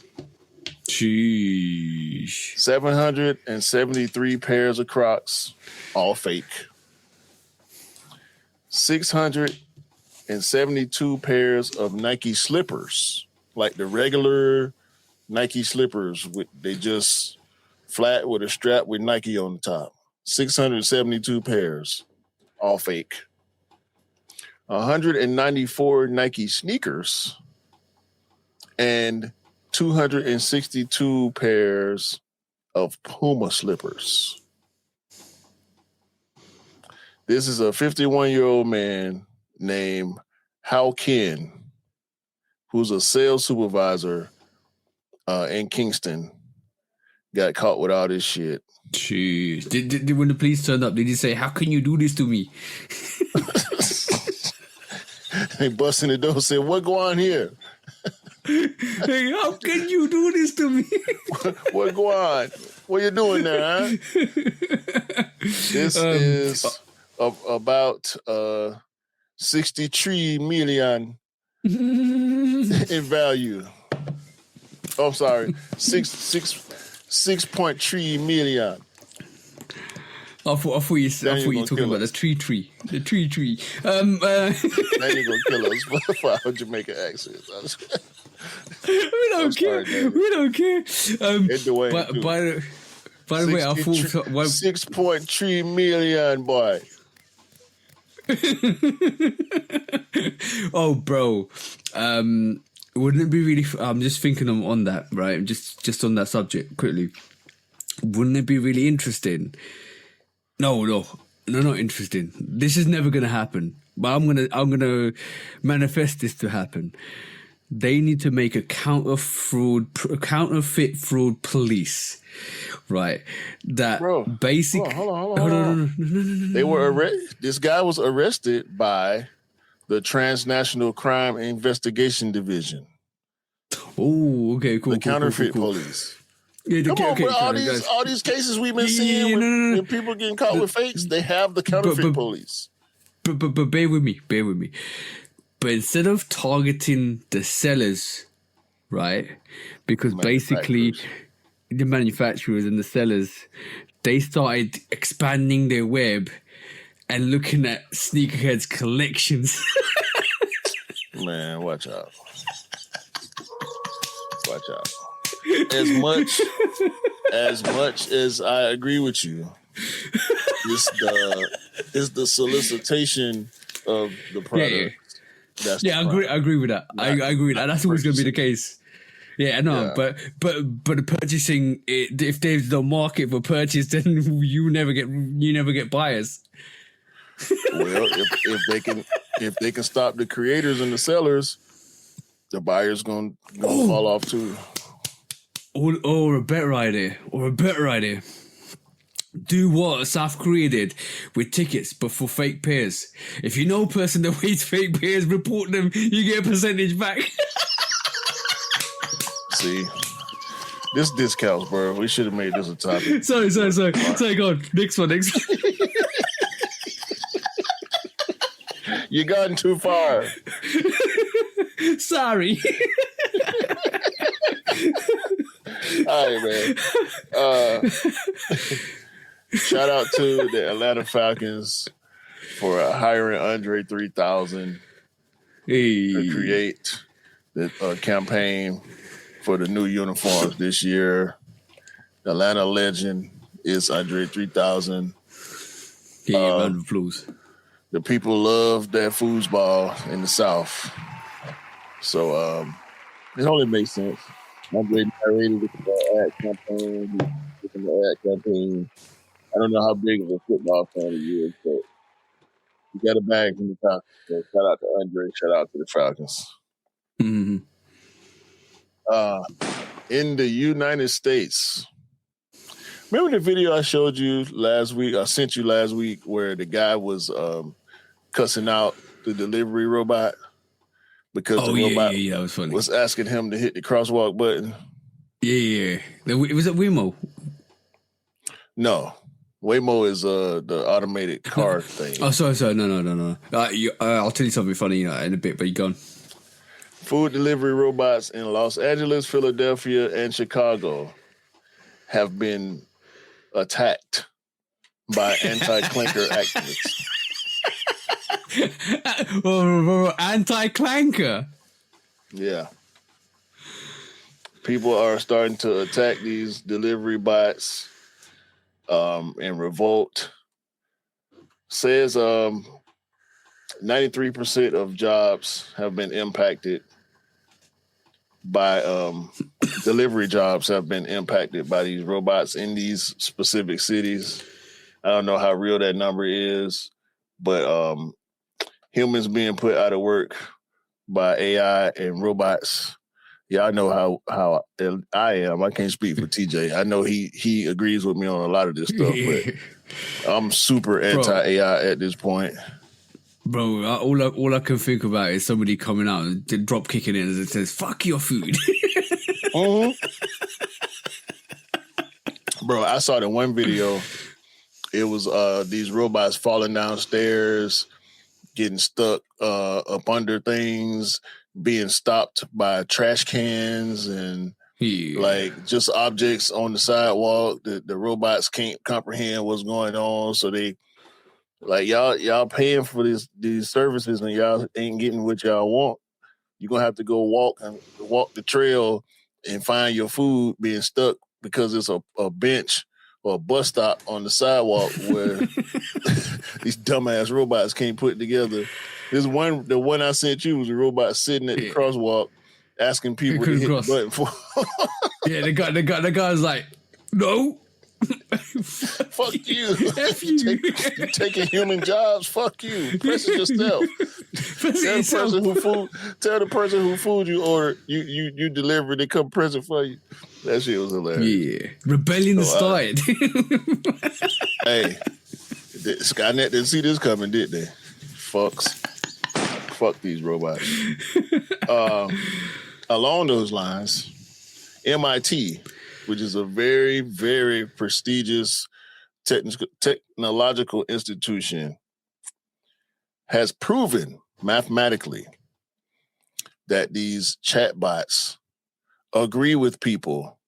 Sheesh. 773 pairs of Crocs, all fake. 672 pairs of Nike slippers, like the regular Nike slippers. They just flat with a strap with Nike on the top. 672 pairs, all fake. 194 Nike sneakers and 262 pairs of Puma slippers. This is a 51-year-old man named Hao Ken, who's a sales supervisor in Kingston, got caught with all this shit. Jeez. Did when the police turned up, did he say, "How can you do this to me?" They bust in the door and said, "What go on here? Hey, how can you do this to me?" What go on? What you doing there, huh? This is about 63 million in value. Oh, sorry, 6.3 million. I thought you were talking about the tree. The tree. Now you're gonna kill us for our Jamaican accent. We don't care. We don't care. By the way, I thought 6.3 million, boy. Oh, bro. Wouldn't it be really? I'm just thinking on that, right? Just on that subject quickly. Wouldn't it be really interesting? No, not interesting. This is never gonna happen. But I'm gonna manifest this to happen. They need to make a counterfeit fraud police, right? That basically, hold on. They were arrested. This guy was arrested by the Transnational Crime Investigation Division. Oh, okay, cool. The counterfeit police. Yeah, Come on, bro. All these cases we've been seeing when people getting caught with fakes, they have the counterfeit police. But bear with me. But instead of targeting the sellers, right? Because basically the manufacturers and the sellers, they started expanding their web and looking at sneakerheads' collections. Man, watch out. As much as I agree with you, it's the solicitation of the product. Yeah. I agree with that. I agree with that. That's always going to be the case. Yeah, I know. Yeah. But the purchasing, if there's no market for purchase, then you never get buyers. Well, if they can stop the creators and the sellers, the buyers gonna fall off too. Or a better idea. Do what South Korea did with tickets, but for fake pairs. If you know a person that wears fake pairs, report them. You get a percentage back. See, this discounts, bro. We should have made this a topic. Sorry. Go on. Next one. You gotten too far. Sorry. All right, man. Shout out to the Atlanta Falcons for hiring Andre 3000 to create the campaign for the new uniforms this year. The Atlanta legend is Andre 3000. Round of applause. The people love that foosball in the South. So it only makes sense. Andre narrated the ad campaign. I don't know how big of a football fan he is, but he got a bag from the top. So shout out to Andre. Shout out to the Falcons. Mm-hmm. In the United States, remember the video I showed you last week? I sent you last week where the guy was cussing out the delivery robot because the robot that was funny. Was asking him to hit the crosswalk button. Yeah. Was it Wemo? No, Waymo is the automated car thing. Oh, sorry. No. I'll tell you something funny in a bit, but you gone. Food delivery robots in Los Angeles, Philadelphia, and Chicago have been attacked by anti-clanker activists. Anti-clanker? Yeah. People are starting to attack these delivery bots in revolt. Says 93% of jobs have been impacted by delivery jobs have been impacted by these robots in these specific cities. I don't know how real that number is, but humans being put out of work by AI and robots. Yeah, I know how I am. I can't speak for TJ. I know he agrees with me on a lot of this stuff, but I'm super anti-AI at this point. Bro, all I can think about is somebody coming out and drop kicking in and it says, fuck your food. Mm-hmm. Bro, I saw the one video. It was these robots falling downstairs, getting stuck up under things, being stopped by trash cans and like just objects on the sidewalk. The robots can't comprehend what's going on, so they like y'all paying for these services and y'all ain't getting what y'all want. You're gonna have to go walk the trail and find your food being stuck because it's a bench or a bus stop on the sidewalk where these dumbass robots can't put it together. The one I sent you was a robot sitting at the crosswalk asking people to hit the button for. Yeah, the guy's like, no. Fuck you. F you. You're taking human jobs. Fuck you. Press it yourself. Tell the person who food you ordered, you delivered, they come present for you. That shit was hilarious. Yeah. Rebellion started. Hey, Skynet didn't see this coming, did they? Fucks. Fuck these robots. Along those lines, MIT, which is a very, very prestigious technological institution, has proven mathematically that these chatbots agree with people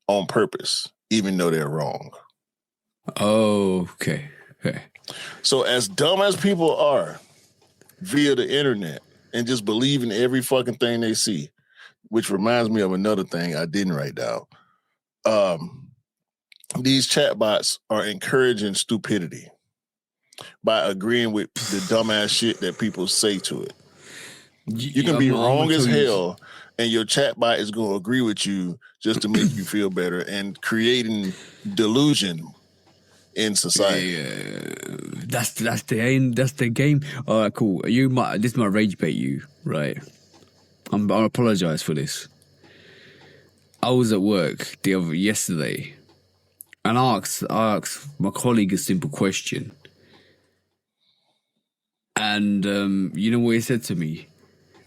on purpose, even though they're wrong. Oh, okay. So as dumb as people are via the internet and just believe in every fucking thing they see, which reminds me of another thing I didn't write down. These chatbots are encouraging stupidity by agreeing with the dumbass shit that people say to it. You can be wrong as hell, and your chatbot is going to agree with you just to make you feel better and creating delusion in society. Yeah, that's the aim. That's the game. All right, cool. This might rage bait you, right? I apologize for this. I was at work yesterday, and I asked my colleague a simple question, and you know what he said to me?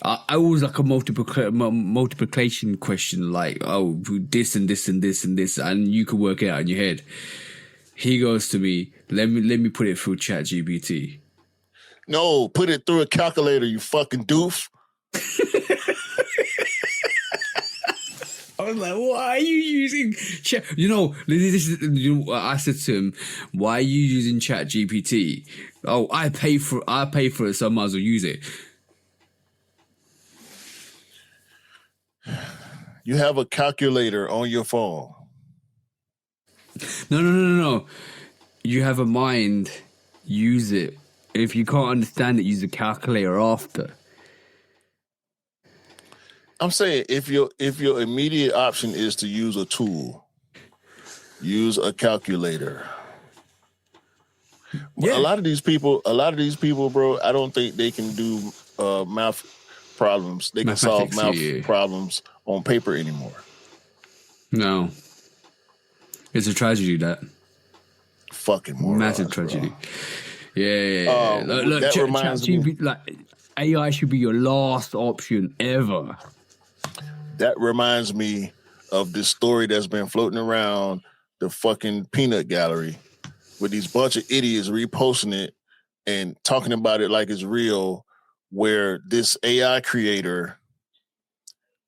I was like a multiplication question, like, oh, this and this and this and this, and you can work it out in your head. He goes to me, let me put it through ChatGPT. No, put it through a calculator, you fucking doof. I was like, why are you using Chat? I said to him, why are you using ChatGPT? Oh, I pay for it, so I might as well use it. You have a calculator on your phone. No. You have a mind, use it. If you can't understand it, use a calculator after. I'm saying if your immediate option is to use a tool, use a calculator. Yeah. A lot of these people, bro, I don't think they can do math problems. They can solve math problems on paper anymore. No. It's a tragedy, that. Fucking morons, massive tragedy. Bro. Yeah. Look, that reminds me. Like, AI should be your last option ever. That reminds me of this story that's been floating around the fucking peanut gallery with these bunch of idiots reposting it and talking about it like it's real, where this AI creator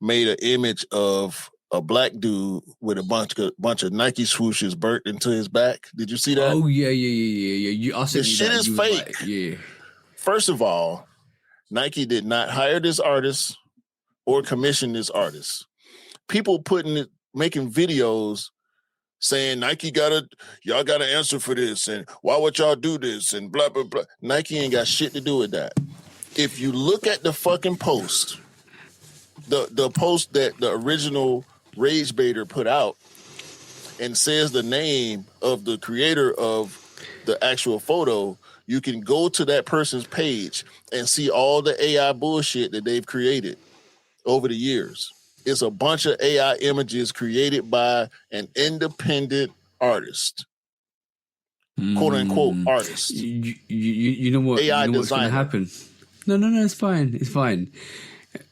made an image of a black dude with a bunch of Nike swooshes burnt into his back. Did you see that? Oh yeah. I said this shit is fake. Yeah. First of all, Nike did not hire this artist or commission this artist. People making videos saying y'all gotta answer for this, and why would y'all do this, and blah blah blah. Nike ain't got shit to do with that. If you look at the fucking post, the post that the original Rage Baiter put out and says the name of the creator of the actual photo, you can go to that person's page and see all the AI bullshit that they've created over the years. It's a bunch of AI images created by an independent artist, quote unquote artist. You know what? AI you know what's going to happen? No, it's fine. It's fine.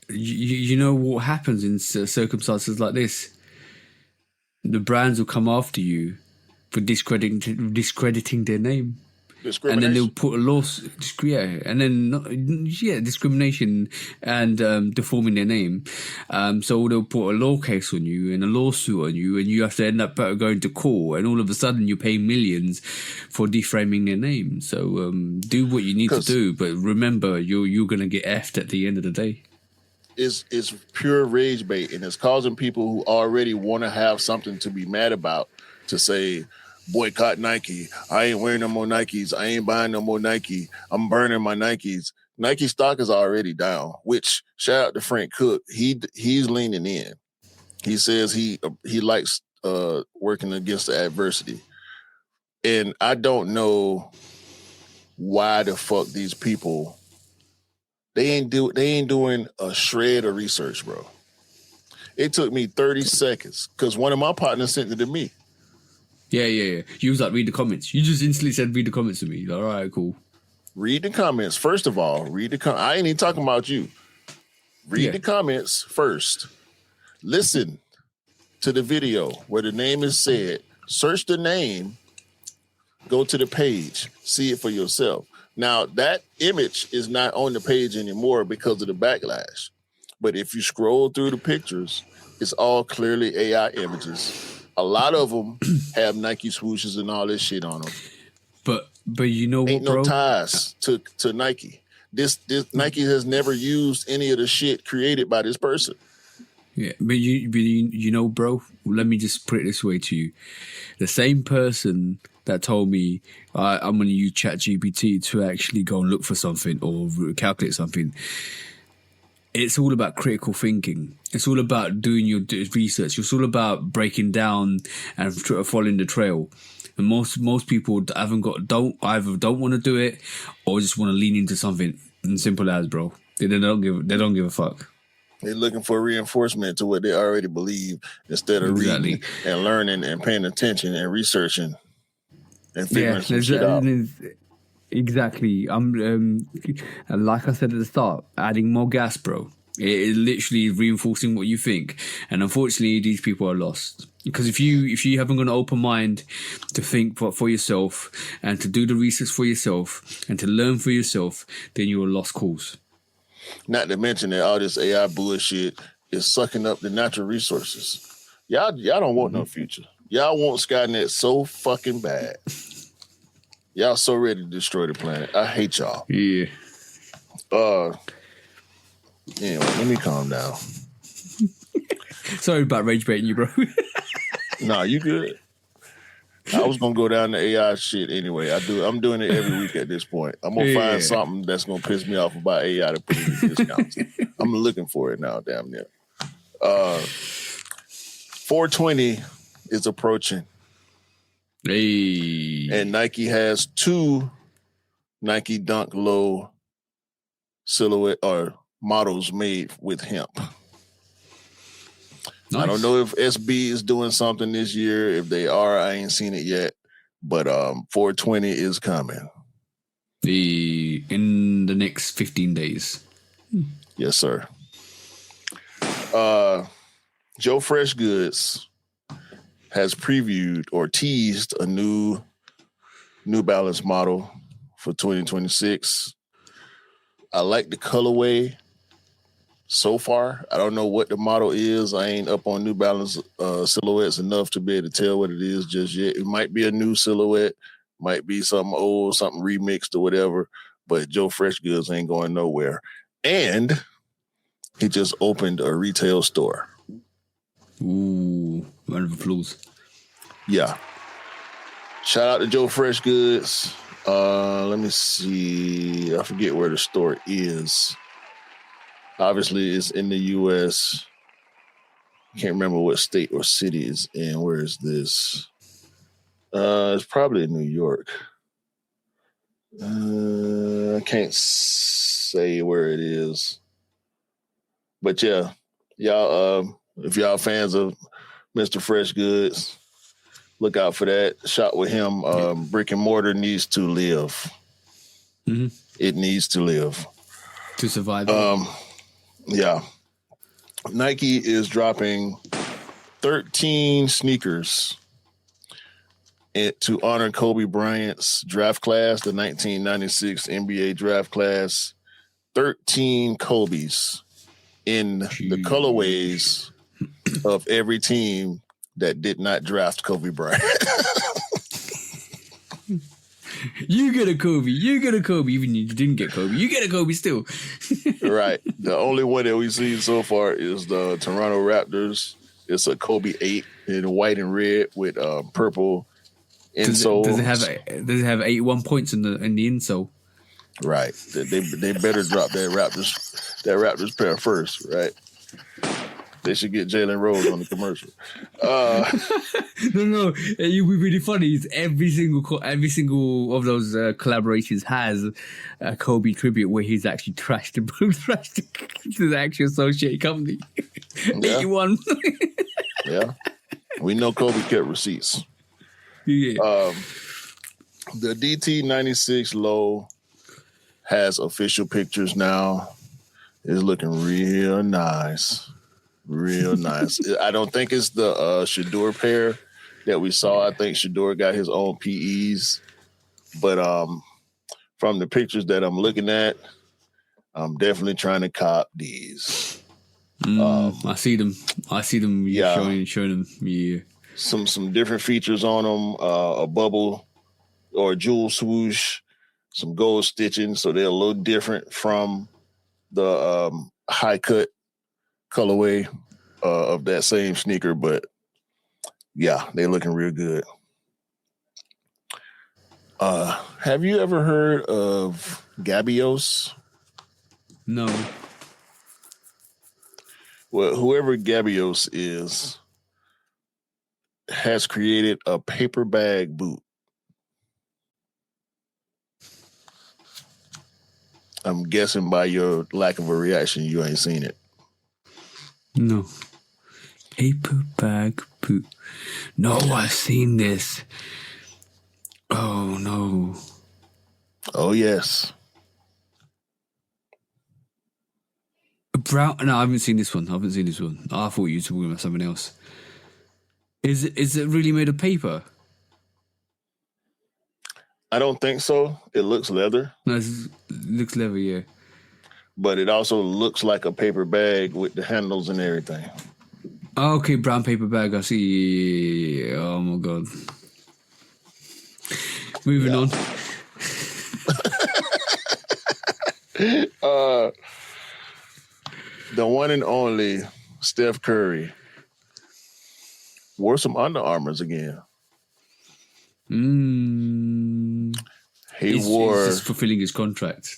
You know what happens in circumstances like this? The brands will come after you for discrediting their name. And then they'll put a lawsuit, discrimination and deforming their name. So they'll put a law case on you and a lawsuit on you, and you have to end up going to court. And all of a sudden, you're paying millions for deframing their name. So do what you need to do, but remember, you're going to get effed at the end of the day. It's pure rage bait, and it's causing people who already want to have something to be mad about to say, boycott Nike. I ain't wearing no more Nikes. I ain't buying no more Nike. I'm burning my Nikes. Nike stock is already down, which shout out to Frank Cook. He's leaning in. He says he likes working against the adversity. And I don't know why the fuck these people, they ain't doing a shred of research, bro. It took me 30 seconds because one of my partners sent it to me. Yeah. You was like, read the comments. You just instantly said, read the comments to me. Like, all right, cool. Read the comments. First of all, read the comments. I ain't even talking about you. Read the comments first. Listen to the video where the name is said. Search the name. Go to the page. See it for yourself. Now, that image is not on the page anymore because of the backlash. But if you scroll through the pictures, it's all clearly AI images. A lot of them have Nike swooshes and all this shit on them. But you know what, ain't no ties to Nike. This Nike has never used any of the shit created by this person. Yeah, but you know, bro, let me just put it this way to you. The same person that told me I'm going to use ChatGPT to actually go and look for something or calculate something, it's all about critical thinking. It's all about doing your research. It's all about breaking down and following the trail. And most people don't want to do it or just want to lean into something. And simple as, bro. They don't give a fuck. They're looking for reinforcement to what they already believe instead of reading and learning and paying attention and researching and figuring some shit out. Exactly. Like I said at the start, adding more gas, bro. It is literally reinforcing what you think. And unfortunately, these people are lost. Because if you haven't got an open mind to think for yourself and to do the research for yourself and to learn for yourself, then you're a lost cause. Not to mention that all this AI bullshit is sucking up the natural resources. Y'all don't want no future. Y'all want Skynet so fucking bad. Y'all so ready to destroy the planet. I hate y'all. Yeah. Anyway, let me calm down. Sorry about rage baiting you, bro. Nah, you good. I was gonna go down the AI shit anyway. I'm doing it every week at this point. I'm gonna find something that's gonna piss me off about AI to put in discounts. I'm looking for it now, damn near. 420 is approaching. Hey. And Nike has 2 Nike Dunk Low silhouette or models made with hemp. Nice. I don't know if SB is doing something this year. If they are, I ain't seen it yet. But 420 is coming. In the next 15 days. Yes, sir. Joe Fresh Goods has previewed or teased a New Balance model for 2026. I like the colorway so far. I don't know what the model is. I ain't up on New Balance silhouettes enough to be able to tell what it is just yet. It might be a new silhouette, might be something old, something remixed or whatever, but Joe Fresh Goods ain't going nowhere. And he just opened a retail store. Ooh, round of applause. Yeah. Shout out to Joe Fresh Goods. Let me see. I forget where the store is. Obviously, it's in the U.S. Can't remember what state or city it's in. Where is this? It's probably in New York. I can't say where it is. But yeah, y'all, if y'all fans of Mr. Fresh Goods, look out for that. Shop with him. Brick and mortar needs to live. Mm-hmm. It needs to live. To survive. Yeah. Nike is dropping 13 sneakers to honor Kobe Bryant's draft class, the 1996 NBA draft class. 13 Kobe's in the colorways of every team that did not draft Kobe Bryant. You get a Kobe. You get a Kobe. Even if you didn't get Kobe, you get a Kobe still. Right. The only one that we've seen so far is the Toronto Raptors. It's a Kobe 8 in white and red with purple insole. Does it have 81 points in the insole? Right. They better drop that Raptors pair first, right? They should get Jalen Rose on the commercial. No. It would be really funny. Is every single of those collaborations has a Kobe tribute where he's actually trashed the actual associated company. Yeah. 81. Yeah. We know Kobe kept receipts. Yeah. The DT96 low has official pictures now. It's looking real nice. Real nice. I don't think it's the Shador pair that we saw. I think Shador got his own PEs. But from the pictures that I'm looking at, I'm definitely trying to cop these. I see them. Yeah. Showing them. Yeah. Some different features on them. A bubble or a jewel swoosh. Some gold stitching. So they're a little different from the high cut colorway of that same sneaker, but yeah, they're looking real good. Have you ever heard of Gabios? No. Well, whoever Gabios is has created a paper bag boot. I'm guessing by your lack of a reaction, you ain't seen it. No. Paper bag boot. No, I've seen this. Oh, no. Oh, yes. Brown. No, I haven't seen this one. I thought you were talking about something else. Is it really made of paper? I don't think so. It looks leather. No, it looks leather, yeah. But it also looks like a paper bag with the handles and everything. Oh, okay, brown paper bag. I see. Oh my god. Moving on. The one and only Steph Curry wore some Under Armours again. He's just fulfilling his contract.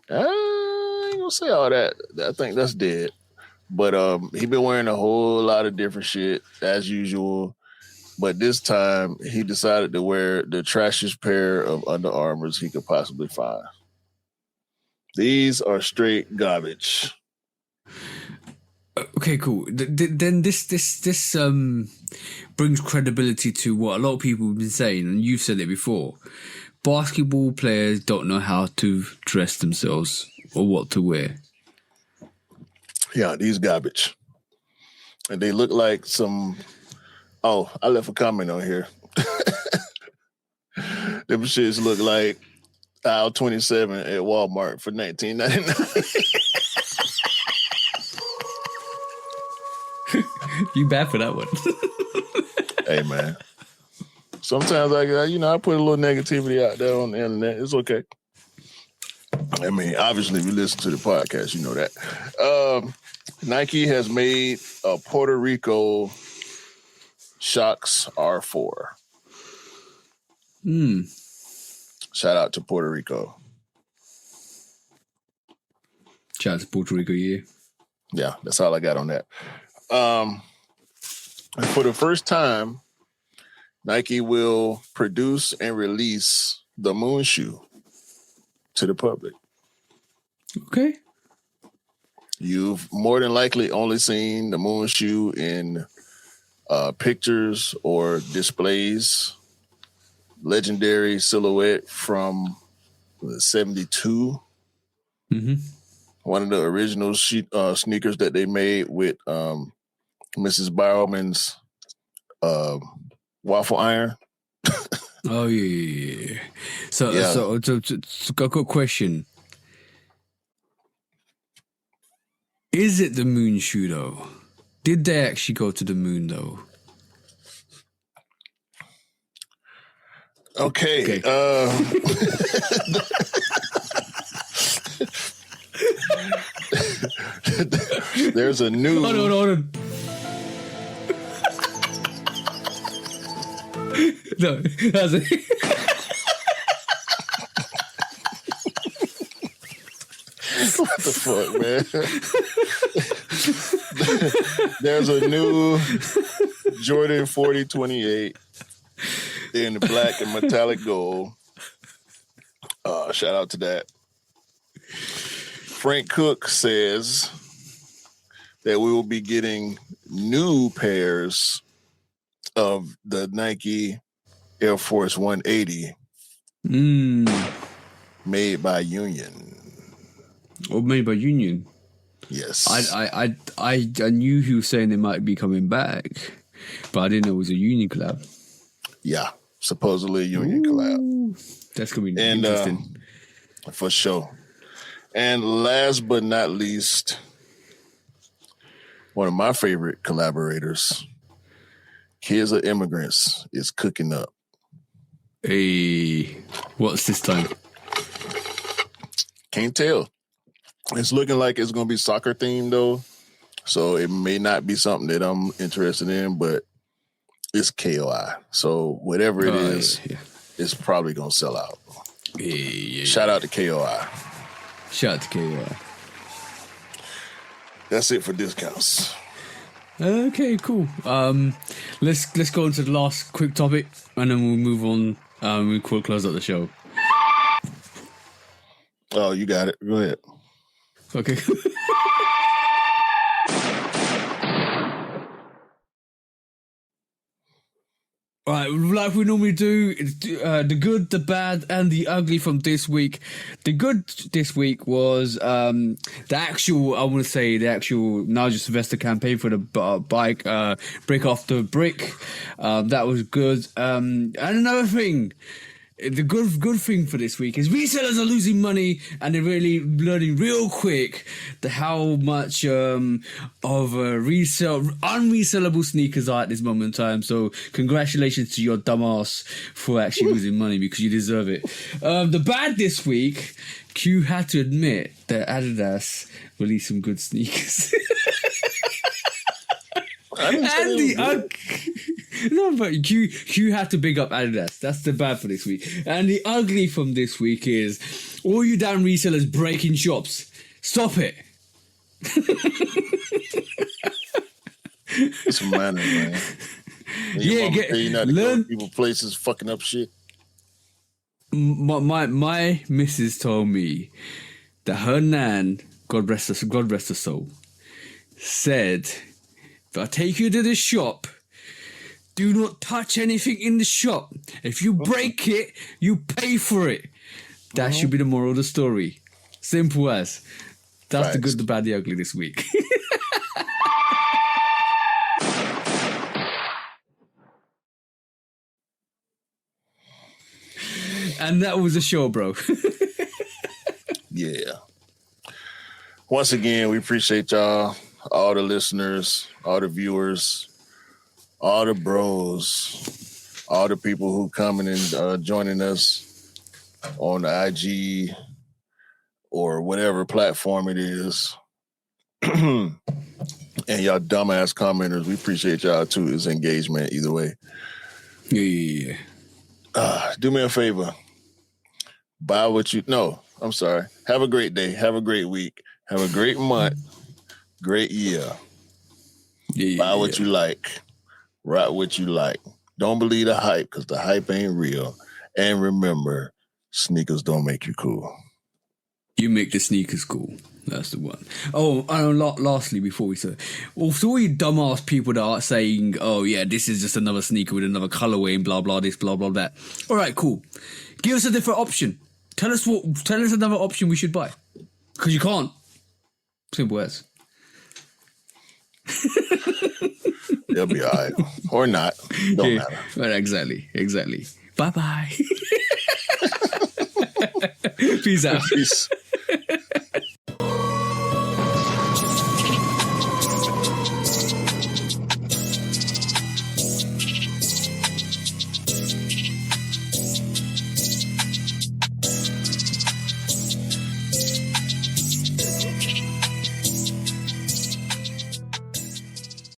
I ain't gonna say all that. I think that's dead. But he been wearing a whole lot of different shit as usual. But this time he decided to wear the trashiest pair of Under Armours he could possibly find. These are straight garbage. Okay, cool. Then this brings credibility to what a lot of people have been saying, and you've said it before. Basketball players don't know how to dress themselves or what to wear. Yeah, these garbage. and they look like some. Oh, I left a comment on here. Them shits look like aisle 27 at Walmart for $19.99. You bad for that one. Hey man, sometimes I put a little negativity out there on the internet. It's okay. I mean, obviously, if you listen to the podcast, you know that. Nike has made a Puerto Rico Shox R4. Shout out to Puerto Rico. Shout out to Puerto Rico, yeah. Yeah, that's all I got on that. For the first time, Nike will produce and release the Moon shoe to the public. Okay. You've more than likely only seen the Moon shoe in pictures or displays. Legendary silhouette from 72. Mm-hmm. One of the original sneakers that they made with Mrs. Bauman's waffle iron. Oh yeah. So got a question. Is it the Moon shoe though? Did they actually go to the moon though? Okay. There's a new. Hold on. No, that's it. What the fuck, man? There's a new Jordan 4028 in the black and metallic gold. Shout out to that. Frank Cook says that we will be getting new pairs of the Nike Air Force 180 made by Union. Or made by Union. Yes. I knew he was saying they might be coming back, but I didn't know it was a Union collab. Yeah, supposedly a Union collab. That's gonna be interesting. For sure. And last but not least, one of my favorite collaborators, Kids of Immigrants, is cooking up. Hey, what's this time? Can't tell. It's looking like it's going to be soccer themed though, so it may not be something that I'm interested in, but it's KOI. So whatever it is, it's probably going to sell out. Yeah. Shout out to KOI. Shout out to KOI. That's it for discounts. Okay, cool. Let's go into the last quick topic, and then we'll move on. We'll close up the show. Oh, you got it. Go ahead. Okay. All right, like we normally do, the good, the bad, and the ugly from this week. The good this week was the actual Nigel Sylvester campaign for the bike, Brick Off the Brick. That was good. And another thing, the good thing for this week is resellers are losing money and they're really learning real quick how much of unresellable sneakers are at this moment in time. So congratulations to your dumbass for actually losing money, because you deserve it. The bad this week, Q had to admit that Adidas released some good sneakers. No, but Q had to big up Adidas. That's the bad for this week. And the ugly from this week is all you damn resellers breaking shops. Stop it. It's minor, man. Learn people places fucking up shit. My missus told me that her nan, God rest her soul, said, if I take you to the shop, do not touch anything in the shop. If you break it, you pay for it. That should be the moral of the story. Simple as. That's the good, the bad, the ugly this week. And that was a show, bro. Yeah. Once again, we appreciate y'all, all the listeners, all the viewers, all the bros, all the people who coming and joining us on the IG or whatever platform it is. And y'all dumbass commenters, we appreciate y'all too. It's engagement either way. Yeah. Do me a favor. Buy what you... No, I'm sorry. Have a great day. Have a great week. Have a great month. Great year. Buy what you like. Rock what you like. Don't believe the hype because the hype ain't real. And remember, sneakers don't make you cool. You make the sneakers cool. That's the one. Oh, and lastly, before we say, well, for all you dumbass people that are saying, oh yeah, this is just another sneaker with another colorway and blah blah this, blah blah that. All right, cool. Give us a different option. Tell us another option we should buy. Because you can't. Simple as. They'll be all right. Or not. Don't matter. Well, exactly. Bye-bye. Peace out. Peace.